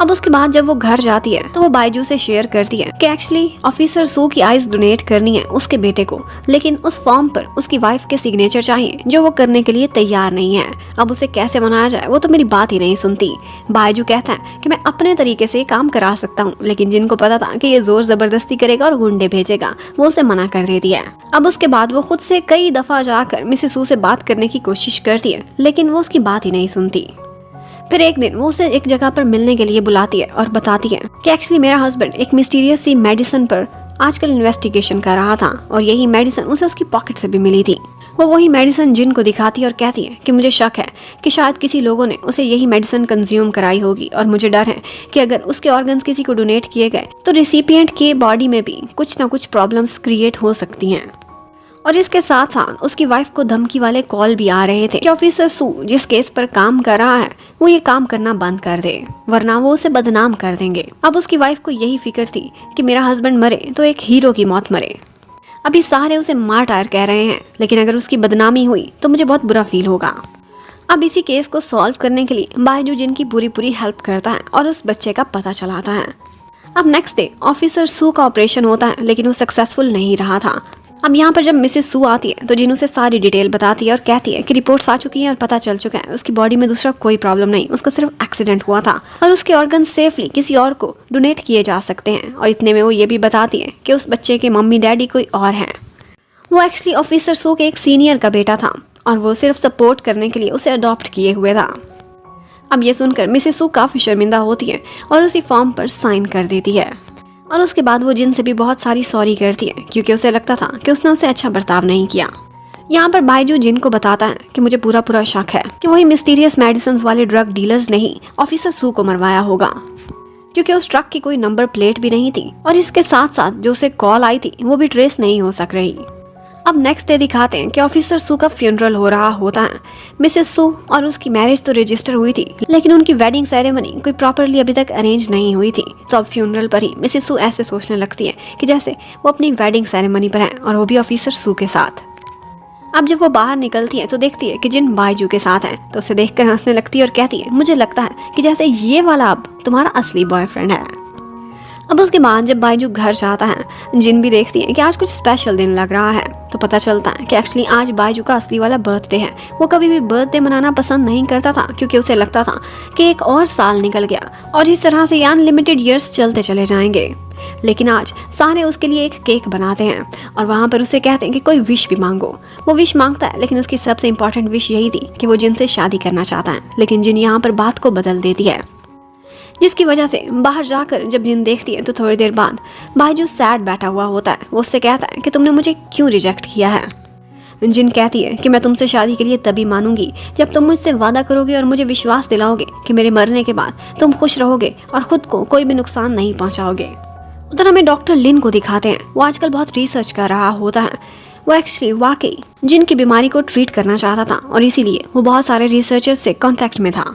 अब उसके बाद जब वो घर जाती है तो वो बायजू से शेयर करती है कि एक्चुअली ऑफिसर सू की आइज डोनेट करनी है उसके बेटे को, लेकिन उस फॉर्म पर उसकी वाइफ के सिग्नेचर चाहिए जो वो करने के लिए तैयार नहीं है। अब उसे कैसे मनाया जाए, वो तो मेरी बात ही नहीं सुनती। बायजू कहता है कि मैं अपने तरीके से काम करा सकता हूँ, लेकिन जिनको पता था कि ये जोर जबरदस्ती करेगा और गुंडे भेजेगा, वो उसे मना कर देती है। अब उसके बाद वो खुद से कई दफा जाकर मिसेस सू से बात करने की कोशिश करती है, लेकिन वो उसकी बात ही नहीं सुनती। फिर एक दिन वो उसे एक जगह पर मिलने के लिए बुलाती है और बताती है कि एक्चुअली मेरा हस्बैंड एक मिस्टीरियस सी मेडिसिन पर आजकल इन्वेस्टिगेशन कर रहा था और यही मेडिसिन उसे उसकी पॉकेट से भी मिली थी। वो वही मेडिसिन जिन को दिखाती है और कहती है कि मुझे शक है कि शायद किसी लोगों ने उसे यही मेडिसिन कंज्यूम कराई होगी और मुझे डर है कि अगर उसके ऑर्गन्स किसी को डोनेट किए गए तो रिसिपिएंट के बॉडी में भी कुछ ना कुछ प्रॉब्लम्स क्रिएट हो सकती हैं। और इसके साथ साथ उसकी वाइफ को धमकी वाले कॉल भी आ रहे थे कि ऑफिसर सू जिस केस पर काम कर रहा है वो ये काम करना बंद कर दे, वरना वो उसे बदनाम कर देंगे। अब उसकी वाइफ को यही फिक्र थी कि मेरा हस्बैंड मरे तो एक हीरो की मौत मरे। अभी सारे उसे मार्टायर कह रहे हैं, लेकिन अगर उसकी बदनामी हुई तो मुझे बहुत बुरा फील होगा। अब इसी केस को सॉल्व करने के लिए बायजू जिनकी पूरी हेल्प करता है और उस बच्चे का पता चलाता है। अब नेक्स्ट डे ऑफिसर सू का ऑपरेशन होता है, लेकिन वो सक्सेसफुल नहीं रहा था। अब यहाँ पर जब मिसेस सू आती है तो जिन उसे सारी डिटेल बताती है और कहती है कि रिपोर्ट्स आ चुकी हैं और पता चल चुका है उसकी बॉडी में दूसरा कोई प्रॉब्लम नहीं, उसका सिर्फ एक्सीडेंट हुआ था और उसके ऑर्गन सेफली किसी और को डोनेट किए जा सकते हैं। और इतने में वो ये भी बताती है कि उस बच्चे के मम्मी डैडी कोई और हैं। वो एक्चुअली ऑफिसर सू के एक सीनियर का बेटा था और वो सिर्फ सपोर्ट करने के लिए उसे अडॉप्ट किए हुए था। अब ये सुनकर मिसेस सू काफ़ी शर्मिंदा होती है और उसी फॉर्म पर साइन कर देती है। और उसके बाद वो जिन से भी बहुत सारी सॉरी करती है क्योंकि उसे लगता था कि उसने उसे अच्छा बर्ताव नहीं किया। यहाँ पर बायजू जिन को बताता है कि मुझे पूरा शक है कि वही मिस्टीरियस मेडिसिन वाले ड्रग डीलर्स ने ही ऑफिसर सू को मरवाया होगा, क्योंकि उस ट्रक की कोई नंबर प्लेट भी नहीं थी और इसके साथ साथ जो उसे कॉल आई थी वो भी ट्रेस नहीं हो सक रही। अब नेक्स्ट डे दिखाते हैं कि ऑफिसर सू का फ्यूनरल हो रहा होता है। मिसेस सू और उसकी मैरिज तो रजिस्टर हुई थी, लेकिन उनकी वेडिंग सेरेमनी कोई प्रॉपरली अभी तक अरेंज नहीं हुई थी। तो अब फ्यूनरल पर ही मिसेस सू ऐसे सोचने लगती है कि जैसे वो अपनी वेडिंग सेरेमनी पर है और वो भी ऑफिसर सू के साथ। अब जब वो बाहर निकलती है तो देखती है कि जिन बायजू के साथ है, तो उसे देखकर हंसने लगती है और कहती है मुझे लगता है कि जैसे ये वाला अब तुम्हारा असली बॉयफ्रेंड है। अब उसके बाद जब बायजू घर जाता है, जिन भी देखती है कि आज कुछ स्पेशल दिन लग रहा है, तो पता चलता है कि एक्चुअली आज बायजू का असली वाला बर्थडे है। वो कभी भी बर्थडे मनाना पसंद नहीं करता था क्योंकि उसे लगता था कि एक और साल निकल गया और इस तरह से अनलिमिटेड ईयर्स चलते चले जाएंगे। लेकिन आज सारे उसके लिए एक केक बनाते हैं और वहाँ पर उसे कहते हैं कि कोई विश भी मांगो। वो विश मांगता है, लेकिन उसकी सबसे इम्पोर्टेंट विश यही थी कि वो जिन से शादी करना चाहता है। लेकिन जिन यहाँ पर बात को बदल देती है, जिसकी वजह से बाहर जाकर जब जिन देखती है तो थोड़ी देर बाद बायजू सैड बैठा हुआ होता है। वो उससे कहता है कि तुमने मुझे क्यों रिजेक्ट किया है। जिन कहती है कि मैं तुमसे शादी के लिए तभी मानूंगी जब तुम मुझसे वादा करोगे और मुझे विश्वास दिलाओगे कि मेरे मरने के बाद तुम खुश रहोगे और खुद को कोई भी नुकसान नहीं पहुंचाओगे। उधर हमें डॉक्टर लिन को दिखाते हैं। वो आजकल बहुत रिसर्च कर रहा होता है। वो एक्चुअली वाकई जिन की बीमारी को ट्रीट करना चाहता था और इसीलिए वो बहुत सारे रिसर्चर्स से कांटेक्ट में था।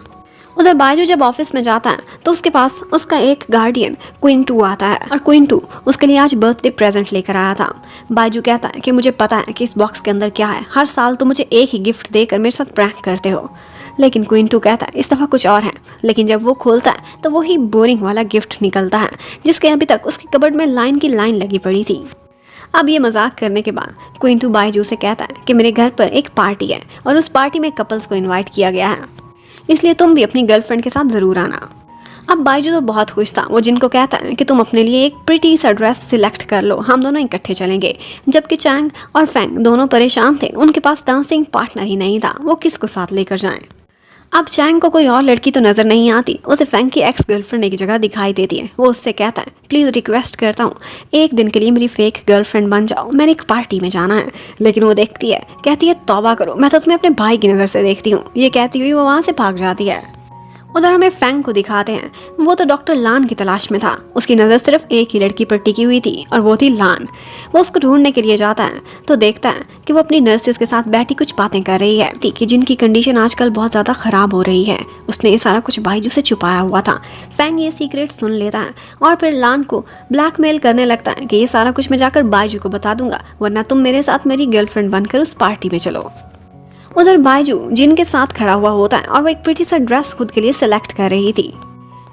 उधर बायजू जब ऑफिस में जाता है तो उसके पास उसका एक गार्डियन क्वीन टू आता है और क्वीन टू उसके लिए आज बर्थडे प्रेजेंट लेकर आया था। बायजू कहता है कि मुझे पता है कि इस बॉक्स के अंदर क्या है, हर साल तो मुझे एक ही गिफ्ट देकर मेरे साथ प्रैंक करते हो। लेकिन क्वीन टू कहता है इस दफ़ा कुछ और है। लेकिन जब वो खोलता है तो वही बोरिंग वाला गिफ्ट निकलता है जिसके अभी तक उसकी कबर्ड में लाइन की लाइन लगी पड़ी थी। अब ये मजाक करने के बाद क्वीन टू बायजू से कहता है कि मेरे घर पर एक पार्टी है और उस पार्टी में कपल्स को इन्वाइट किया गया है, इसलिए तुम भी अपनी गर्लफ्रेंड के साथ ज़रूर आना। अब बायजू तो बहुत खुश था। वो जिनको कहता है कि तुम अपने लिए एक प्रिटी सा ड्रेस सिलेक्ट कर लो, हम दोनों इकट्ठे चलेंगे। जबकि चैंग और फैंग दोनों परेशान थे, उनके पास डांसिंग पार्टनर ही नहीं था, वो किसको साथ लेकर जाएं। अब चैंग को कोई और लड़की तो नज़र नहीं आती, उसे फैंग की एक्स गर्लफ्रेंड एक जगह दिखाई देती है। वो उससे कहता है प्लीज़ रिक्वेस्ट करता हूँ एक दिन के लिए मेरी फेक गर्लफ्रेंड बन जाओ, मैंने एक पार्टी में जाना है। लेकिन वो देखती है, कहती है तौबा करो, मैं तो तुम्हें अपने भाई की नज़र से देखती हूँ। ये कहती हुई वो वहाँ से भाग जाती है। उधर हमें फैंग को दिखाते हैं। वो तो डॉक्टर लान की तलाश में था। उसकी नज़र सिर्फ एक ही लड़की पर टिकी हुई थी और वो थी लान। वो उसको ढूंढने के लिए जाता है तो देखता है कि वो अपनी नर्सेस के साथ बैठी कुछ बातें कर रही है कि जिनकी कंडीशन आजकल बहुत ज़्यादा ख़राब हो रही है। उसने ये सारा कुछ बायजू से छुपाया हुआ था। फैंग ये सीक्रेट सुन लेता है और फिर लान को ब्लैकमेल करने लगता है कि ये सारा कुछ मैं जाकर बायजू को बता दूंगा, वरना तुम मेरे साथ मेरी गर्लफ्रेंड बनकर उस पार्टी में चलो। उधर बायजू जिनके साथ खड़ा हुआ होता है और वो एक प्रिटी सा ड्रेस खुद के लिए सिलेक्ट कर रही थी।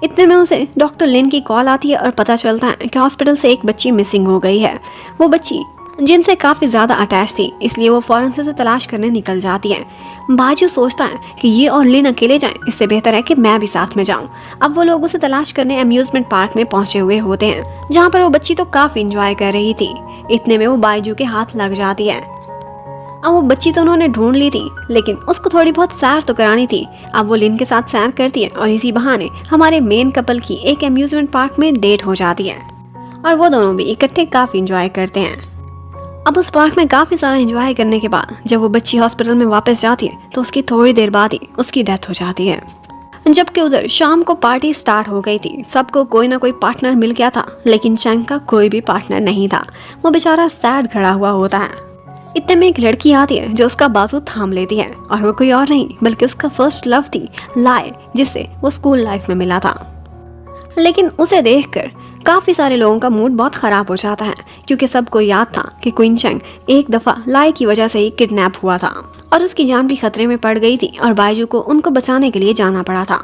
इतने में उसे डॉक्टर लिन की कॉल आती है और पता चलता है कि हॉस्पिटल से एक बच्ची मिसिंग हो गई है। वो बच्ची जिनसे काफ़ी ज़्यादा अटैच थी, इसलिए वो फ़ौरन से उसे तलाश करने निकल जाती है। बाजू सोचता है कि ये और लिन अकेले जाएं, इससे बेहतर है कि मैं भी साथ में जाऊं। अब वो लोग उसे तलाश करने अम्यूज़मेंट पार्क में पहुंचे हुए होते हैं, जहां पर वो बच्ची तो काफ़ी इंजॉय कर रही थी। इतने में वो बाजू के हाथ लग जाती है। अब वो बच्ची तो उन्होंने ढूंढ ली थी, लेकिन उसको थोड़ी बहुत सैर तो करानी थी। अब वो लिन के साथ सैर करती है और इसी बहाने हमारे मेन कपल की एक अम्यूज़मेंट पार्क में डेट हो जाती है और वो दोनों भी इकट्ठे काफ़ी इंजॉय करते हैं। अब उस पार्क में काफ़ी सारा एंजॉय करने के बाद जब वो बच्ची हॉस्पिटल में वापस जाती है तो उसकी थोड़ी देर बाद ही उसकी डेथ हो जाती है। जबकि उधर शाम को पार्टी स्टार्ट हो गई थी, सबको कोई ना कोई पार्टनर मिल गया था, लेकिन चैंग का कोई भी पार्टनर नहीं था। वो बेचारा सैड खड़ा हुआ होता है। इतने में एक लड़की आती है जो उसका बाजू थाम लेती है और वो कोई और नहीं बल्कि उसका फर्स्ट लव थी, लाए, जिससे वो स्कूल लाइफ में मिला था। लेकिन उसे देखकर काफ़ी सारे लोगों का मूड बहुत ख़राब हो जाता है, क्योंकि सबको याद था कि क्वीन चैंग एक दफ़ा लाई की वजह से ही किडनैप हुआ था और उसकी जान भी खतरे में पड़ गई थी और बायजू को उनको बचाने के लिए जाना पड़ा था।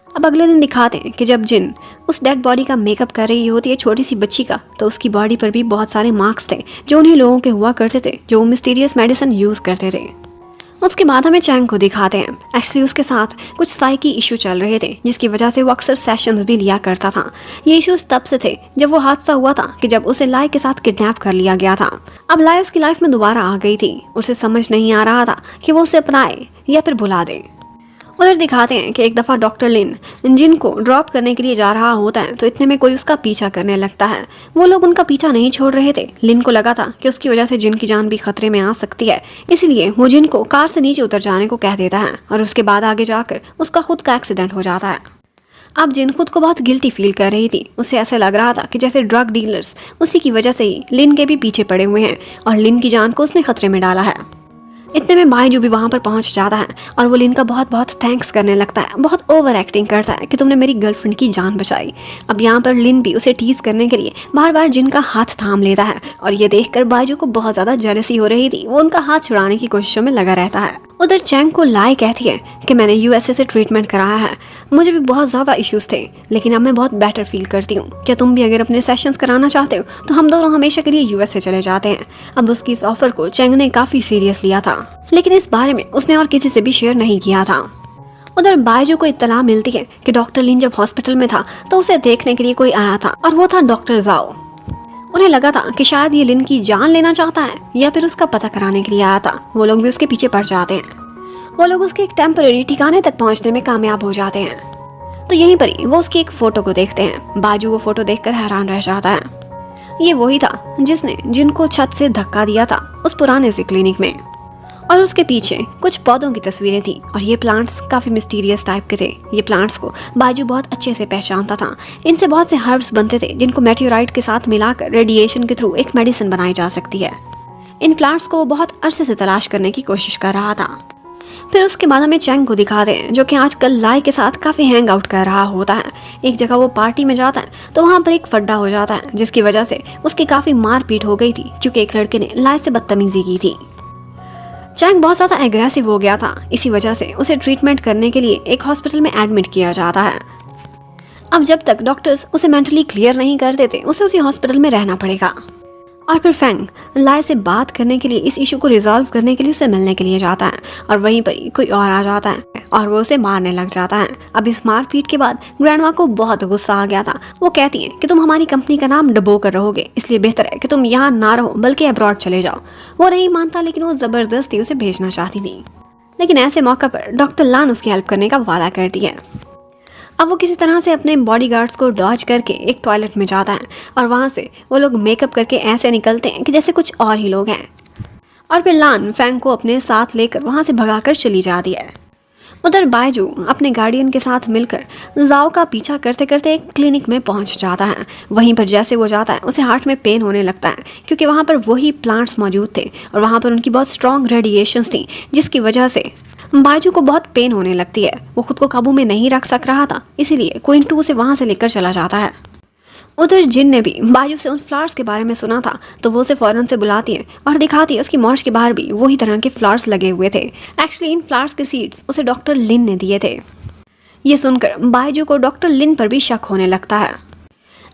अब अगले दिन दिखाते हैं कि जब जिन उस डेड बॉडी का मेकअप कर रही होती है छोटी सी बच्ची का, तो उसकी बॉडी पर भी बहुत सारे मार्क्स थे जो उन्हीं लोगों के हुआ करते थे जो मिस्टीरियस मेडिसिन यूज़ करते थे। उसके बाद हमें चैंग को दिखाते हैं। एक्चुअली उसके साथ कुछ साइकी इशू चल रहे थे, जिसकी वजह से वो अक्सर सेशंस भी लिया करता था। ये इश्यूज तब से थे जब वो हादसा हुआ था कि जब उसे लाई के साथ किडनैप कर लिया गया था। अब लाई उसकी लाइफ में दोबारा आ गई थी। उसे समझ नहीं आ रहा था कि वो उसे अपनाए या फिर भुला दे। उधर दिखाते हैं कि एक दफ़ा डॉक्टर लिन जिन को ड्रॉप करने के लिए जा रहा होता है, तो इतने में कोई उसका पीछा करने लगता है। वो लोग उनका पीछा नहीं छोड़ रहे थे। लिन को लगा था कि उसकी वजह से जिन की जान भी खतरे में आ सकती है, इसलिए वो जिन को कार से नीचे उतर जाने को कह देता है और उसके बाद आगे जाकर उसका खुद का एक्सीडेंट हो जाता है। अब जिन खुद को बहुत गिल्टी फील कर रही थी। उसे ऐसा लग रहा था कि जैसे ड्रग डीलर्स उसी की वजह से ही लिन के भी पीछे पड़े हुए हैं और लिन की जान को उसने खतरे में डाला है। इतने में बायजू भी वहाँ पर पहुँच जाता है और वो लिन का बहुत बहुत थैंक्स करने लगता है, बहुत ओवर एक्टिंग करता है कि तुमने मेरी गर्लफ्रेंड की जान बचाई। अब यहाँ पर लिन भी उसे टीज करने के लिए बार बार जिन का हाथ थाम लेता है और ये देखकर बायजू को बहुत ज़्यादा जेलसी हो रही थी। वो उनका हाथ छुड़ाने की कोशिशों में लगा रहता है। उधर चैंग को लाई कहती है कि मैंने यूएसए से ट्रीटमेंट कराया है, मुझे भी बहुत ज़्यादा इश्यूज थे, लेकिन अब मैं बहुत बेटर फील करती हूँ। क्या तुम भी अगर अपने सेशंस कराना चाहते हो तो हम दोनों हमेशा के लिए यूएसए चले जाते हैं। अब उसकी इस ऑफर को चैंग ने काफ़ी सीरियस लिया था, लेकिन इस बारे में उसने और किसी से भी शेयर नहीं किया था। उधर बायजू को इत्तला मिलती है कि डॉक्टर लिन जब हॉस्पिटल में था तो उसे देखने के लिए कोई आया था और वो था डॉक्टर जाओ। उन्हें लगा था कि शायद ये लिन की जान लेना चाहता है या फिर उसका पता कराने के लिए आया था। वो लोग भी उसके पीछे पड़ जाते हैं। वो लोग उसके एक टेम्परेरी ठिकाने तक पहुंचने में कामयाब हो जाते हैं। तो यहीं पर ही वो उसकी एक फोटो को देखते हैं। बाजू वो फोटो देखकर हैरान रह जाता है। ये वही था जिसने जिनको छत से धक्का दिया था उस पुराने से क्लिनिक में, और उसके पीछे कुछ पौधों की तस्वीरें थी और ये प्लांट्स काफ़ी मिस्टीरियस टाइप के थे। ये प्लांट्स को बाजू बहुत अच्छे से पहचानता था। इनसे बहुत से हर्ब्स बनते थे जिनको मेटेओराइट के साथ मिलाकर रेडिएशन के थ्रू एक मेडिसिन बनाई जा सकती है। इन प्लांट्स को वो बहुत अरसे से तलाश करने की कोशिश कर रहा था। फिर उसके बाद हमें चैंग को दिखाते हैं जो कि आजकल लाई के साथ काफ़ी हैंग आउट कर रहा होता है। एक जगह वो पार्टी में जाता है तो वहाँ पर एक फड्डा हो जाता है, जिसकी वजह से उसकी काफ़ी मारपीट हो गई थी क्योंकि एक लड़के ने लाई से बदतमीजी की थी। चैंग बहुत ज़्यादा एग्रेसिव हो गया था, इसी वजह से उसे ट्रीटमेंट करने के लिए एक हॉस्पिटल में एडमिट किया जाता है। अब जब तक डॉक्टर्स उसे मेंटली क्लियर नहीं कर देते उसे उसी हॉस्पिटल में रहना पड़ेगा। और फिर फैंग लाई से बात करने के लिए, इस इशू को रिजॉल्व करने के लिए उसे मिलने के लिए जाता है और वहीं पर ही कोई और आ जाता है और वो उसे मारने लग जाता है। अब इस मारपीट के बाद ग्रैंडमा को बहुत गुस्सा आ गया था। वो कहती है कि तुम हमारी कंपनी का नाम डबो कर रहोगे, इसलिए बेहतर है कि तुम यहाँ ना रहो बल्कि अब्रॉड चले जाओ। वो नहीं मानता, लेकिन वो ज़बरदस्ती उसे भेजना चाहती थी। लेकिन ऐसे मौका पर डॉक्टर लान उसकी हेल्प करने का वादा करती है। अब वो किसी तरह से अपने बॉडीगार्ड्स को डॉज करके एक टॉयलेट में जाता है और वहाँ से वो लोग मेकअप करके ऐसे निकलते हैं कि जैसे कुछ और ही लोग हैं। और फिर लान फैंग को अपने साथ लेकर वहाँ से भगाकर चली जाती है। उधर बायजू अपने गार्डियन के साथ मिलकर जाओ का पीछा करते करते एक क्लिनिक में पहुँच जाता है। वहीं पर जैसे वो जाता है उसे हार्ट में पेन होने लगता है क्योंकि वहाँ पर वही प्लांट्स मौजूद थे और वहाँ पर उनकी बहुत स्ट्रॉन्ग रेडिएशंस थी, जिसकी वजह से बायजू को बहुत पेन होने लगती है। वो खुद को काबू में नहीं रख सक रहा था, इसीलिए क्वीन टू उसे वहाँ से लेकर चला जाता है। उधर जिन ने भी बायजू से उन फ्लावर्स के बारे में सुना था तो वो उसे फौरन से बुलाती है और दिखाती है उसकी मॉर्च के बाहर भी वही तरह के फ्लावर्स लगे हुए थे। एक्चुअली इन फ्लावर्स के सीड्स उसे डॉक्टर लिन ने दिए थे। ये सुनकर बायजू को डॉक्टर लिन पर भी शक होने लगता है।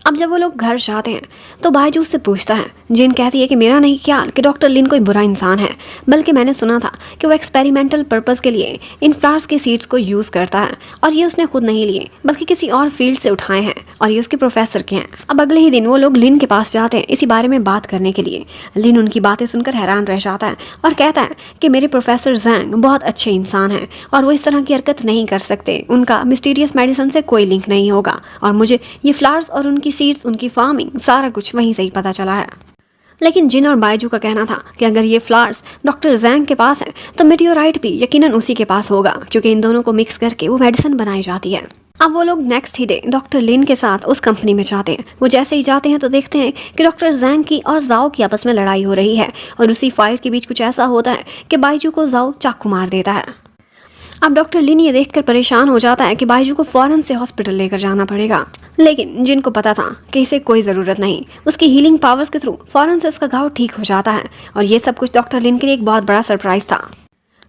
अब जब वो लोग घर जाते हैं तो बायजू उससे पूछता है। जिन कहती है कि मेरा नहीं ख्याल कि डॉक्टर लिन कोई बुरा इंसान है, बल्कि मैंने सुना था कि वो एक्सपेरिमेंटल पर्पस के लिए इन फ्लावर्स के सीड्स को यूज़ करता है और ये उसने खुद नहीं लिए बल्कि किसी और फील्ड से उठाए हैं और ये उसके प्रोफेसर के हैं। अब अगले ही दिन वो लोग लिन के पास जाते हैं इसी बारे में बात करने के लिए। लिन उनकी बातें सुनकर हैरान रह जाता है और कहता है कि मेरे प्रोफेसर जैंग बहुत अच्छे इंसान हैं और वो इस तरह की हरकत नहीं कर सकते, उनका मिस्टीरियस मेडिसिन से कोई लिंक नहीं होगा और मुझे ये फ्लावर्स और उनकी सीड्स, उनकी फार्मिंग, सारा कुछ वहीं से ही पता चला है। लेकिन जिन और बायजू का कहना था कि अगर ये फ्लावर्स डॉक्टर जैंग के पास हैं तो मेटियोराइट भी यकीनन उसी के पास होगा, क्योंकि इन दोनों को मिक्स करके वो मेडिसिन बनाई जाती है। अब वो लोग नेक्स्ट ही डे डॉक्टर लिन के साथ उस कंपनी में जाते हैं। वो जैसे ही जाते हैं तो देखते हैं कि डॉक्टर जैंग की और जाओ की आपस में लड़ाई हो रही है और उसी फाइट के बीच कुछ ऐसा होता है कि बायजू को जाओ चाकू मार देता है। अब डॉक्टर लिन ये देखकर परेशान हो जाता है कि बायजू को फौरन से हॉस्पिटल लेकर जाना पड़ेगा, लेकिन जिनको पता था कि इसे कोई ज़रूरत नहीं, उसकी हीलिंग पावर्स के थ्रू फौरन से उसका घाव ठीक हो जाता है और ये सब कुछ डॉक्टर लिन के लिए एक बहुत बड़ा सरप्राइज था।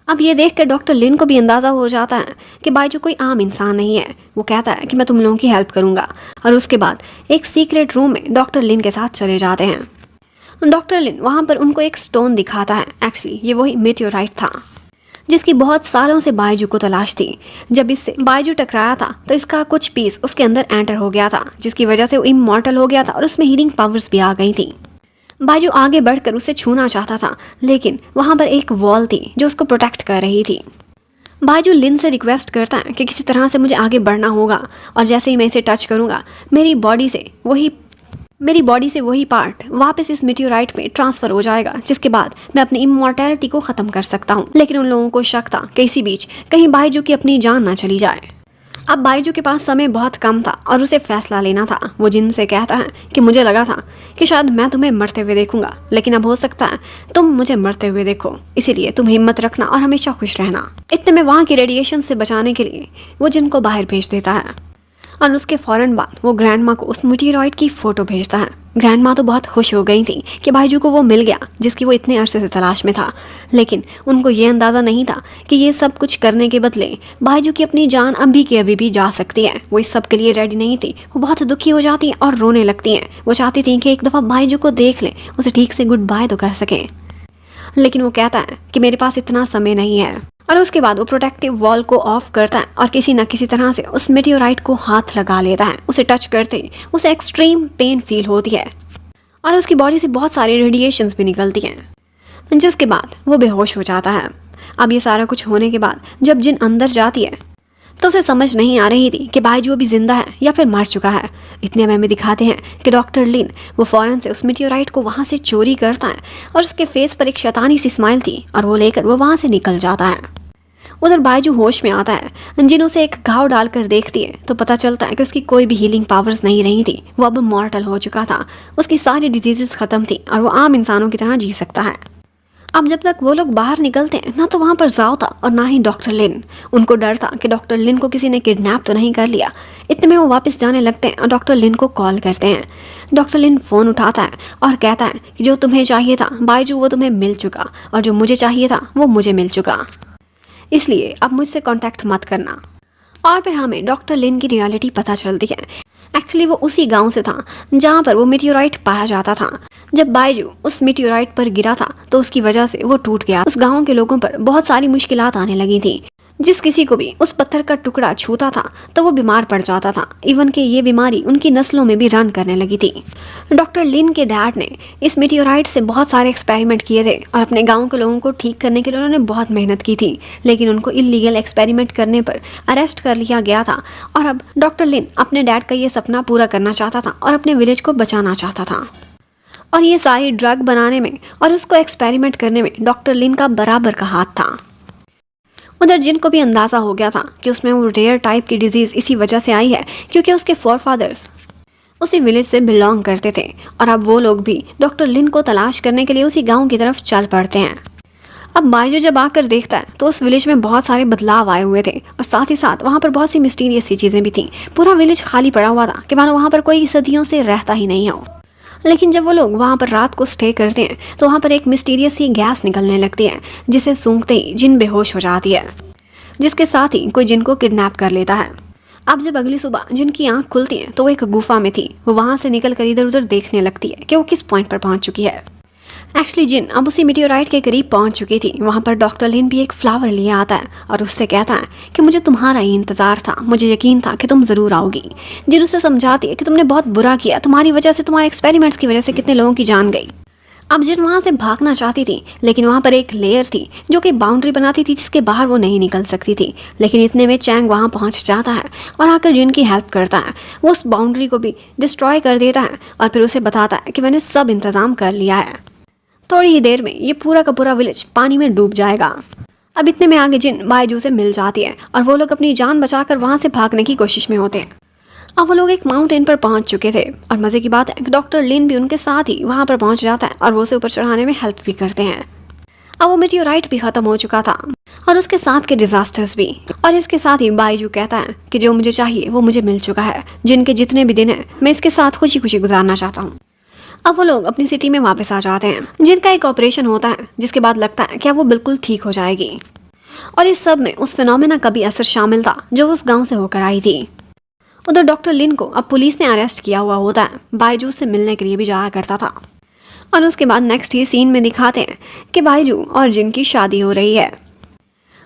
अब ये देखकर डॉक्टर लिन को भी अंदाज़ा हो जाता है कि बायजू कोई आम इंसान नहीं है। वो कहता है कि मैं तुम लोगों की हेल्प करूँगा और उसके बाद एक सीक्रेट रूम में डॉक्टर लिन के साथ चले जाते हैं। डॉक्टर लिन वहाँ पर उनको एक स्टोन दिखाता है। एक्चुअली ये वही मेटियोराइट था जिसकी बहुत सालों से बायजू को तलाश थी। जब इससे बायजू टकराया था तो इसका कुछ पीस उसके अंदर एंटर हो गया था, जिसकी वजह से वो इमॉर्टल हो गया था और उसमें हीलिंग पावर्स भी आ गई थी। बायजू आगे बढ़कर उसे छूना चाहता था, लेकिन वहाँ पर एक वॉल थी जो उसको प्रोटेक्ट कर रही थी। बायजू लिन से रिक्वेस्ट करता है कि किसी तरह से मुझे आगे बढ़ना होगा और जैसे ही मैं इसे टच करूँगा मेरी बॉडी से वही पार्ट वापस इस मेटियोराइट में ट्रांसफर हो जाएगा, जिसके बाद मैं अपनी इमॉर्टैलिटी को ख़त्म कर सकता हूँ। लेकिन उन लोगों को शक था कि इसी बीच कहीं बायजू की अपनी जान ना चली जाए। अब बायजू के पास समय बहुत कम था और उसे फैसला लेना था। वो जिन से कहता है कि मुझे लगा था कि शायद मैं तुम्हें मरते हुए देखूंगा, लेकिन अब हो सकता है तुम मुझे मरते हुए देखो, इसीलिए तुम हिम्मत रखना और हमेशा खुश रहना। इतने में वहाँ की रेडिएशन से बचाने के लिए वो जिन को बाहर भेज देता है और उसके फ़ौरन बाद वो ग्रैंड माँ को उस मेटियोराइट की फ़ोटो भेजता है। ग्रैंड माँ तो बहुत खुश हो गई थी कि बायजू को वो मिल गया जिसकी वो इतने अरसे से तलाश में था, लेकिन उनको ये अंदाज़ा नहीं था कि ये सब कुछ करने के बदले बायजू की अपनी जान अभी की अभी भी जा सकती है। वो इस सब के लिए रेडी नहीं थी। वो बहुत दुखी हो जाती हैं और रोने लगती हैं। वो चाहती थी कि एक दफ़ा बायजू को देख लें, उसे ठीक से गुड बाय तो कर सकें, लेकिन वो कहता है कि मेरे पास इतना समय नहीं है। और उसके बाद वो प्रोटेक्टिव वॉल को ऑफ करता है और किसी न किसी तरह से उस मेटियोराइट को हाथ लगा लेता है। उसे टच करते ही उसे एक्सट्रीम पेन फील होती है और उसकी बॉडी से बहुत सारी रेडिएशंस भी निकलती हैं, जिसके बाद वो बेहोश हो जाता है। अब ये सारा कुछ होने के बाद जब जिन अंदर जाती है तो उसे समझ नहीं आ रही थी कि बायजू अभी जिंदा है या फिर मर चुका है। इतने में दिखाते हैं कि डॉक्टर लिन वो फ़ौरन से उस मेटियोराइट को वहाँ से चोरी करता है और उसके फेस पर एक शैतानी सी स्माइल थी और वो लेकर वो वहाँ से निकल जाता है। उधर बायजू होश में आता है। जिन उसे एक घाव डालकर देखती है तो पता चलता है कि उसकी कोई भी हीलिंग पावर्स नहीं रही थी। वो अब मॉर्टल हो चुका था, उसकी सारी डिजीजेस ख़त्म थी और वो आम इंसानों की तरह जी सकता है। अब जब तक वो लोग बाहर निकलते हैं ना तो वहाँ पर जाओ था और ना ही डॉक्टर लिन। उनको डर था कि डॉक्टर लिन को किसी ने किडनैप तो नहीं कर लिया। इतने में वो वापस जाने लगते हैं और डॉक्टर लिन को कॉल करते हैं। डॉक्टर लिन फ़ोन उठाता है और कहता है कि जो तुम्हें चाहिए था बायजू वो तुम्हें मिल चुका और जो मुझे चाहिए था वो मुझे मिल चुका, इसलिए अब मुझसे कांटेक्ट मत करना। और फिर हमें डॉक्टर लिन की रियलिटी पता चलती है। एक्चुअली वो उसी गांव से था जहाँ पर वो मेटियोराइट पाया जाता था। जब बायजू उस मेटियोराइट पर गिरा था तो उसकी वजह से वो टूट गया। उस गांव के लोगों पर बहुत सारी मुश्किलात आने लगी थी। जिस किसी को भी उस पत्थर का टुकड़ा छूता था तो वो बीमार पड़ जाता था। इवन कि ये बीमारी उनकी नस्लों में भी रन करने लगी थी। डॉक्टर लिन के डैड ने इस मेटियोराइट से बहुत सारे एक्सपेरिमेंट किए थे और अपने गांव के लोगों को ठीक करने के लिए उन्होंने बहुत मेहनत की थी, लेकिन उनको इलीगल एक्सपेरिमेंट करने पर अरेस्ट कर लिया गया था। और अब डॉक्टर लिन अपने डैड का ये सपना पूरा करना चाहता था और अपने विलेज को बचाना चाहता था। और ये सारी ड्रग बनाने में और उसको एक्सपेरिमेंट करने में डॉक्टर लिन का बराबर का हाथ था। उधर जिन को भी अंदाज़ा हो गया था कि उसमें वो रेयर टाइप की डिजीज़ इसी वजह से आई है क्योंकि उसके फोरफादर्स उसी विलेज से बिलोंग करते थे। और अब वो लोग भी डॉक्टर लिन को तलाश करने के लिए उसी गांव की तरफ चल पड़ते हैं। अब बायजू जब आकर देखता है तो उस विलेज में बहुत सारे बदलाव आए हुए थे और साथ ही साथ वहाँ पर बहुत सी मिस्टीरियस सी चीज़ें भी थीं। पूरा विलेज खाली पड़ा हुआ था कि मानो वहाँ पर कोई सदियों से रहता ही नहीं हो। लेकिन जब वो लोग वहाँ पर रात को स्टे करते हैं तो वहाँ पर एक मिस्टीरियस सी गैस निकलने लगती है जिसे सूंघते ही जिन बेहोश हो जाती है, जिसके साथ ही कोई जिन को किडनैप कर लेता है। अब जब अगली सुबह जिनकी आंख खुलती है तो वो एक गुफा में थी। वो वहां से निकल कर इधर उधर देखने लगती है कि वो किस पॉइंट पर पहुंच चुकी है। एक्चुअली जिन अब उसी मीटियोराइट के करीब पहुंच चुकी थी। वहां पर डॉक्टर लिन भी एक फ्लावर लिए आता है और उससे कहता है कि मुझे तुम्हारा ही इंतजार था, मुझे यकीन था कि तुम जरूर आओगी। जिन उससे समझाती है कि तुमने बहुत बुरा किया, तुम्हारी वजह से, तुम्हारे एक्सपेरिमेंट्स की वजह से कितने लोगों की जान गई। अब जिन वहां से भागना चाहती थी, लेकिन वहां पर एक लेयर थी जो कि बाउंड्री बनाती थी जिसके बाहर वो नहीं निकल सकती थी। लेकिन इतने में चैंग वहां पहुंच जाता है और आकर जिन की हेल्प करता है। वो उस बाउंड्री को भी डिस्ट्रॉय कर देता है और फिर उसे बताता है कि मैंने सब इंतजाम कर लिया है। थोड़ी ही देर में ये पूरा का पूरा विलेज पानी में डूब जाएगा। अब इतने में आगे जिन बायजू से मिल जाती है और वो लोग अपनी जान बचाकर वहां से भागने की कोशिश में होते हैं। अब वो लोग एक माउंटेन पर पहुंच चुके थे और मजे की बात है कि डॉक्टर लिन भी उनके साथ ही वहां पर पहुंच जाता है और वो उसे ऊपर चढ़ाने में हेल्प भी करते हैं। अब वो मीटियोराइट भी खत्म हो चुका था और उसके साथ के डिजास्टर्स भी। और इसके साथ ही बायजू कहता है कि जो मुझे चाहिए वो मुझे मिल चुका है। जिनके जितने भी दिन है मैं इसके साथ खुशी खुशी गुजारना चाहता हूँ। अब वो लोग अपनी सिटी में वापस आ जाते हैं। जिनका एक ऑपरेशन होता है जिसके बाद लगता है कि अब वो बिल्कुल ठीक हो जाएगी। और इस सब में उस फिनोमेना का भी असर शामिल था जो उस गांव से होकर आई थी। उधर डॉक्टर लिन को अब पुलिस ने अरेस्ट किया हुआ होता है। बायजू से मिलने के लिए भी जाया करता था। और उसके बाद नेक्स्ट ही सीन में दिखाते हैं कि बायजू और जिन की शादी हो रही है।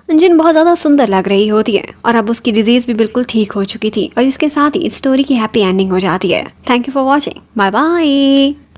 जिन बहुत ज़्यादा सुंदर लग रही होती है और अब उसकी डिजीज़ भी बिल्कुल ठीक हो चुकी थी और इसके साथ ही स्टोरी की हैप्पी एंडिंग हो जाती है। Thank you for watching, bye bye.